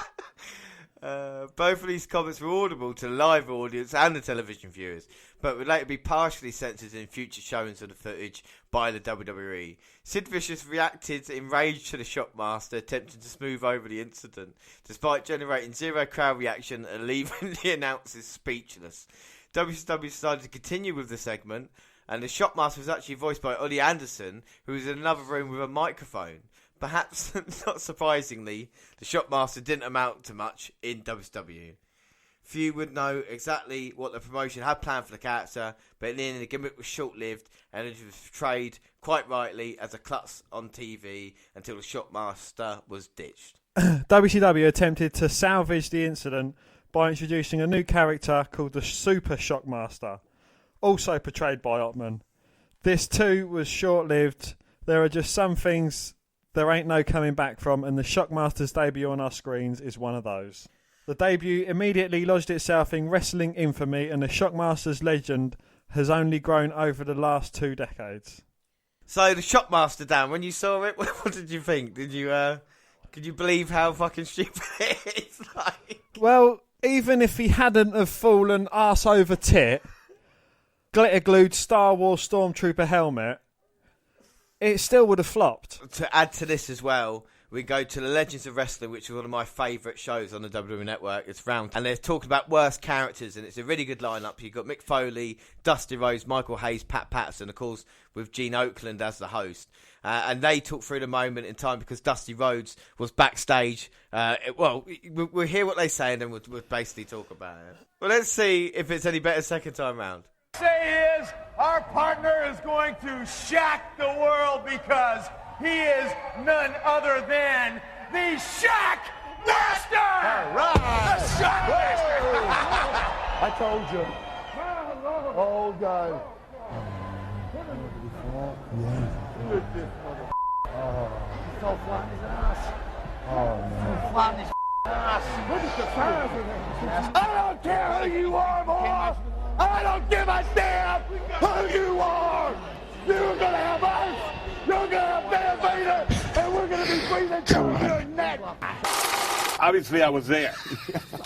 Both of these comments were audible to the live audience and the television viewers, but would later be partially censored in future showings of the footage by the WWE. Sid Vicious reacted in rage to the Shockmaster, attempting to smooth over the incident, despite generating zero crowd reaction and leaving the announcers speechless. WCW decided to continue with the segment, and the Shockmaster was actually voiced by Ollie Anderson, who was in another room with a microphone. Perhaps, not surprisingly, the Shockmaster didn't amount to much in WCW. Few would know exactly what the promotion had planned for the character, but in the end the gimmick was short-lived and it was portrayed, quite rightly, as a klutz on TV until the Shockmaster was ditched. WCW attempted to salvage the incident by introducing a new character called the Super Shockmaster, also portrayed by Ottman. This too was short-lived. There are just some things there ain't no coming back from, and the Shockmaster's debut on our screens is one of those. The debut immediately lodged itself in wrestling infamy, and the Shockmaster's legend has only grown over the last 2 decades. So the Shockmaster, Dan, when you saw it, what did you think? Could you believe how fucking stupid it is? Well, even if he hadn't have fallen arse over tit, glitter-glued Star Wars Stormtrooper helmet, it still would have flopped. To add to this as well, we go to the Legends of Wrestling, which is one of my favourite shows on the WWE Network. It's round, and they're talking about worst characters, and it's a really good lineup. You've got Mick Foley, Dusty Rhodes, Michael Hayes, Pat Patterson, of course, with Gene Oakland as the host. And they talk through the moment in time because Dusty Rhodes was backstage. We'll hear what they say, and then we'll basically talk about it. Well, let's see if it's any better second time round. Say is our partner is going to shock the world because he is none other than the Shock Master! All right! The Shock Master! I told you. Oh, God. He's so flat in his ass. Oh, man. So flat in his ass. Look at the size of it. I don't care who you are, boy. I don't give a damn who you are. You're gonna have us. You're gonna have Van Vader, and we're gonna be breathing through your neck. Obviously, I was there.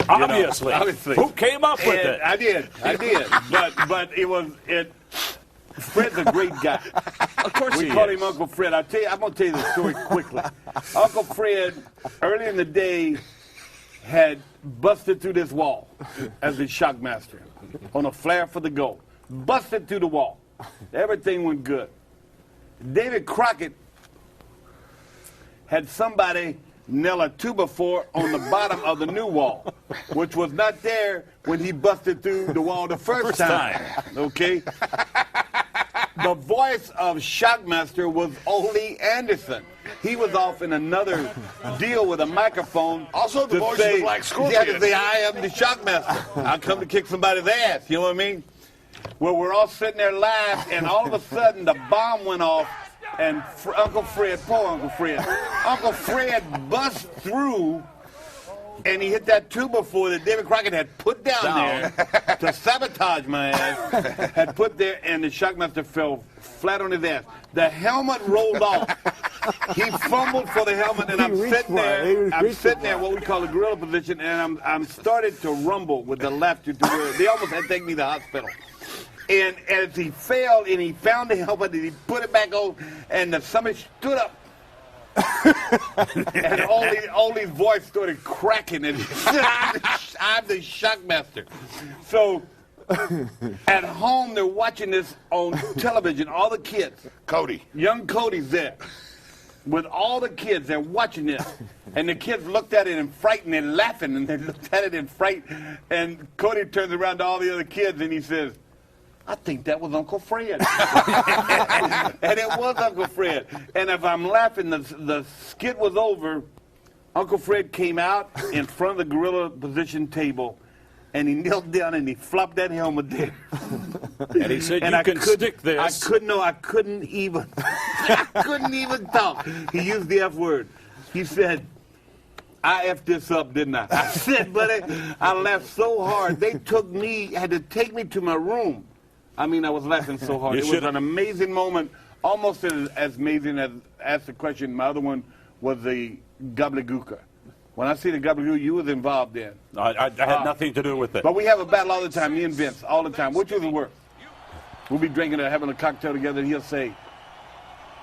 Obviously. Who came up with it? I did. But it. Fred's a great guy. Of course we call him Uncle Fred. I'm going to tell you the story quickly. Uncle Fred, early in the day, had busted through this wall as the Shockmaster on a flare for the goal. Busted through the wall. Everything went good. David Crockett had somebody nail a 2x4 on the bottom of the new wall, which was not there when he busted through the wall the first time. Okay? The voice of Shockmaster was Ole Anderson. He was off in another deal with a microphone. Also the voice of the Black Scorpion. Yeah, to say, I am the Shockmaster. I come to kick somebody's ass. You know what I mean? Well, we're all sitting there live, and all of a sudden the bomb went off, and Uncle Fred, poor Uncle Fred, Uncle Fred bust through, and he hit that 2x4 that David Crockett had put down there to sabotage my ass, had put there, and the Shockmaster fell flat on his ass. The helmet rolled off. He fumbled for the helmet, and I'm sitting there, what we call a gorilla position, and I'm started to rumble with the laughter to where they almost had to take me to the hospital. And as he fell and he found the helmet and he put it back on, and somebody stood up And Ole's voice started cracking, and I'm the Shockmaster. So at home, they're watching this on television. All the kids, young Cody's there with all the kids. They're watching this, and the kids looked at it in fright, and they're laughing, and they looked at it in fright. And Cody turns around to all the other kids, and he says, I think that was Uncle Fred. And it was Uncle Fred. And if I'm laughing, the skit was over. Uncle Fred came out in front of the gorilla position table, and he knelt down and he flopped that helmet there. And he said, you can stick this. I couldn't even talk. He used the F word. He said, I effed this up, didn't I? I said, buddy, I laughed so hard. They had to take me to my room. I mean, I was laughing so hard. It was an amazing moment, almost as amazing as Ask the Question. My other one was the gobbledygooker. When I see the gobbledygooker, you was involved in. I had nothing to do with it. But we have a battle all the time, me and Vince, all the time. Which was the worst? We'll be drinking or having a cocktail together, and he'll say,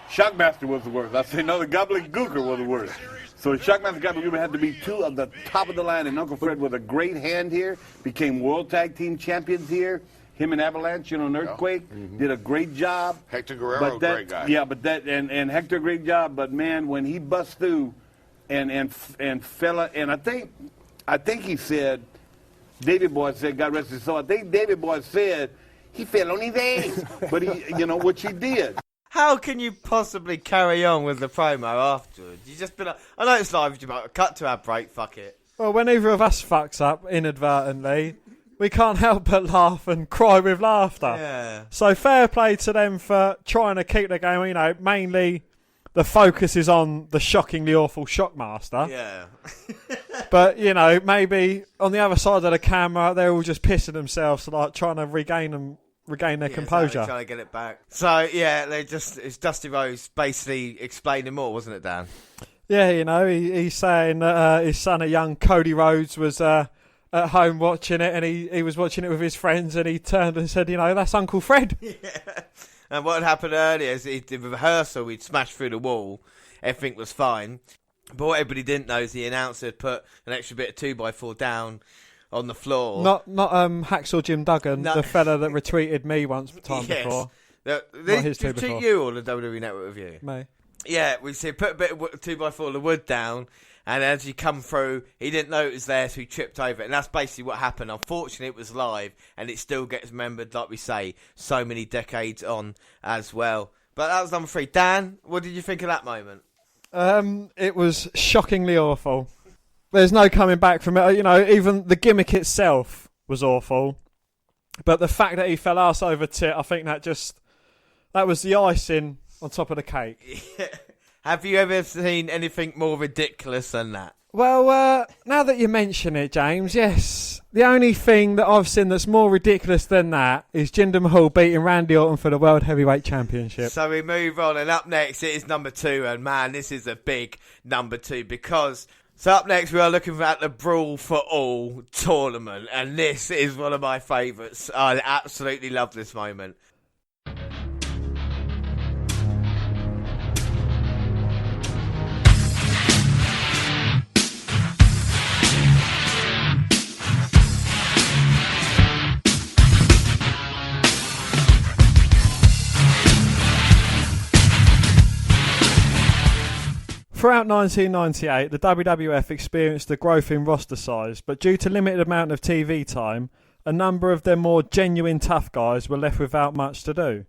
Shockmaster was the worst. I say, no, the gobbledygooker was the worst. So the Shockmaster gobbledygooker had to be two of the top of the line, and Uncle Fred was a great hand here, became World Tag Team Champions here. Him and Avalanche, an Earthquake, did a great job. Hector Guerrero, great guy. Yeah, but and Hector, great job. But man, when he bust through, and fella, and I think he said, David Boy said, God rest his soul. I think David Boy said he fell on his ass, but which he did. How can you possibly carry on with the promo afterwards? You just be like, I know it's live, but cut to our break. Fuck it. Well, when either of us fucks up inadvertently, we can't help but laugh and cry with laughter. Yeah. So fair play to them for trying to keep the game. You know, mainly the focus is on the shockingly awful Shockmaster. Yeah. But, you know, maybe on the other side of the camera, they're all just pissing themselves, like trying to regain their composure. Trying to get it back. So, yeah, it's Dusty Rhodes basically explaining more, wasn't it, Dan? Yeah, you know, he's saying that his son, a young Cody Rhodes, was at home watching it, and he was watching it with his friends, and he turned and said, you know, that's Uncle Fred. Yeah. And what had happened earlier is the rehearsal, we'd smashed through the wall, everything was fine. But what everybody didn't know is the announcer had put an extra bit of 2x4 down on the floor. Not Hacksaw Jim Duggan, the fella that retweeted me once before. Did he retweet you or the WWE Network review? Me. Yeah, we see put a bit of 2x4 of the wood down, and as he come through, he didn't know it was there, so he tripped over it. And that's basically what happened. Unfortunately, it was live, and it still gets remembered, like we say, so many decades on as well. But that was number 3. Dan, what did you think of that moment? It was shockingly awful. There's no coming back from it. You know, even the gimmick itself was awful. But the fact that he fell arse over tit, I think that was the icing on top of the cake. Have you ever seen anything more ridiculous than that? Well, now that you mention it, James, yes. The only thing that I've seen that's more ridiculous than that is Jinder Mahal beating Randy Orton for the World Heavyweight Championship. So we move on, and up next it is number 2, and man, this is a big number 2 because... So up next we are looking at the Brawl for All tournament, and this is one of my favourites. I absolutely love this moment. Throughout 1998, the WWF experienced a growth in roster size, but due to limited amount of TV time, a number of their more genuine tough guys were left without much to do.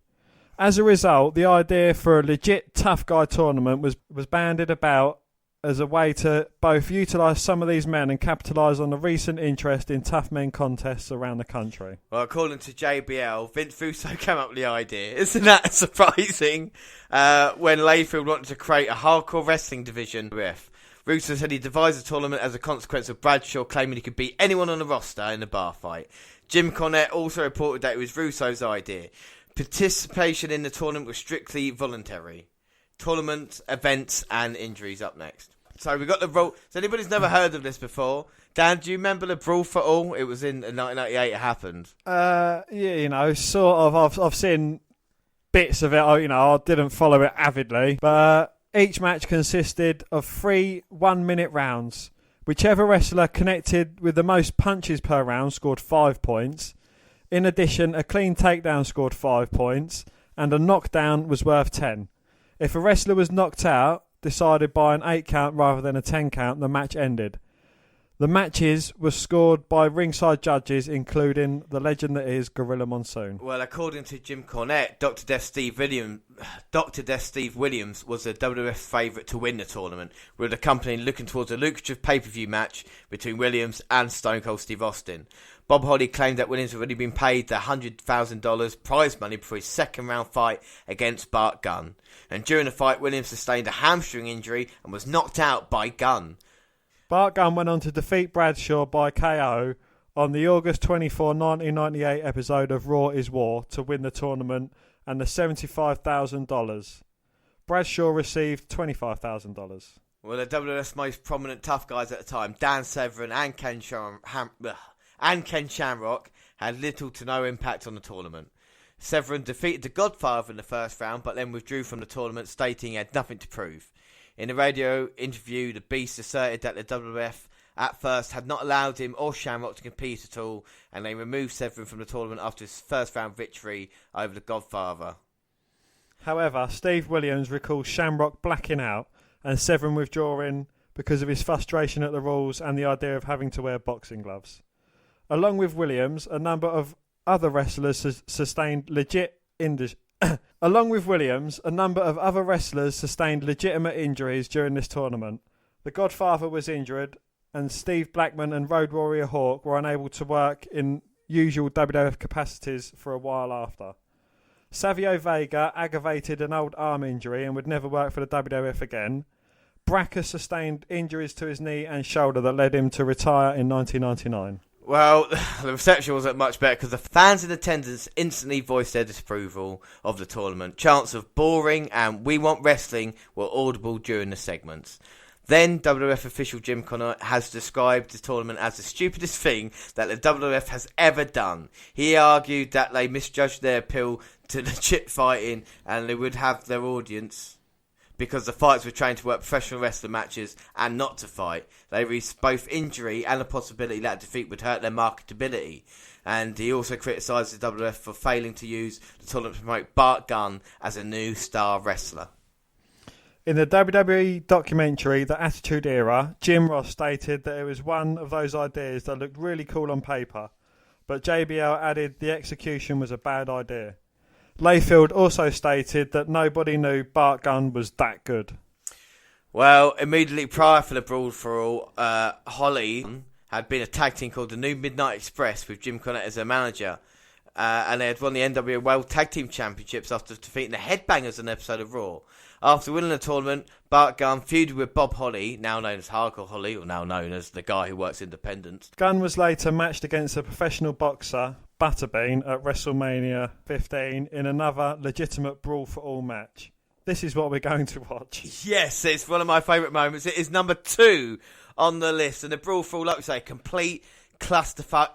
As a result, the idea for a legit tough guy tournament was bandied about as a way to both utilise some of these men and capitalise on the recent interest in tough men contests around the country. Well, according to JBL, Vince Russo came up with the idea. Isn't that surprising? When Layfield wanted to create a hardcore wrestling division. Russo said he devised the tournament as a consequence of Bradshaw claiming he could beat anyone on the roster in a bar fight. Jim Cornette also reported that it was Russo's idea. Participation in the tournament was strictly voluntary. Tournament, events, and injuries up next. So we got the Brawl. So anybody's never heard of this before? Dan, do you remember the Brawl for All? It was in 1998. It happened. Yeah, you know, sort of. I've seen bits of it. You know, I didn't follow it avidly, but Each match consisted of 3 one-minute rounds. Whichever wrestler connected with the most punches per round scored 5 points. In addition, a clean takedown scored 5 points, and a knockdown was worth 10. If a wrestler was knocked out, decided by an 8 count rather than a 10 count, the match ended. The matches were scored by ringside judges, including the legend that is Gorilla Monsoon. Well, according to Jim Cornette, Dr. Death Steve Williams was the WWF's favourite to win the tournament, with the company looking towards a lucrative pay-per-view match between Williams and Stone Cold Steve Austin. Bob Holly claimed that Williams had already been paid the $100,000 prize money before his second-round fight against Bart Gunn. And during the fight, Williams sustained a hamstring injury and was knocked out by Gunn. Bart Gunn went on to defeat Bradshaw by KO on the August 24, 1998 episode of Raw is War to win the tournament and the $75,000. Bradshaw received $25,000. Well, the WWF's most prominent tough guys at the time, Dan Severn and Ken Shamrock, had little to no impact on the tournament. Severn defeated the Godfather in the first round, but then withdrew from the tournament, stating he had nothing to prove. In a radio interview, the Beast asserted that the WWF at first had not allowed him or Shamrock to compete at all, and they removed Severn from the tournament after his first round victory over the Godfather. However, Steve Williams recalls Shamrock blacking out and Severn withdrawing because of his frustration at the rules and the idea of having to wear boxing gloves. Along with Williams, a number of other wrestlers sustained legitimate injuries during this tournament. The Godfather was injured, and Steve Blackman and Road Warrior Hawk were unable to work in usual WWF capacities for a while after. Savio Vega aggravated an old arm injury and would never work for the WWF again. Bracker sustained injuries to his knee and shoulder that led him to retire in 1999. Well, the reception wasn't much better because the fans in attendance instantly voiced their disapproval of the tournament. Chants of boring and we want wrestling were audible during the segments. Then WWF official Jim Cornette has described the tournament as the stupidest thing that the WWF has ever done. He argued that they misjudged their appeal to legit fighting and they would have their audience because the fights were trained to work professional wrestling matches and not to fight. They risked both injury and the possibility that defeat would hurt their marketability. And he also criticised the WWF for failing to use the tournament to promote Bart Gunn as a new star wrestler. In the WWE documentary, The Attitude Era, Jim Ross stated that it was one of those ideas that looked really cool on paper, but JBL added the execution was a bad idea. Layfield also stated that nobody knew Bart Gunn was that good. Well, immediately prior for the Brawl for All, Holly had been a tag team called the New Midnight Express with Jim Cornette as their manager. And they had won the NWA World Tag Team Championships after defeating the Headbangers in an episode of Raw. After winning the tournament, Bart Gunn feuded with Bob Holly, now known as Hardcore Holly, or now known as the guy who works independent. Gunn was later matched against a professional boxer, Butterbean, at WrestleMania 15 in another legitimate Brawl for All match. This is what we're going to watch. Yes, it's one of my favourite moments. It is number 2 on the list. And the Brawl for All, like we say, complete clusterfuck.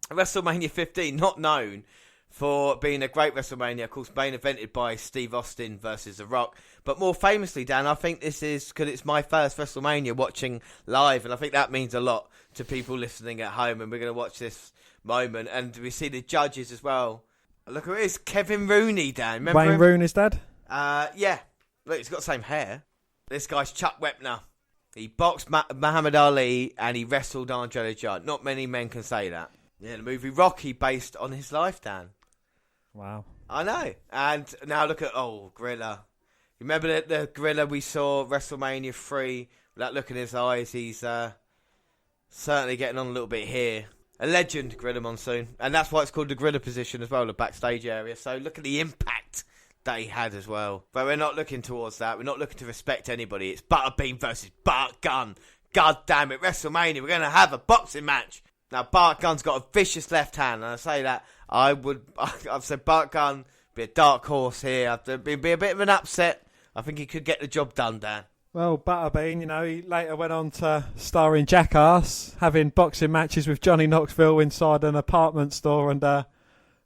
WrestleMania 15, not known for being a great WrestleMania, of course, main evented by Steve Austin versus The Rock. But more famously, Dan, I think this is because it's my first WrestleMania watching live, and I think that means a lot to people listening at home, and we're going to watch this moment, and we see the judges as well. Look who it is, Kevin Rooney, Dan. Remember Wayne him? Rooney's dad? Yeah. Look, he's got the same hair. This guy's Chuck Wepner. He boxed Muhammad Ali, and he wrestled Andre the Giant. Not many men can say that. Yeah, the movie Rocky based on his life, Dan. Wow. I know. And now look at, Gorilla. Remember the Gorilla we saw WrestleMania 3? With that look in his eyes, he's certainly getting on a little bit here. A legend, Gorilla Monsoon. And that's why it's called the Gorilla position as well, the backstage area. So look at the impact that he had as well. But we're not looking towards that. We're not looking to respect anybody. It's Butterbean versus Bart Gunn. God damn it, WrestleMania, we're going to have a boxing match. Now, Bart Gunn's got a vicious left hand, and I say that I've said Bart Gunn be a dark horse here. I'd be a bit of an upset. I think he could get the job done, Dan. Well, Butterbean, he later went on to star in Jackass, having boxing matches with Johnny Knoxville inside an apartment store, and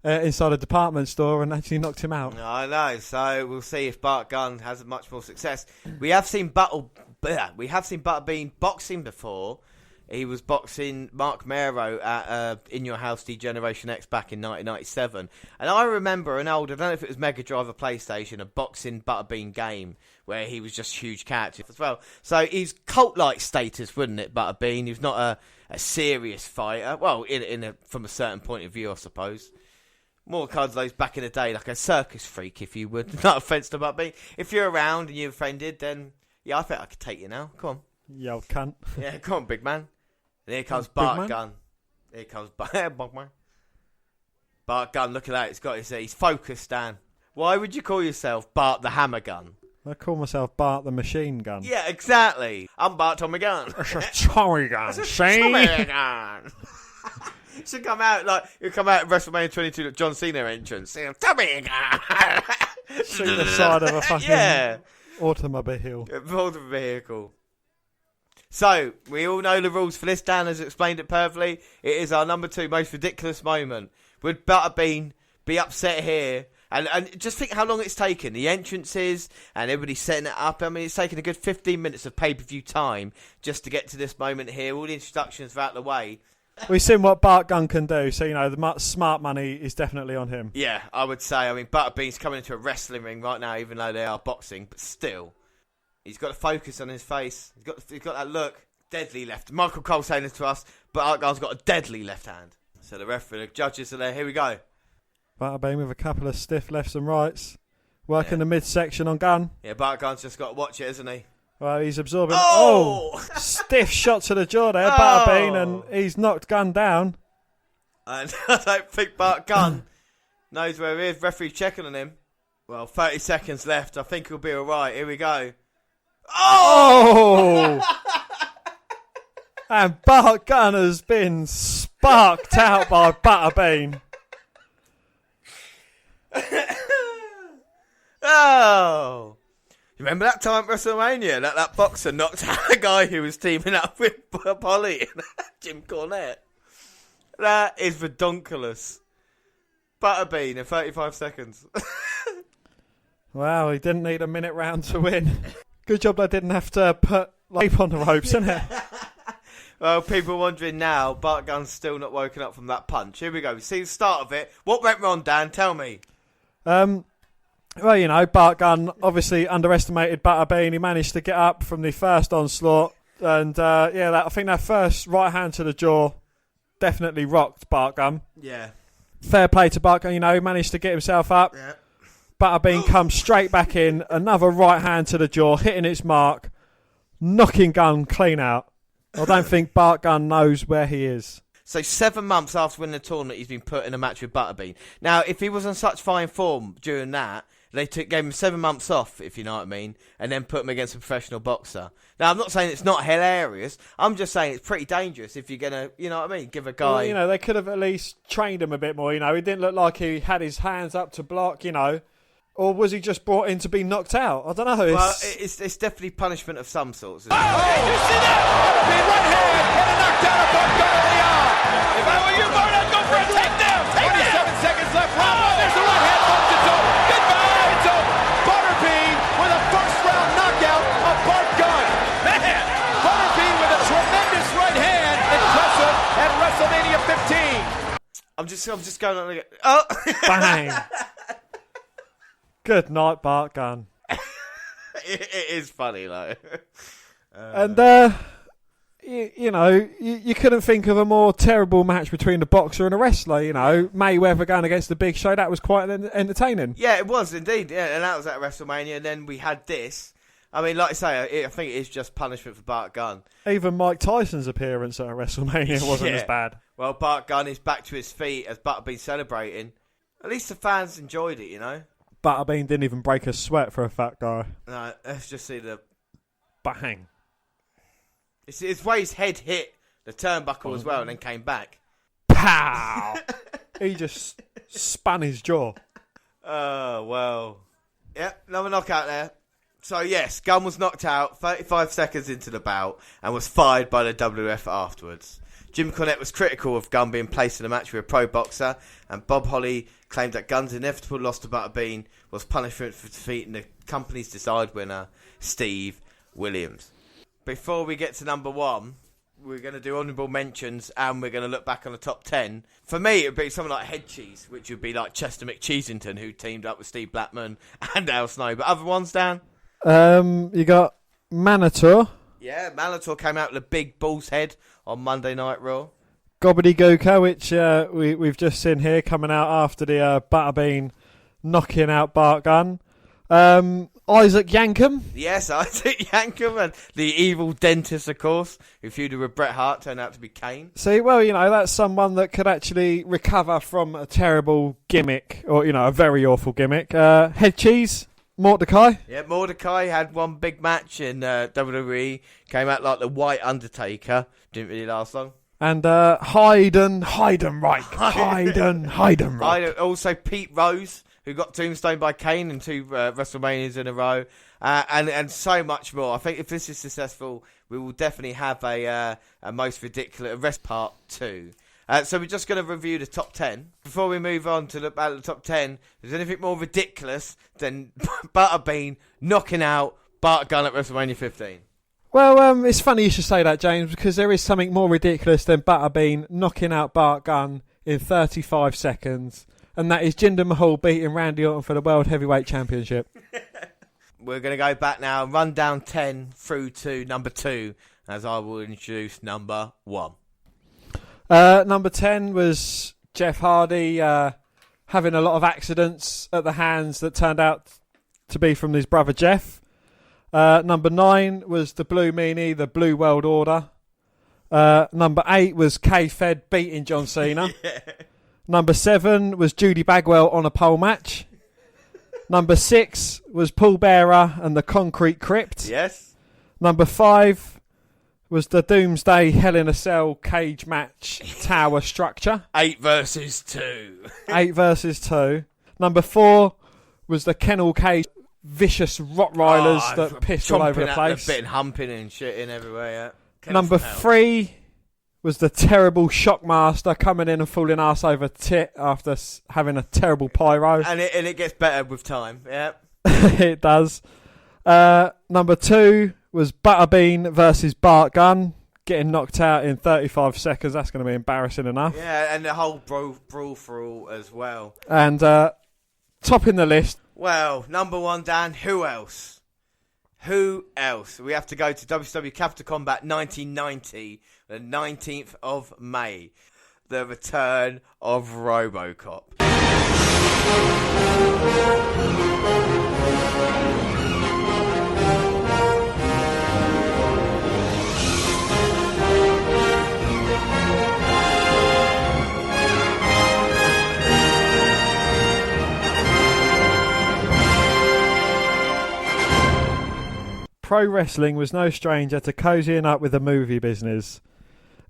inside a department store and actually knocked him out. I know. So we'll see if Bart Gunn has much more success. We have seen Butterbean boxing before. He was boxing Mark Mero at In Your House Degeneration X back in 1997. And I remember an old, I don't know if it was Mega Drive or PlayStation, a boxing Butterbean game where he was just a huge character as well. So he's cult-like status, wouldn't it, Butterbean? He was not a serious fighter. Well, from a certain point of view, I suppose. More cards those back in the day, like a circus freak, if you would. Not offence to Butterbean. If you're around and you're offended, then yeah, I think I could take you now. Come on. You old cunt. Yeah, come on, big man. And here comes Bart Gunn. Here comes Bart Gunn. Bart Gunn, look at that. He's focused, Dan. Why would you call yourself Bart the Hammer Gun? I call myself Bart the Machine Gun. Yeah, exactly. I'm Bart Tommy Gun. It's a Tommy Gun, see? Tommy Gun. Should come out like at WrestleMania 22 at John Cena entrance. Tommy Gun. See the side of a fucking automobile. Automobile vehicle. So, we all know the rules for this. Dan has explained it perfectly. It is our number 2 most ridiculous moment. Would Butterbean be upset here? And just think how long it's taken. The entrances and everybody setting it up. I mean, it's taken a good 15 minutes of pay-per-view time just to get to this moment here. All the introductions are out of the way. We've seen what Bart Gunn can do, so, the smart money is definitely on him. Yeah, I would say. I mean, Butterbean's coming into a wrestling ring right now, even though they are boxing, but still. He's got a focus on his face. He's got that look. Deadly left. Michael Cole saying this to us, but Art Gunn's got a deadly left hand. So the referee, the judges are there. Here we go. Butterbean with a couple of stiff lefts and rights. Working the midsection on Gunn. Yeah, Bart Gunn's just got to watch it, isn't he? Well, he's absorbing... Oh! Stiff shot to the jaw there, Butterbean, and he's knocked Gunn down. And I don't think Bart Gunn knows where he is. Referee's checking on him. Well, 30 seconds left. I think he'll be all right. Here we go. Oh! And Bart Gunn has been sparked out by Butterbean. Oh! You remember that time at WrestleMania? That boxer knocked out a guy who was teaming up with Polly and Jim Cornette. That is ridiculous. Butterbean in 35 seconds. Wow, he didn't need a minute round to win. Good job I didn't have to put tape on the ropes, isn't it? Well, people are wondering now, Bart Gunn's still not woken up from that punch. Here we go. We see the start of it. What went wrong, Dan? Tell me. Well, Bart Gunn obviously underestimated Butterbean. He managed to get up from the first onslaught. And, I think that first right hand to the jaw definitely rocked Bart Gunn. Yeah. Fair play to Bart Gunn. He managed to get himself up. Yeah. Butterbean comes straight back in. Another right hand to the jaw, hitting its mark. Knocking Gunn clean out. I don't think Bart Gunn knows where he is. So 7 months after winning the tournament, he's been put in a match with Butterbean. Now, if he was on such fine form during that, they gave him 7 months off, if you know what I mean, and then put him against a professional boxer. Now, I'm not saying it's not hilarious. I'm just saying it's pretty dangerous if you're going to, you know what I mean, give a guy... Well, they could have at least trained him a bit more, He didn't look like he had his hands up to block, Or was he just brought in to be knocked out? I don't know. Well, it's definitely punishment of some sorts. Did you see that? Big right hand and a knockdown of Bart Gunn in the arm. If I were you, Bart, I'd go for a takedown. 27 seconds left. There's a right hand bump. It's over. Goodbye. It's over. Butterbean with a first-round knockout of Bart Gunn. Man, Butterbean with a tremendous right hand. Impressive at WrestleMania 15. I'm just going on again. Oh! Bang. Good night, Bart Gunn. It is funny, though. And, you couldn't think of a more terrible match between a boxer and a wrestler, Mayweather going against the Big Show. That was quite entertaining. Yeah, it was indeed. Yeah, and that was at WrestleMania. And then we had this. I mean, like I say, I think it is just punishment for Bart Gunn. Even Mike Tyson's appearance at WrestleMania wasn't as bad. Well, Bart Gunn is back to his feet as Butterbean celebrating. At least the fans enjoyed it, Butterbean didn't even break a sweat for a fat guy. No, let's just see the... Bang. It's where his head hit the turnbuckle as well and then came back. Pow! He just spun his jaw. Oh, well. Yeah, another knockout there. So, yes, Gunn was knocked out 35 seconds into the bout and was fired by the WF afterwards. Jim Cornette was critical of Gunn being placed in a match with a pro boxer, and Bob Holly claimed that Gunn's inevitable loss to Butterbean was punishment for defeating the company's desired winner, Steve Williams. Before we get to number 1, we're going to do honourable mentions, and we're going to look back on the top 10. For me, it would be something like Head Cheese, which would be like Chester McCheesington, who teamed up with Steve Blackman and Al Snow. But other ones, Dan? You got Manitou. Yeah, Manitou came out with a big bull's head on Monday Night Raw. Gobbledygooker, which we've just seen here, coming out after the Butterbean knocking out Bart Gunn. Isaac Yankem. Yes, Isaac Yankem, and the evil dentist, of course, who feuded with Bret Hart, turned out to be Kane. See, well, that's someone that could actually recover from a terrible gimmick, or, a very awful gimmick. Head Cheese, Mordecai. Yeah, Mordecai had one big match in WWE, came out like the White Undertaker, didn't really last long. And Heidenreich. Also Pete Rose, who got tombstoned by Kane in 2 WrestleManias in a row, and so much more. I think if this is successful, we will definitely have a most ridiculous rest part 2. So we're just going to review the top 10. Before we move on to look at the top 10, is there anything more ridiculous than Butterbean knocking out Bart Gunn at WrestleMania 15? Well, it's funny you should say that, James, because there is something more ridiculous than Butterbean knocking out Bart Gunn in 35 seconds, and that is Jinder Mahal beating Randy Orton for the World Heavyweight Championship. We're going to go back now and run down 10 through to number 2, as I will introduce number 1. Number 10 was Jeff Hardy having a lot of accidents at the hands that turned out to be from his brother Jeff. Number 9 was the Blue Meanie, the Blue World Order. Number 8 was K-Fed beating John Cena. Yeah. Number 7 was Judy Bagwell on a pole match. Number 6 was Paul Bearer and the Concrete Crypt. Yes. Number 5 was the Doomsday Hell in a Cell cage match tower structure. 8 versus 2. 8 versus 2. Number 4 was the Kennel Cage vicious Rottweilers that pissed all over the place. A bit and humping and shitting everywhere, yeah. Number 3 was the terrible Shockmaster coming in and falling arse over tit after having a terrible pyro. And it gets better with time, yeah. It does. Number 2 was Butterbean versus Bart Gunn, getting knocked out in 35 seconds. That's going to be embarrassing enough. Yeah, and the whole brawl for all as well. And topping the list. Well, number 1, Dan, who else? Who else? We have to go to WCW Capital Combat 1990, the 19th of May. The return of RoboCop. Pro wrestling was no stranger to cozying up with the movie business,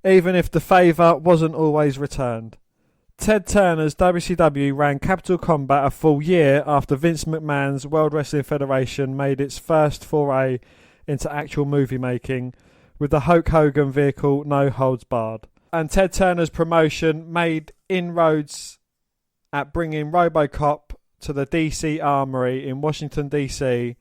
even if the favour wasn't always returned. Ted Turner's WCW ran Capital Combat a full year after Vince McMahon's World Wrestling Federation made its first foray into actual movie making with the Hulk Hogan vehicle No Holds Barred. And Ted Turner's promotion made inroads at bringing RoboCop to the DC Armory in Washington, DC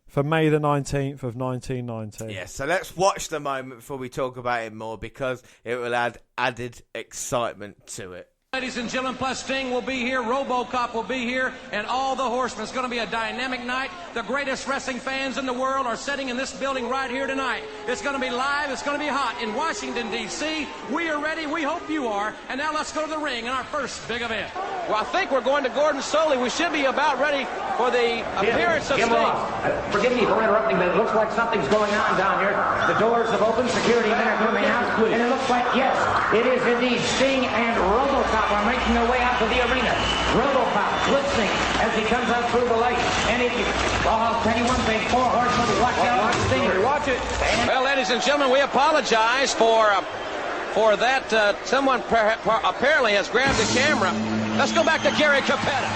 for May the 19th of 1990. Yeah, so let's watch the moment before we talk about it more, because it will add added excitement to it. Ladies and gentlemen, plus Sting will be here, RoboCop will be here, and all the Horsemen. It's going to be a dynamic night. The greatest wrestling fans in the world are sitting in this building right here tonight. It's going to be live. It's going to be hot in Washington, D.C. We are ready. We hope you are. And now let's go to the ring in our first big event. Well, I think we're going to Gordon Soley. We should be about ready for the appearance of Sting. Forgive me for interrupting, but it looks like something's going on down here. The doors have opened. Security men are coming out. And it looks like, yes, it is indeed Sting and RoboCop are making their way out to the arena. RoboCop glistening as he comes out through the light. And I'll tell you one thing, 4 horsemen watch out for Stinger. Watch it. Well, ladies and gentlemen, we apologize for that. Someone apparently has grabbed the camera. Let's go back to Gary Capetta.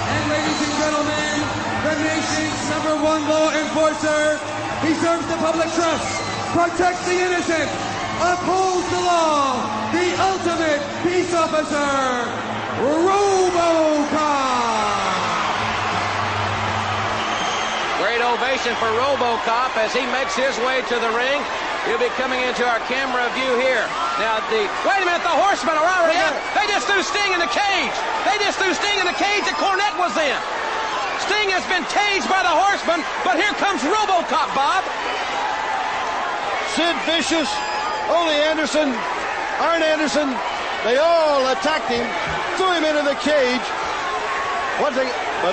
And ladies and gentlemen, the nation's #1 law enforcer. He serves the public trust, protects the innocent. upholds the law, the ultimate peace officer, RoboCop. Great ovation for RoboCop as he makes his way to the ring. He'll be coming into our camera view here. Now, wait a minute, the Horsemen are already up. They just threw Sting in the cage. They just threw Sting in the cage that Cornette was in. Sting has been caged by the Horsemen, but here comes RoboCop, Bob. Sid Vicious, Ole Anderson, Arn Anderson, they all attacked him, threw him into the cage. But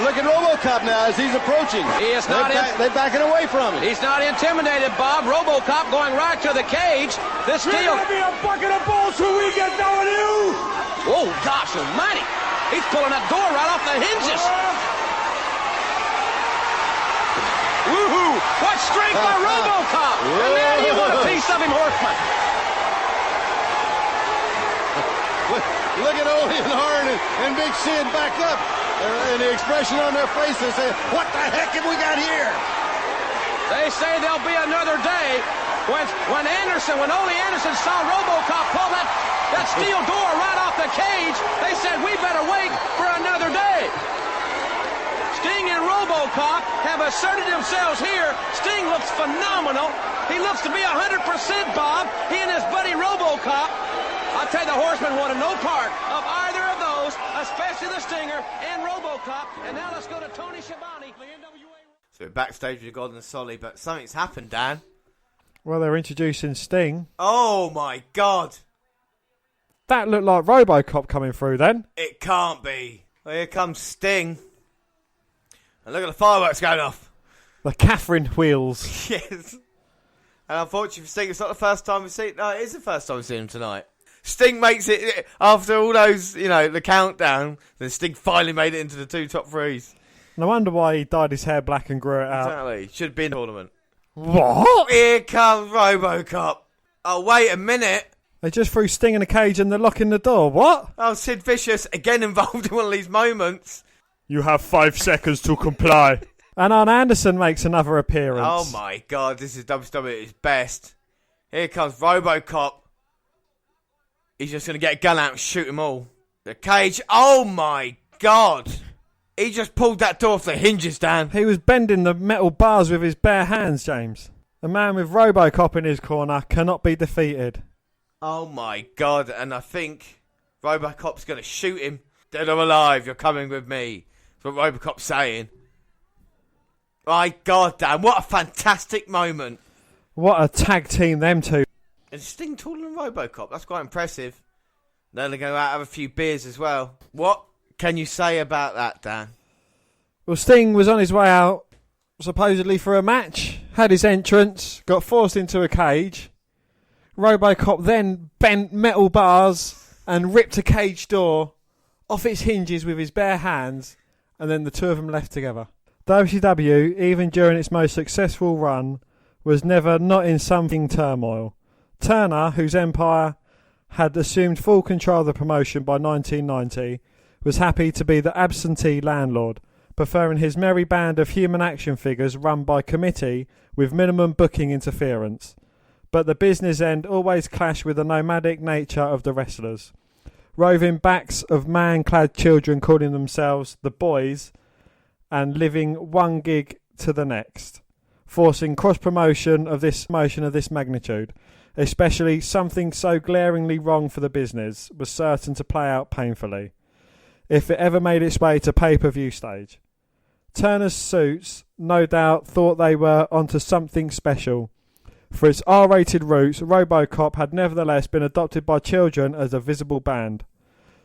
look at RoboCop now as he's approaching. He is not. They're backing away from him. He's not intimidated, Bob. RoboCop going right to the cage. This You're deal. gonna be a bucket of balls when we get W. Oh gosh almighty! He's pulling that door right off the hinges. Woohoo! What strength by RoboCop! And now you want a piece of him, Horseman. Look at Ole and Arn and Big Sid back up. And the expression on their faces say, what the heck have we got here? They say there'll be another day when Ole Anderson saw RoboCop pull that steel door right off the cage. They said, we better wait for another day. Sting and RoboCop have asserted themselves here. Sting looks phenomenal. He looks to be 100%, Bob. He and his buddy RoboCop. I'll tell you, the Horsemen wanted no part of either of those, especially the Stinger and RoboCop. And now let's go to Tony Schiavone. So we're backstage with Gordon and Solly, but something's happened, Dan. Well, they're introducing Sting. Oh my God! That looked like RoboCop coming through then. It can't be. Well, here comes Sting. And look at the fireworks going off. The Catherine wheels. Yes. And unfortunately for Sting, it's not the first time we've seen. No, it is the first time we've seen him tonight. Sting makes it after all those, the countdown. Then Sting finally made it into the two top threes. No wonder why he dyed his hair black and grew it out. Exactly. Should have been in the tournament. What? Here comes RoboCop. Oh, wait a minute. They just threw Sting in a cage and they're locking the door. What? Oh, Sid Vicious again involved in one of these moments. You have 5 seconds to comply. And Arn Anderson makes another appearance. Oh my God, this is WWE at its best. Here comes RoboCop. He's just going to get a gun out and shoot them all. The cage. Oh my God. He just pulled that door off the hinges, Dan. He was bending the metal bars with his bare hands, James. A man with RoboCop in his corner cannot be defeated. Oh my God. And I think RoboCop's going to shoot him. Dead or alive, you're coming with me. That's what RoboCop's saying. My God, Dan, what a fantastic moment. What a tag team them two. And Sting taller than RoboCop. That's quite impressive. Then they're going to have a few beers as well. What can you say about that, Dan? Well, Sting was on his way out, supposedly for a match. Had his entrance, got forced into a cage. RoboCop then bent metal bars and ripped a cage door off its hinges with his bare hands. And then the two of them left together. WCW, even during its most successful run, was never not in something turmoil. Turner, whose empire had assumed full control of the promotion by 1990, was happy to be the absentee landlord, preferring his merry band of human action figures run by committee with minimum booking interference. But the business end always clashed with the nomadic nature of the wrestlers. Roving backs of man-clad children calling themselves the Boys and living one gig to the next, forcing cross-promotion of this magnitude. Especially something so glaringly wrong for the business was certain to play out painfully, if it ever made its way to pay-per-view stage. Turner's suits no doubt thought they were onto something special. For its R-rated roots, RoboCop had nevertheless been adopted by children as a visible band,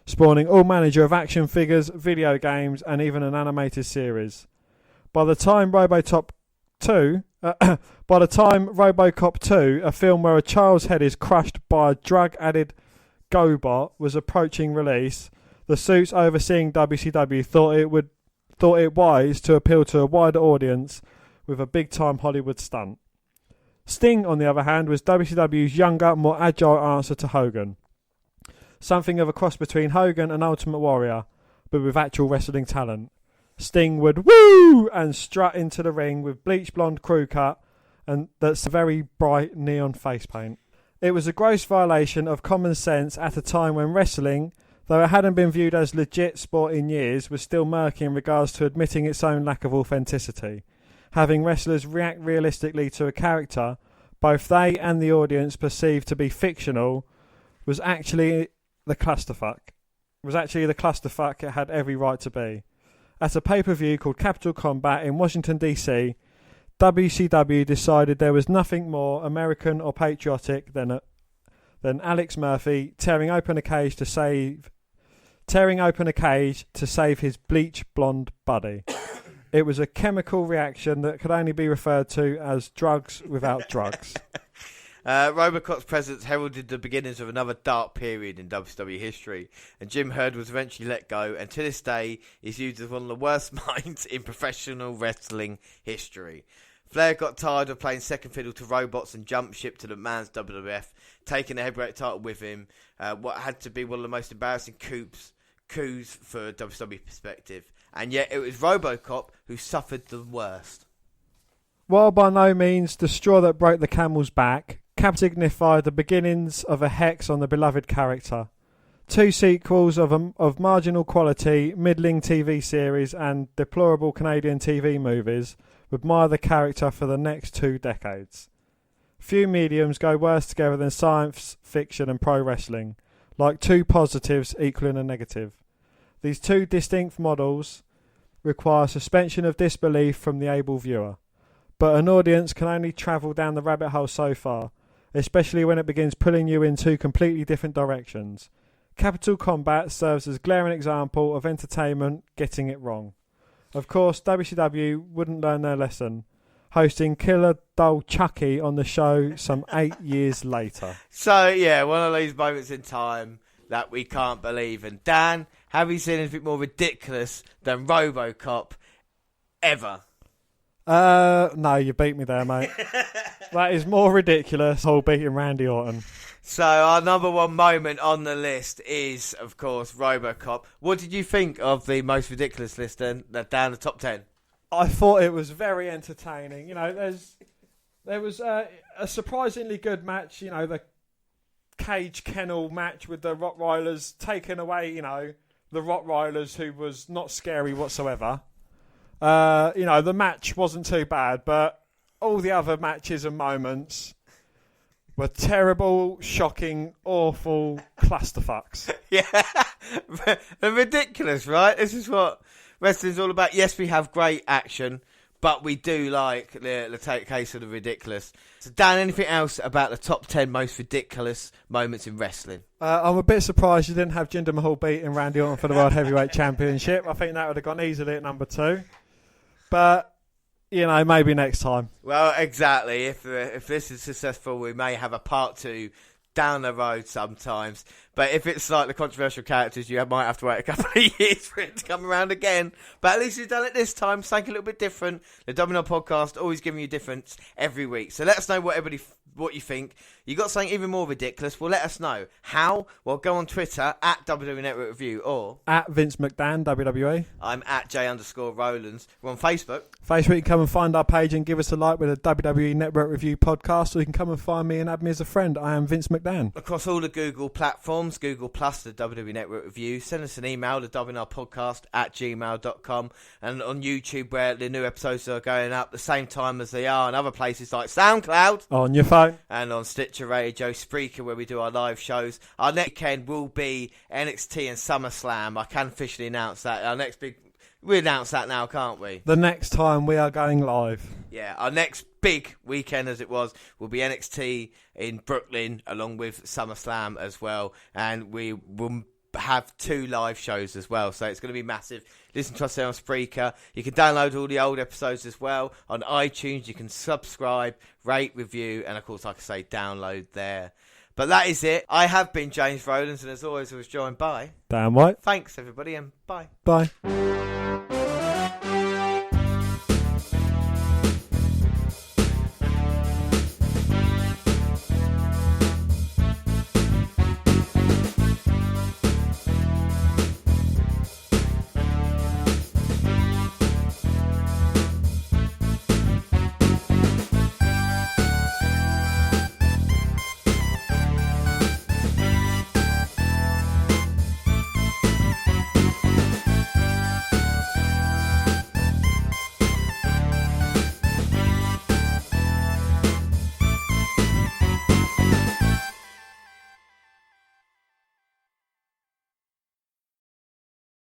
spawning all manner of action figures, video games, and even an animated series. By the time RoboCop 2, a film where a child's head is crushed by a drug-added GoBot, was approaching release, the suits overseeing WCW thought it wise to appeal to a wider audience with a big-time Hollywood stunt. Sting, on the other hand, was WCW's younger, more agile answer to Hogan. Something of a cross between Hogan and Ultimate Warrior, but with actual wrestling talent. Sting would woo and strut into the ring with bleach blonde crew cut and that's very bright neon face paint. It was a gross violation of common sense at a time when wrestling, though it hadn't been viewed as legit sport in years, was still murky in regards to admitting its own lack of authenticity. Having wrestlers react realistically to a character both they and the audience perceived to be fictional was actually the clusterfuck. It had every right to be. At a pay-per-view called Capital Combat in Washington, D.C., WCW decided there was nothing more American or patriotic than Alex Murphy tearing open a cage to save his bleach blonde buddy. It was a chemical reaction that could only be referred to as drugs without drugs. Robocop's presence heralded the beginnings of another dark period in WCW history, and Jim Herd was eventually let go, and to this day is used as one of the worst minds in professional wrestling history. Flair got tired of playing second fiddle to robots and jumped ship to the man's WWF, taking the heavyweight title with him, what had to be one of the most embarrassing coups for WCW perspective. And yet it was Robocop who suffered the worst. While by no means the straw that broke the camel's back, Cap signified the beginnings of a hex on the beloved character. 2 sequels of marginal quality, middling TV series and deplorable Canadian TV movies would mar the character for the next 2 decades. Few mediums go worse together than science fiction and pro wrestling, like 2 positives equaling a negative. These 2 distinct models require suspension of disbelief from the able viewer, but an audience can only travel down the rabbit hole so far, especially when it begins pulling you in 2 completely different directions. Capital Combat serves as a glaring example of entertainment getting it wrong. Of course, WCW wouldn't learn their lesson, hosting Killer Doll Chucky on the show some 8 years later. So, yeah, one of these moments in time that we can't believe. And Dan, have you seen anything more ridiculous than Robocop ever? No, you beat me there, mate. That is more ridiculous, whole beating Randy Orton. So our number 1 moment on the list is, of course, Robocop. What did you think of the most ridiculous list then, down the top 10? I thought it was very entertaining. You know, there was a surprisingly good match. You know, the cage kennel match with the Rottweilers taking away, you know, the Rottweilers, who was not scary whatsoever. You know, the match wasn't too bad, but all the other matches and moments were terrible, shocking, awful clusterfucks. Yeah, they're ridiculous, right? This is what wrestling's all about. Yes, we have great action, but we do like the case of the ridiculous. So, Dan, anything else about the top 10 most ridiculous moments in wrestling? I'm a bit surprised you didn't have Jinder Mahal beating Randy Orton for the World Heavyweight Championship. I think that would have gone easily at number 2. But, you know, maybe next time. Well, exactly. If this is successful, we may have a part 2 down the road sometimes. But if it's like the controversial characters, you might have to wait a couple of years for it to come around again. But at least we've done it this time, something a little bit different. The WNR podcast always giving you difference every week. So let us know what you think. You got something even more ridiculous? Well, let us know. How? Well, go on Twitter at WWE Network Review or at Vince McDan WWE. I'm at J_Rowlands. We're on Facebook. Facebook, you can come and find our page and give us a like with a WWE Network Review podcast, or you can come and find me and add me as a friend. I am Vince McDan. Across all the Google platforms, Google Plus, the WWE Network Review. Send us an email, the WNR podcast at gmail.com, and on YouTube, where the new episodes are going up the same time as they are on other places like SoundCloud. On your phone. And on Stitcher Radio, Spreaker, where we do our live shows. Our next weekend will be NXT and SummerSlam. I can officially announce that. We announce that now, can't we? The next time we are going live. Yeah, our next big weekend, as it was, will be NXT in Brooklyn, along with SummerSlam as well. And we will have 2 live shows as well, so it's going to be massive. Listen to us there on Spreaker. You can download all the old episodes as well on iTunes. You can subscribe, rate, review, and of course, like I say, download there. But that is it. I have been James Rowlands, and as always, I was joined by Dan White. Thanks, everybody, and bye. Bye.